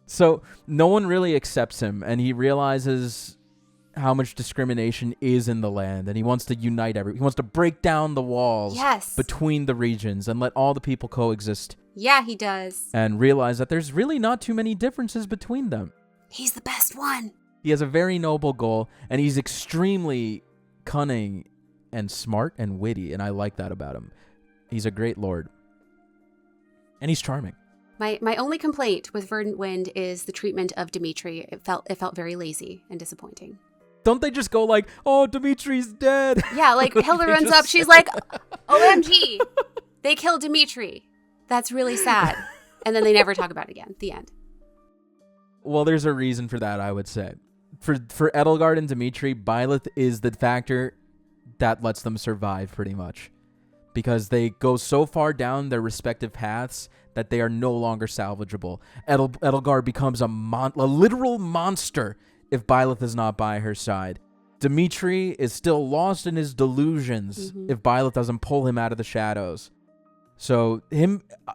So no one really accepts him, and he realizes how much discrimination is in the land, and he wants to unite he wants to break down the walls between the regions and let all the people coexist. Yeah, he does. And realize that there's really not too many differences between them. He's the best one. He has a very noble goal, and he's extremely cunning and smart and witty, and I like that about him. He's a great lord. And he's charming. My only complaint with Verdant Wind is the treatment of Dimitri. It felt very lazy and disappointing. Don't they just go like, oh, Dimitri's dead? Yeah, like Hilda runs up. She's like, OMG, they killed Dimitri. That's really sad. And then they never talk about it again. The end. Well, there's a reason for that, I would say. For Edelgard and Dimitri, Byleth is the factor that lets them survive pretty much. Because they go so far down their respective paths that they are no longer salvageable. Edelgard becomes a literal monster if Byleth is not by her side. Dimitri is still lost in his delusions if Byleth doesn't pull him out of the shadows. So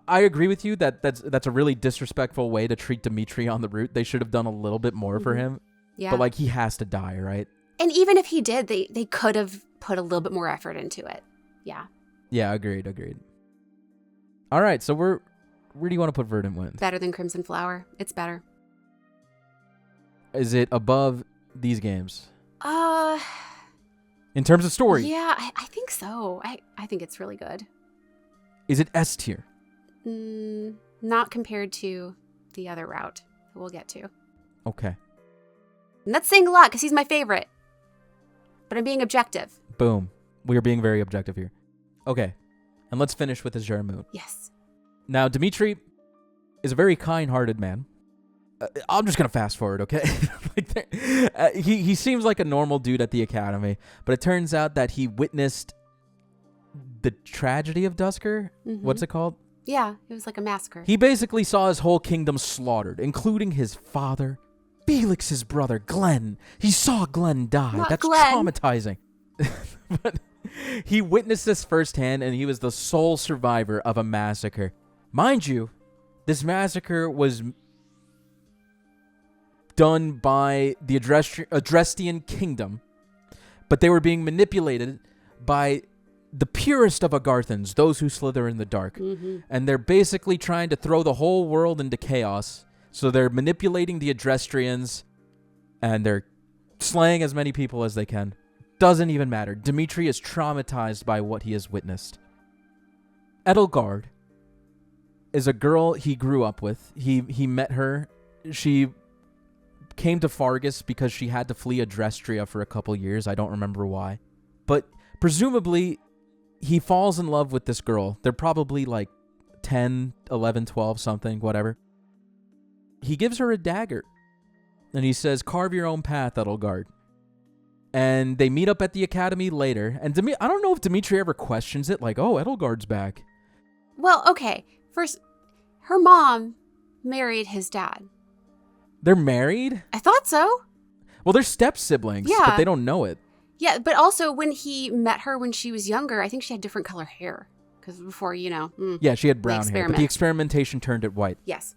I agree with you that that's a really disrespectful way to treat Dimitri on the route. They should have done a little bit more for him. Yeah. But like he has to die, right? And even if he did, they could have put a little bit more effort into it. Yeah. Yeah, agreed. All right, so where do you want to put Verdant Wind? Better than Crimson Flower. It's better. Is it above these games? In terms of story? Yeah, I think so. I think it's really good. Is it S tier? Not compared to the other route that we'll get to. Okay. And that's saying a lot because he's my favorite. But I'm being objective. Boom. We are being very objective here. Okay. And let's finish with Azure Moon. Yes. Now, Dimitri is a very kind-hearted man. I'm just going to fast forward, okay? He seems like a normal dude at the academy, but it turns out that he witnessed the tragedy of Dusker. What's it called? Yeah, it was like a massacre. He basically saw his whole kingdom slaughtered, including his father, Felix's brother, Glenn. He saw Glenn die. Not That's Glenn. traumatizing. But he witnessed this firsthand, and he was the sole survivor of a massacre. Mind you, this massacre was done by the Adrestian kingdom, but they were being manipulated by the purest of Agarthans, those who slither in the dark. And they're basically trying to throw the whole world into chaos. So they're manipulating the Adrestrians, and they're slaying as many people as they can. Doesn't even matter. Dimitri is traumatized by what he has witnessed. Edelgard is a girl he grew up with. He met her. She came to Fargus because she had to flee Adrestria for a couple years. I don't remember why. But presumably, he falls in love with this girl. They're probably like 10, 11, 12, something, whatever. He gives her a dagger. And he says, carve your own path, Edelgard. And they meet up at the academy later. And I don't know if Dimitri ever questions it, like, oh, Edelgard's back. Well, okay. First, her mom married his dad. They're married? I thought so. Well, they're step-siblings, Yeah. but they don't know it. Yeah, but also when he met her when she was younger, I think she had different color hair. Because before, Yeah, she had brown hair, but the experimentation turned it white. Yes.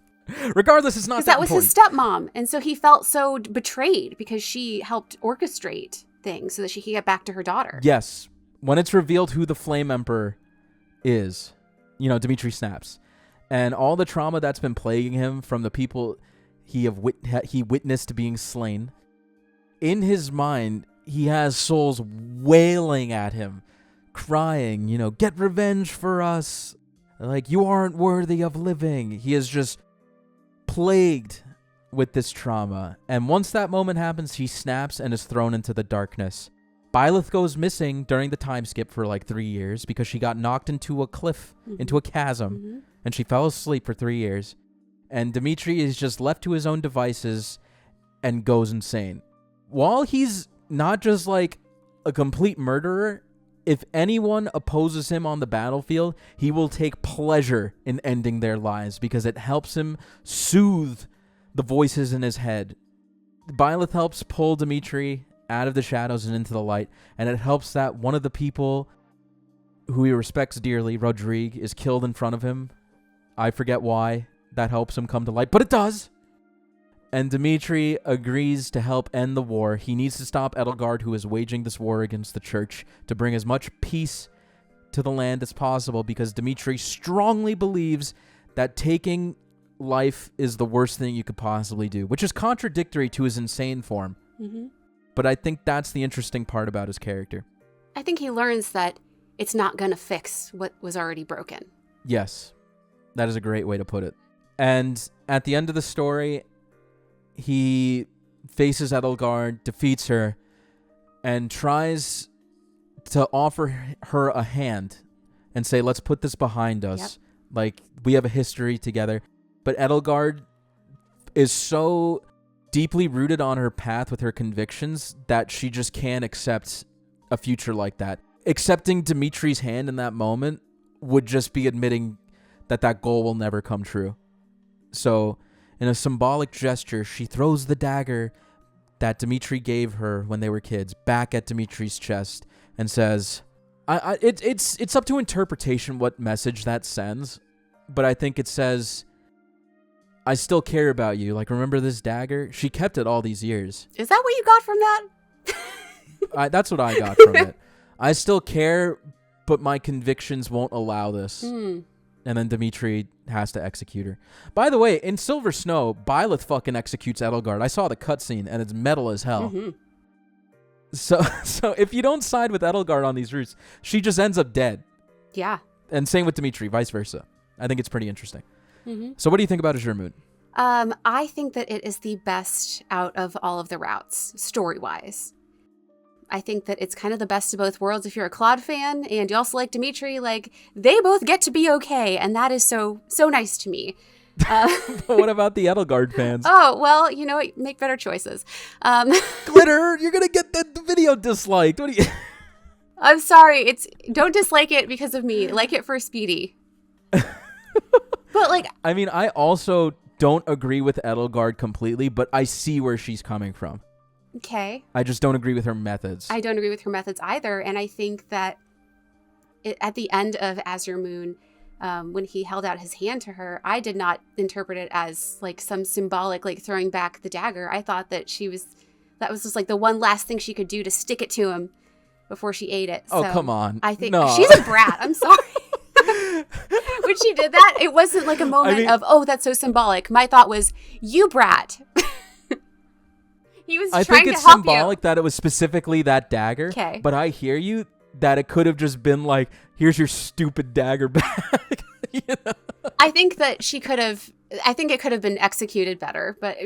Regardless, it's not that Because that was his stepmom. And so he felt so betrayed because she helped orchestrate things so that she could get back to her daughter. Yes. When it's revealed who the Flame Emperor is, Dimitri snaps. And all the trauma that's been plaguing him from the people he witnessed being slain, in his mind, he has souls wailing at him, crying, get revenge for us. Like, you aren't worthy of living. He is just plagued with this trauma. And once that moment happens, he snaps and is thrown into the darkness. Byleth goes missing during the time skip for like 3 years because she got knocked into a cliff, into a chasm, and she fell asleep for 3 years. And Dimitri is just left to his own devices and goes insane. While he's not just like a complete murderer, if anyone opposes him on the battlefield, he will take pleasure in ending their lives because it helps him soothe the voices in his head. Byleth helps pull Dimitri out of the shadows and into the light, and it helps that one of the people who he respects dearly, Rodrigue, is killed in front of him. I forget why that helps him come to light, but it does. And Dimitri agrees to help end the war. He needs to stop Edelgard, who is waging this war against the church, to bring as much peace to the land as possible, because Dimitri strongly believes that taking life is the worst thing you could possibly do, which is contradictory to his insane form. But I think that's the interesting part about his character. I think he learns that it's not going to fix what was already broken. Yes, that is a great way to put it. And at the end of the story, he faces Edelgard, defeats her, and tries to offer her a hand and say, let's put this behind us. Yep. Like, we have a history together. But Edelgard is so deeply rooted on her path with her convictions that she just can't accept a future like that. Accepting Dimitri's hand in that moment would just be admitting that that goal will never come true. So, in a symbolic gesture, she throws the dagger that Dimitri gave her when they were kids back at Dimitri's chest and says, it's up to interpretation what message that sends, but I think it says, I still care about you. Like, remember this dagger? She kept it all these years. Is that what you got from that? That's what I got from it. I still care, but my convictions won't allow this. And then Dimitri has to execute her. By the way, in Silver Snow, Byleth fucking executes Edelgard. I saw the cutscene, and it's metal as hell. So if you don't side with Edelgard on these routes, she just ends up dead. Yeah. And same with Dimitri, vice versa. I think it's pretty interesting. So what do you think about Azure Moon? I think that it is the best out of all of the routes, story-wise. I think that it's kind of the best of both worlds if you're a Claude fan and you also like Dimitri. Like, they both get to be okay, and that is so nice to me. But what about the Edelgard fans? Oh, well, you know what? Make better choices. Glitter, you're going to get the video disliked. What do you... I'm sorry. Don't dislike it because of me. Like it for Speedy. But, like... I mean, I also don't agree with Edelgard completely, but I see where she's coming from. Okay. I just don't agree with her methods. I don't agree with her methods either, and I think that at the end of Azure Moon, when he held out his hand to her, I did not interpret it as like some symbolic, like throwing back the dagger. I thought that that was just like the one last thing she could do to stick it to him before she ate it. Oh, so come on. I think no. She's a brat. I'm sorry. When she did that, it wasn't like a moment of, oh, that's so symbolic. My thought was, you brat. He was I trying think to it's help symbolic that it was specifically that dagger. Okay. But I hear you that it could have just been like, here's your stupid dagger back. You know? I think that I think it could have been executed better, but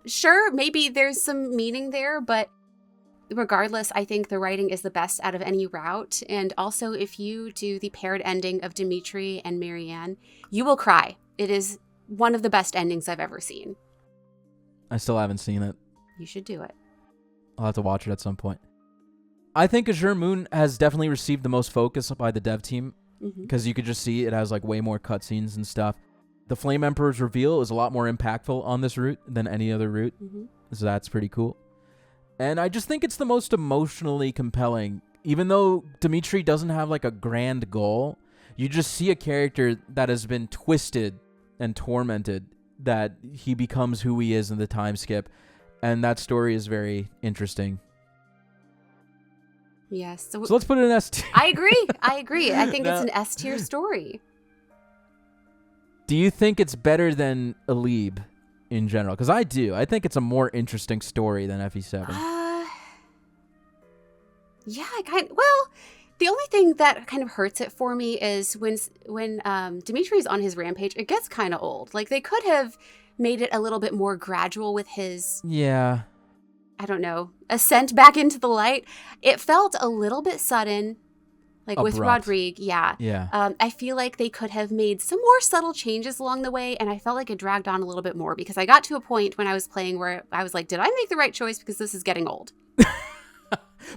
sure, maybe there's some meaning there, but regardless, I think the writing is the best out of any route. And also, if you do the paired ending of Dimitri and Marianne, you will cry. It is one of the best endings I've ever seen. I still haven't seen it. You should do it. I'll have to watch it at some point. I think Azure Moon has definitely received the most focus by the dev team because you could just see it has like way more cutscenes and stuff. The Flame Emperor's reveal is a lot more impactful on this route than any other route, so that's pretty cool. And I just think it's the most emotionally compelling. Even though Dimitri doesn't have like a grand goal, you just see a character that has been twisted and tormented, that he becomes who he is in the time skip. And that story is very interesting. Yes. So let's put it in S tier. I agree. I think it's an S tier story. Do you think it's better than Alib in general? Because I do. I think it's a more interesting story than FE7. Yeah, well, the only thing that kind of hurts it for me is when Dimitri's on his rampage, it gets kind of old. Like, they could have made it a little bit more gradual with his, yeah, I don't know, ascent back into the light. It felt a little bit sudden, like abrupt. with Rodrigue. Yeah. I feel like they could have made some more subtle changes along the way, and I felt like it dragged on a little bit more because I got to a point when I was playing where I was like, did I make the right choice? Because this is getting old.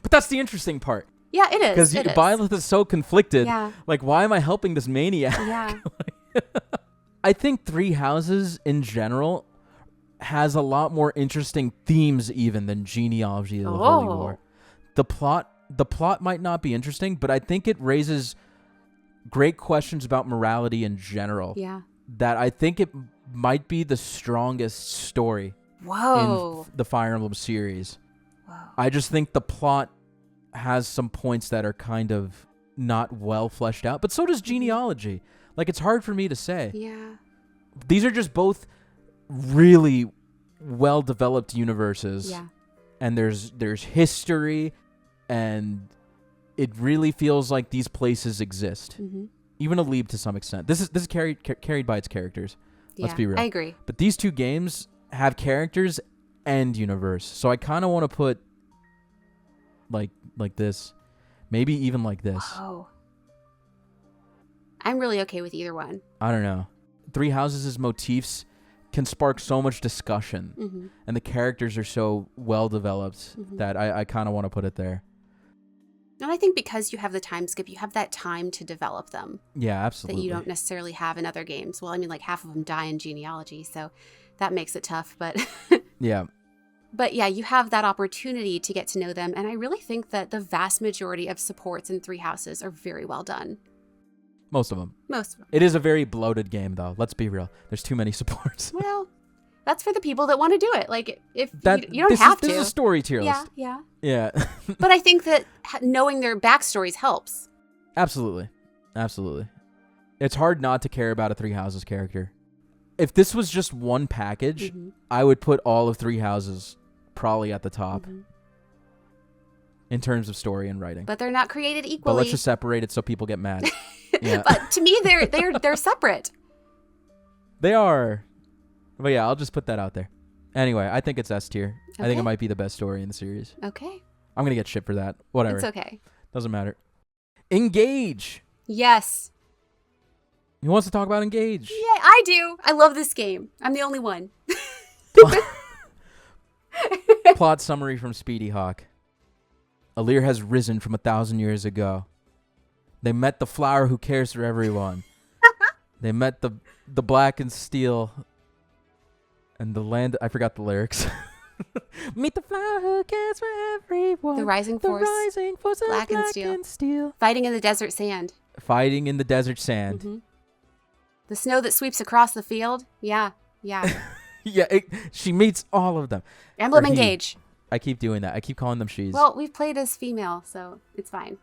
But that's the interesting part. Yeah, it is. Because Byleth is so conflicted. Yeah. Like, why am I helping this maniac? Yeah. I think Three Houses in general has a lot more interesting themes even than Genealogy of the Holy War. The plot might not be interesting, but I think it raises great questions about morality in general. Yeah. That I think it might be the strongest story in the Fire Emblem series. Whoa. I just think the plot has some points that are kind of not well fleshed out, but so does Genealogy. Like, it's hard for me to say. Yeah. These are just both really well-developed universes. Yeah. And there's history, and it really feels like these places exist. Even Alib to some extent. This is carried by its characters. Let's be real. I agree. But these two games have characters and universe. So I kind of want to put like this. Maybe even like this. Oh. I'm really okay with either one. I don't know. Three Houses' motifs can spark so much discussion, and the characters are so well developed that I kind of want to put it there. And I think because you have the time skip, you have that time to develop them. Yeah, absolutely. That you don't necessarily have in other games. Well, I mean, like half of them die in Genealogy, so that makes it tough. But yeah. But yeah, you have that opportunity to get to know them. And I really think that the vast majority of supports in Three Houses are very well done. Most of them. Most of them. It is a very bloated game, though. Let's be real. There's too many supports. Well, that's for the people that want to do it. Like, if you don't this have is, to. This is a story tier list. Yeah. Yeah. But I think that knowing their backstories helps. Absolutely. It's hard not to care about a Three Houses character. If this was just one package, I would put all of Three Houses probably at the top in terms of story and writing. But they're not created equally. But let's just separate it so people get mad. Yeah. But to me, they're separate. They are. But yeah, I'll just put that out there. Anyway, I think it's S tier. I think it might be the best story in the series. Okay. I'm going to get shit for that. Whatever. It's okay. Doesn't matter. Engage. Yes. Who wants to talk about Engage? Yeah, I do. I love this game. I'm the only one. Plot summary from SpeedyHawk. Alir has risen from 1,000 years ago. They met the flower who cares for everyone. They met the black and steel and the land. I forgot the lyrics. Meet the flower who cares for everyone. The rising force. The rising force of black and steel. Fighting in the desert sand. Fighting in the desert sand. The snow that sweeps across the field. Yeah. Yeah, she meets all of them. Emblem Engage. I keep doing that. I keep calling them she's. Well, we've played as female, so it's fine.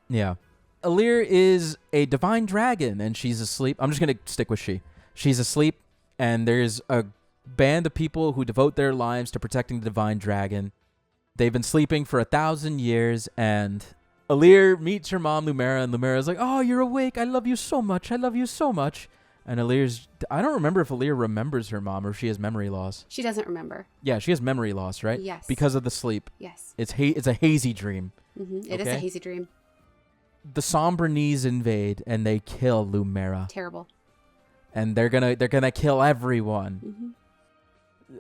Yeah. Alir is a divine dragon, and she's asleep. I'm just going to stick with she. She's asleep, and there's a band of people who devote their lives to protecting the divine dragon. They've been sleeping for 1,000 years, and Alir meets her mom, Lumera, and Lumera's like, oh, you're awake. I love you so much. I love you so much. And I don't remember if Alir remembers her mom or if she has memory loss. She doesn't remember. Yeah, she has memory loss, right? Yes. Because of the sleep. Yes. It's a hazy dream. It is a hazy dream. The Sombranese invade and they kill Lumera. Terrible. And they're gonna kill everyone.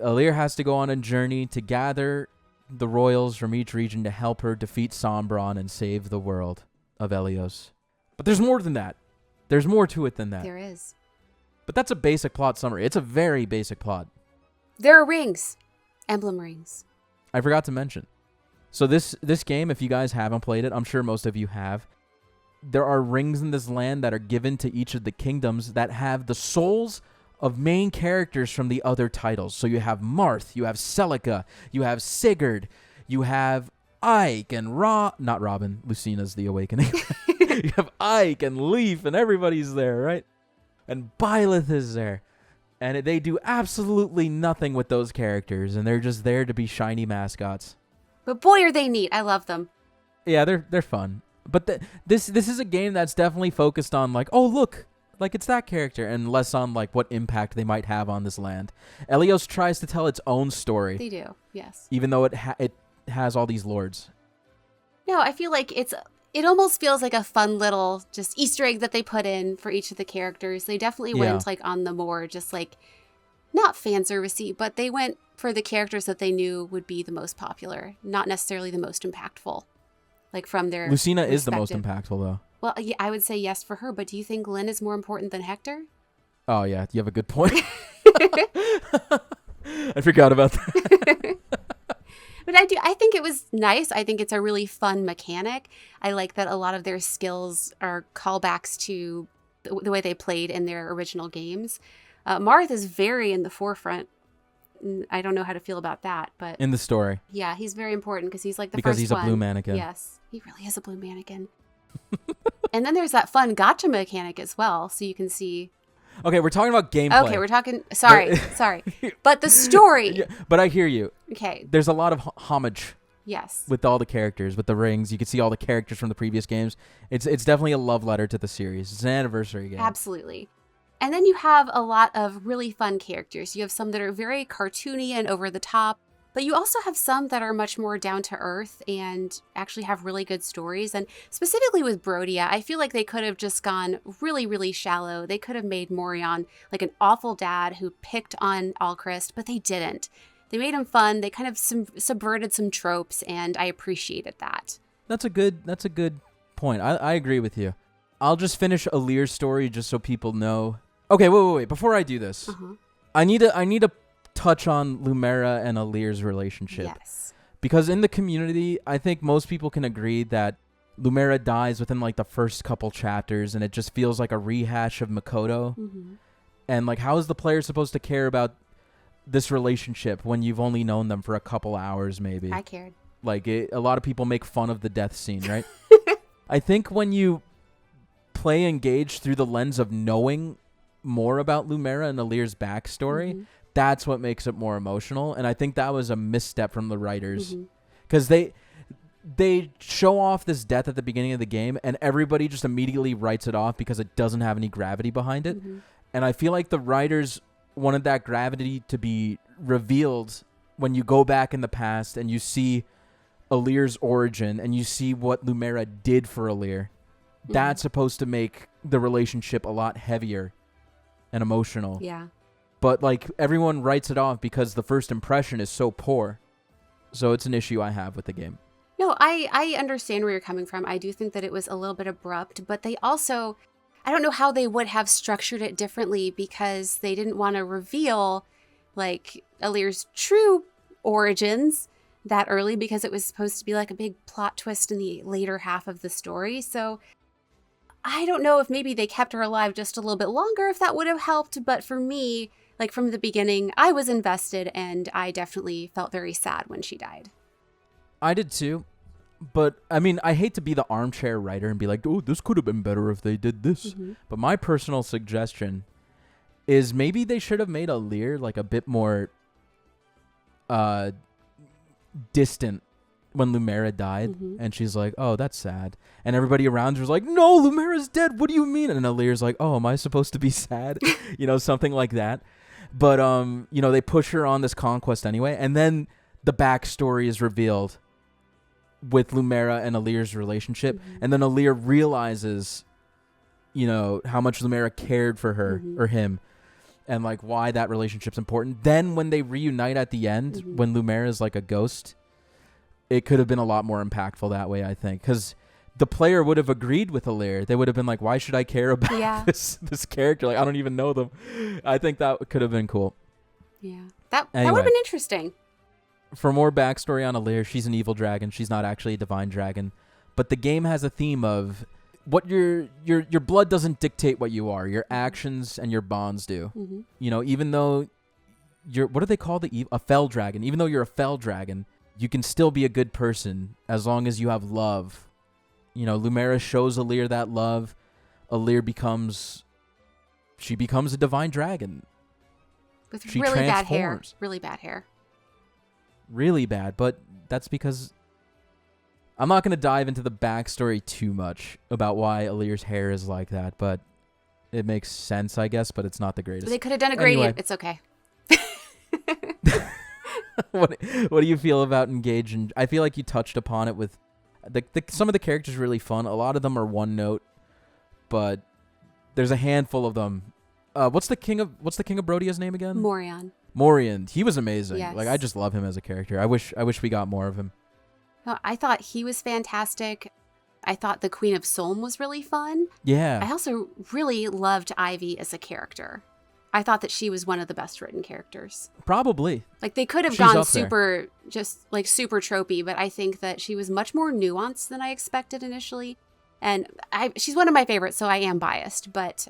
Alir has to go on a journey to gather the royals from each region to help her defeat Sombron and save the world of Elios. But there's more than that. There's more to it than that. There is. But that's a basic plot summary. It's a very basic plot. There are rings. Emblem rings. I forgot to mention. So this game, if you guys haven't played it, I'm sure most of you have. There are rings in this land that are given to each of the kingdoms that have the souls of main characters from the other titles. So you have Marth, you have Celica, you have Sigurd, you have Ike and not Robin, Lucina's the Awakening. You have Ike and Leaf and everybody's there, right? And Byleth is there. And they do absolutely nothing with those characters, and they're just there to be shiny mascots. But boy, are they neat. I love them. Yeah, they're fun. But this is a game that's definitely focused on, like, oh, look, like it's that character, and less on, like, what impact they might have on this land. Elios tries to tell its own story. They do, yes. Even though it has all these lords. No, I feel like it almost feels like a fun little just Easter egg that they put in for each of the characters. They definitely went like on the more just like, not fan servicey, but they went for the characters that they knew would be the most popular, not necessarily the most impactful. Like from their Lucina is the most impactful though. Well, yeah, I would say yes for her, but do you think Lynn is more important than Hector? Oh yeah, you have a good point. I forgot about that. But I think it was nice. I think it's a really fun mechanic. I like that a lot of their skills are callbacks to the way they played in their original games. Marth is very in the forefront. I don't know how to feel about that, but in the story. Yeah, he's very important because he's like the because first he's one. A blue mannequin. Yes, he really is a blue mannequin. And then there's that fun gotcha mechanic as well, so you can see. Okay, we're talking about gameplay. Okay, we're talking. Sorry. But the story. Yeah, but I hear you. Okay. There's a lot of homage. Yes. With all the characters, with the rings, you can see all the characters from the previous games. It's definitely a love letter to the series. It's an anniversary game. Absolutely. And then you have a lot of really fun characters. You have some that are very cartoony and over the top, but you also have some that are much more down to earth and actually have really good stories. And specifically with Brodia, I feel like they could have just gone really, really shallow. They could have made Morion like an awful dad who picked on Alchrist, but they didn't. They made him fun. They kind of subverted some tropes, and I appreciated that. That's a good point. I agree with you. I'll just finish Alir's story just so people know. Okay, wait. Before I do this, I need to touch on Lumera and Alir's relationship. Yes. Because in the community, I think most people can agree that Lumera dies within like the first couple chapters, and it just feels like a rehash of Makoto. And like, how is the player supposed to care about this relationship when you've only known them for a couple hours, maybe? I cared. Like, a lot of people make fun of the death scene, right? I think when you play Engage through the lens of knowing more about Lumera and Alir's backstory, that's what makes it more emotional. And I think that was a misstep from the writers. Because they show off this death at the beginning of the game, and everybody just immediately writes it off because it doesn't have any gravity behind it. And I feel like the writers wanted that gravity to be revealed when you go back in the past and you see Alir's origin and you see what Lumera did for Alir. That's supposed to make the relationship a lot heavier and emotional. Yeah. But like, everyone writes it off because the first impression is so poor. So it's an issue I have with the game. No, I understand where you're coming from. I do think that it was a little bit abrupt, but they also, I don't know how they would have structured it differently because they didn't want to reveal like Alir's true origins that early because it was supposed to be like a big plot twist in the later half of the story. So I don't know if maybe they kept her alive just a little bit longer, if that would have helped. But for me, like from the beginning, I was invested and I definitely felt very sad when she died. I did too. But I mean, I hate to be the armchair writer and be like, oh, this could have been better if they did this. But my personal suggestion is maybe they should have made Alear like a bit more distant when Lumera died, and she's like, "Oh, that's sad," and everybody around her's like, "No, Lumera's dead. What do you mean?" And Alear's like, "Oh, am I supposed to be sad?" Something like that. But they push her on this conquest anyway, and then the backstory is revealed with Lumera and Alear's relationship, and then Alear realizes, how much Lumera cared for her or him, and like why that relationship's important. Then when they reunite at the end, when Lumera is like a ghost, it could have been a lot more impactful that way, I think, because the player would have agreed with Alear. They would have been like, why should I care about this character? Like, I don't even know them. I think that could have been cool. Yeah. That would have been interesting. For more backstory on Alear, she's an evil dragon. She's not actually a divine dragon. But the game has a theme of what your blood doesn't dictate what you are. Your actions and your bonds do. Even though you're, what do they call a fell dragon? Even though you're a fell dragon, you can still be a good person as long as you have love. Lumera shows Alear that love. Alear becomes a divine dragon. With really bad hair. Really bad hair. Really bad, but that's because I'm not going to dive into the backstory too much about why Alear's hair is like that, but it makes sense, I guess, but it's not the greatest. They could have done a gradient. Anyway. It's okay. What do you feel about Engage? And I feel like you touched upon it with some of the characters are really fun. A lot of them are one note, but there's a handful of them. What's the king of Brodia's name again? Morian. He was amazing. Yes. Like, I just love him as a character. I wish we got more of him. I thought he was fantastic. I thought the Queen of Solm was really fun. Yeah. I also really loved Ivy as a character. I thought that she was one of the best written characters. Probably. Like, they could have gone super tropey, but I think that she was much more nuanced than I expected initially. And she's one of my favorites, so I am biased, but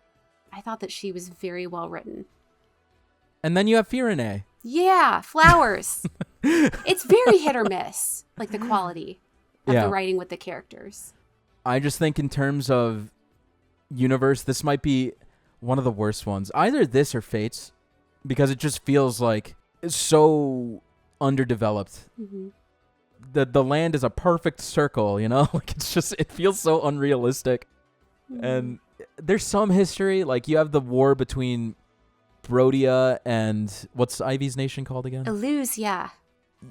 I thought that she was very well written. And then you have Firene. Yeah, Flowers. It's very hit or miss, like the quality of the writing with the characters. I just think in terms of universe, this might be one of the worst ones. Either this or Fates, because it just feels like it's so underdeveloped. The land is a perfect circle, like it feels so unrealistic. And there's some history, like you have the war between Brodia and what's Ivy's nation called again? Eluse, yeah.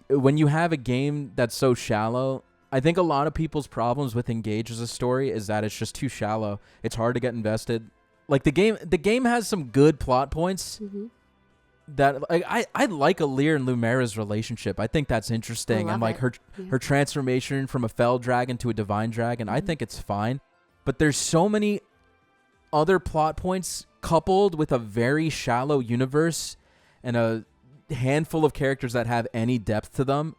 When you have a game that's so shallow, I think a lot of people's problems with Engage as a story is that it's just too shallow. It's hard to get invested. Like the game has some good plot points that like I like Alear and Lumera's relationship. I think that's interesting, and like her transformation from a fell dragon to a divine dragon. I think it's fine, but there's so many other plot points coupled with a very shallow universe and a handful of characters that have any depth to them.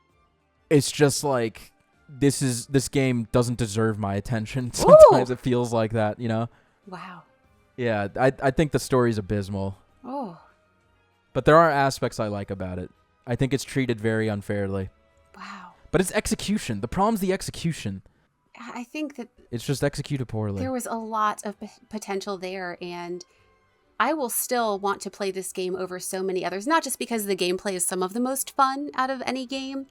It's just like this game doesn't deserve my attention. Sometimes it feels like that, Wow. Yeah, I think the story's abysmal. Oh. But there are aspects I like about it. I think it's treated very unfairly. Wow. But it's execution. The problem's the execution. I think that it's just executed poorly. There was a lot of potential there, and I will still want to play this game over so many others, not just because the gameplay is some of the most fun out of any game,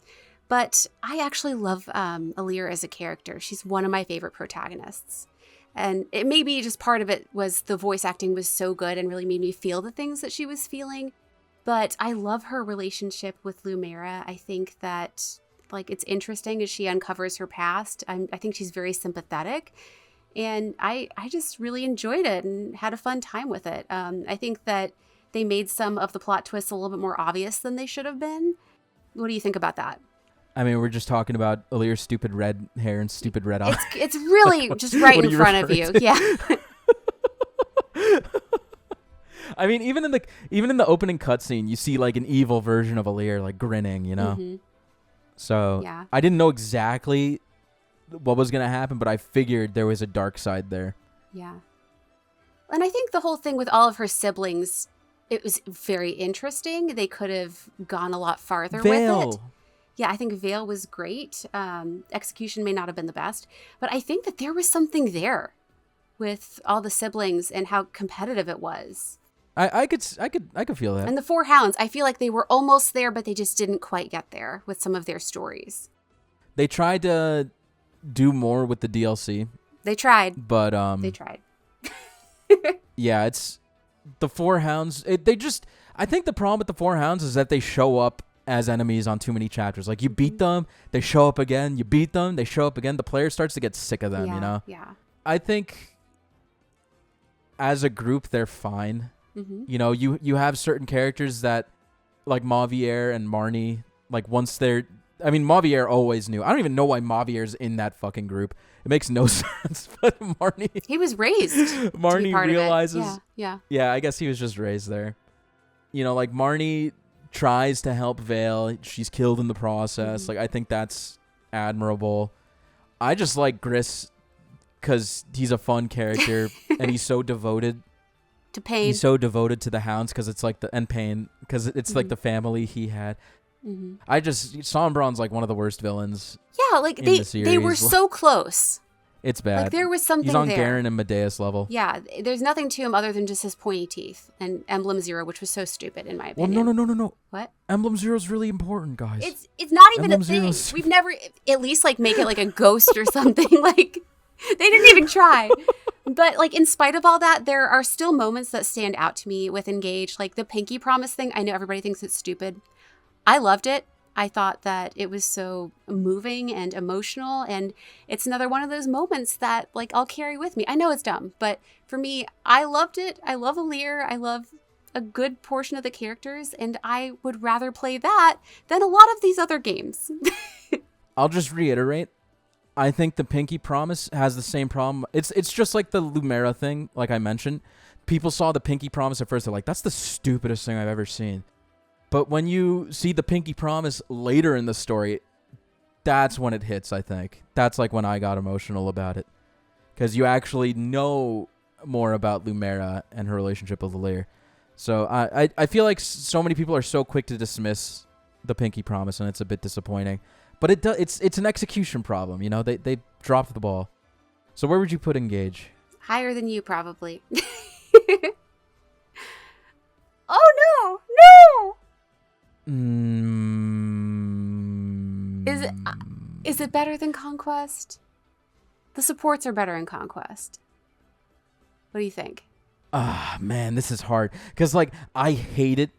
but I actually love Alear as a character. She's one of my favorite protagonists. And it may be just part of it was the voice acting was so good and really made me feel the things that she was feeling. But I love her relationship with Lumera. I think that like it's interesting as she uncovers her past. I think she's very sympathetic. And I just really enjoyed it and had a fun time with it. I think that they made some of the plot twists a little bit more obvious than they should have been. What do you think about that? I mean, we're just talking about Alear's stupid red hair and stupid red eyes. It's really just right in front of you. Yeah. I mean, even in the opening cutscene, you see like an evil version of Alear, like grinning, So yeah. I didn't know exactly what was gonna happen, but I figured there was a dark side there. Yeah. And I think the whole thing with all of her siblings, it was very interesting. They could have gone a lot farther with it. Yeah, I think Vale was great. Execution may not have been the best, but I think that there was something there with all the siblings and how competitive it was. I could feel that. And the Four Hounds, I feel like they were almost there, but they just didn't quite get there with some of their stories. They tried to do more with the DLC. They tried. But They tried. yeah, it's the Four Hounds. I think the problem with the Four Hounds is that they show up as enemies on too many chapters. Like, you beat them, they show up again. You beat them, they show up again. The player starts to get sick of them, you know? Yeah. I think as a group, they're fine. Mm-hmm. You know, you have certain characters that, like Mavier and Marnie, like once they're... I mean, Mavier always knew. I don't even know why Mavier's in that fucking group. It makes no sense. But Marnie... He was raised Marnie to be part realizes... of it. Yeah. Yeah, I guess he was just raised there. You know, like Marnie tries to help Vale. She's killed in the process. Mm-hmm. Like, I think that's admirable. I just like Gris because he's a fun character and he's so devoted. To Pain. He's so devoted to the Hounds because it's like and Pain because it's Mm-hmm. like the family he had. Mm-hmm. Sombron's like one of the worst villains. Yeah, like in the they were series. so close. It's bad. Like there was something He's on there. Garen and Medeus level. Yeah, there's nothing to him other than just his pointy teeth and Emblem Zero, which was so stupid in my Well, opinion. no. What? Emblem Zero's really important, guys. It's not even Emblem a thing. Zero's- We've never at least like make it like a ghost or something. Like they didn't even try. But like in spite of all that, there are still moments that stand out to me with Engage. Like the Pinky Promise thing. I know everybody thinks it's stupid. I loved it. I thought that it was so moving and emotional, and it's another one of those moments that like I'll carry with me. I know it's dumb, but for me, I loved it. I love Alear. I love a good portion of the characters, and I would rather play that than a lot of these other games. I'll just reiterate. I think the Pinky Promise has the same problem. It's just like the Lumera thing, like I mentioned. People saw the Pinky Promise at first. They're like, that's the stupidest thing I've ever seen. But when you see the Pinky Promise later in the story, that's when it hits, I think. That's like when I got emotional about it. Because you actually know more about Lumera and her relationship with Alear. So I feel like so many people are so quick to dismiss the Pinky Promise, and it's a bit disappointing. But it's an execution problem, you know? They dropped the ball. So where would you put Engage? Higher than you, probably. Oh, no! Is it better than Conquest? The supports are better in Conquest. What do you think? Ah, man, this is hard. Because, like, I hate it.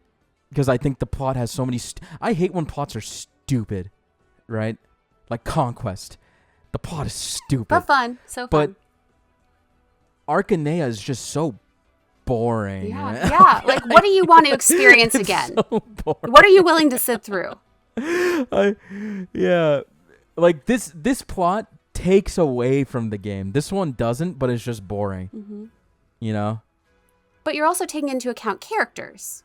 Because I think the plot has so many... I hate when plots are stupid, right? Like Conquest. The plot is stupid. But fun. So fun. But Arcanea is just so boring. Yeah, yeah. Like, what do you want to experience It's again? so boring. What are you willing to sit through? Yeah. Like, this plot takes away from the game. This one doesn't, but it's just boring. Mm-hmm. You know? But you're also taking into account characters.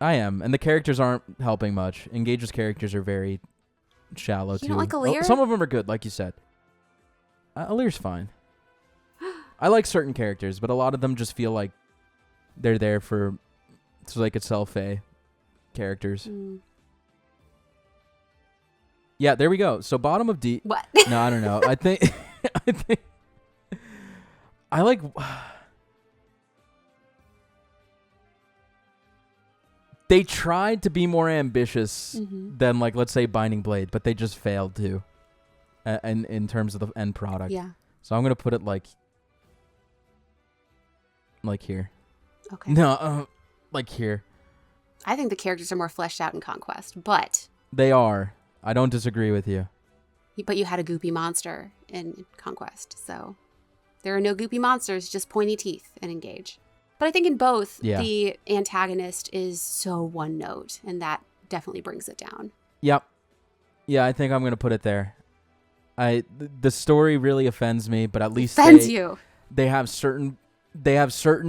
I am. And the characters aren't helping much. Engage's characters are very shallow, too. You don't like Alear? Some of them are good, like you said. Alear's fine. I like certain characters, but a lot of them just feel like they're there so they could sell Fae characters. Mm. Yeah, there we go. So bottom of D. What? No, I don't know. I think I like. They tried to be more ambitious than, like, let's say Binding Blade, but they just failed to. And in terms of the end product. Yeah. So I'm gonna put it like here. Okay. No, like here. I think the characters are more fleshed out in Conquest, but They are. I don't disagree with you. you had a goopy monster in Conquest, so there are no goopy monsters, just pointy teeth and Engage. But I think in both, the antagonist is so one note, and that definitely brings it down. Yep. Yeah, I think I'm gonna put it there. The story really offends me, but at least they have certain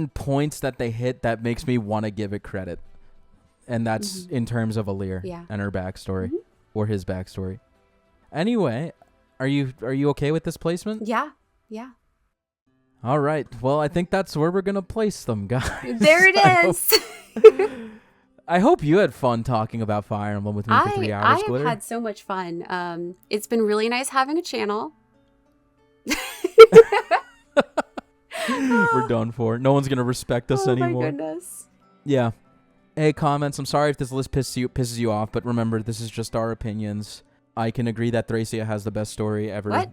points that they hit that makes me want to give it credit, and that's in terms of Alear and her backstory or his backstory. Anyway, are you okay with this placement? Yeah. All right. Well, I think that's where we're gonna place them, guys. There it is. I hope you had fun talking about Fire Emblem with me for 3 hours, I Glitter. have had so much fun. It's been really nice having a channel. We're done for. No one's going to respect us anymore. Oh my goodness. Yeah. Hey, comments. I'm sorry if this list pisses you off, but remember, this is just our opinions. I can agree that Thracia has the best story ever. What?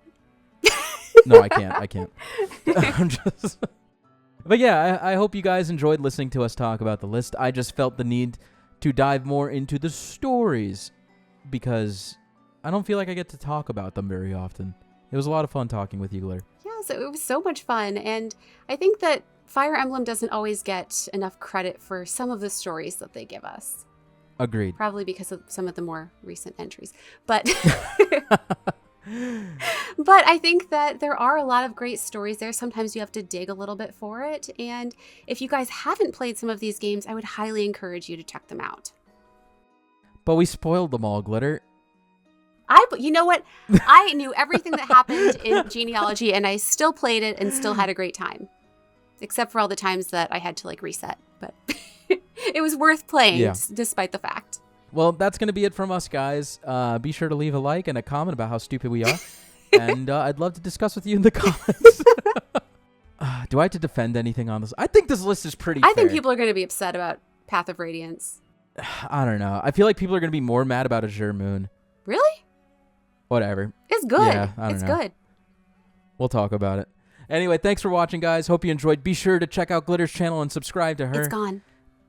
No, I can't. I'm just... But yeah, I hope you guys enjoyed listening to us talk about the list. I just felt the need to dive more into the stories because I don't feel like I get to talk about them very often. It was a lot of fun talking with you, Glitter. Yes, it was so much fun. And I think that Fire Emblem doesn't always get enough credit for some of the stories that they give us. Agreed. Probably because of some of the more recent entries. But but I think that there are a lot of great stories there. Sometimes you have to dig a little bit for it. And if you guys haven't played some of these games, I would highly encourage you to check them out. But we spoiled them all, Glitter. You know what? I knew everything that happened in Genealogy, and I still played it and still had a great time. Except for all the times that I had to like reset. But it was worth playing despite the fact. Well, that's going to be it from us, guys. Be sure to leave a like and a comment about how stupid we are. And I'd love to discuss with you in the comments. Do I have to defend anything on this? I think this list is pretty fair. I think people are going to be upset about Path of Radiance. I don't know. I feel like people are going to be more mad about Azure Moon. Really? Whatever. It's good. Yeah, I don't it's know. good. We'll talk about it. Anyway, thanks for watching, guys. Hope you enjoyed. Be sure to check out Glitter's channel and subscribe to her. It's gone.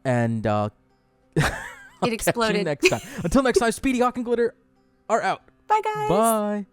And it exploded. Catch you next time. Until next time, SpeedyHawk and Glitter are out. Bye, guys. Bye.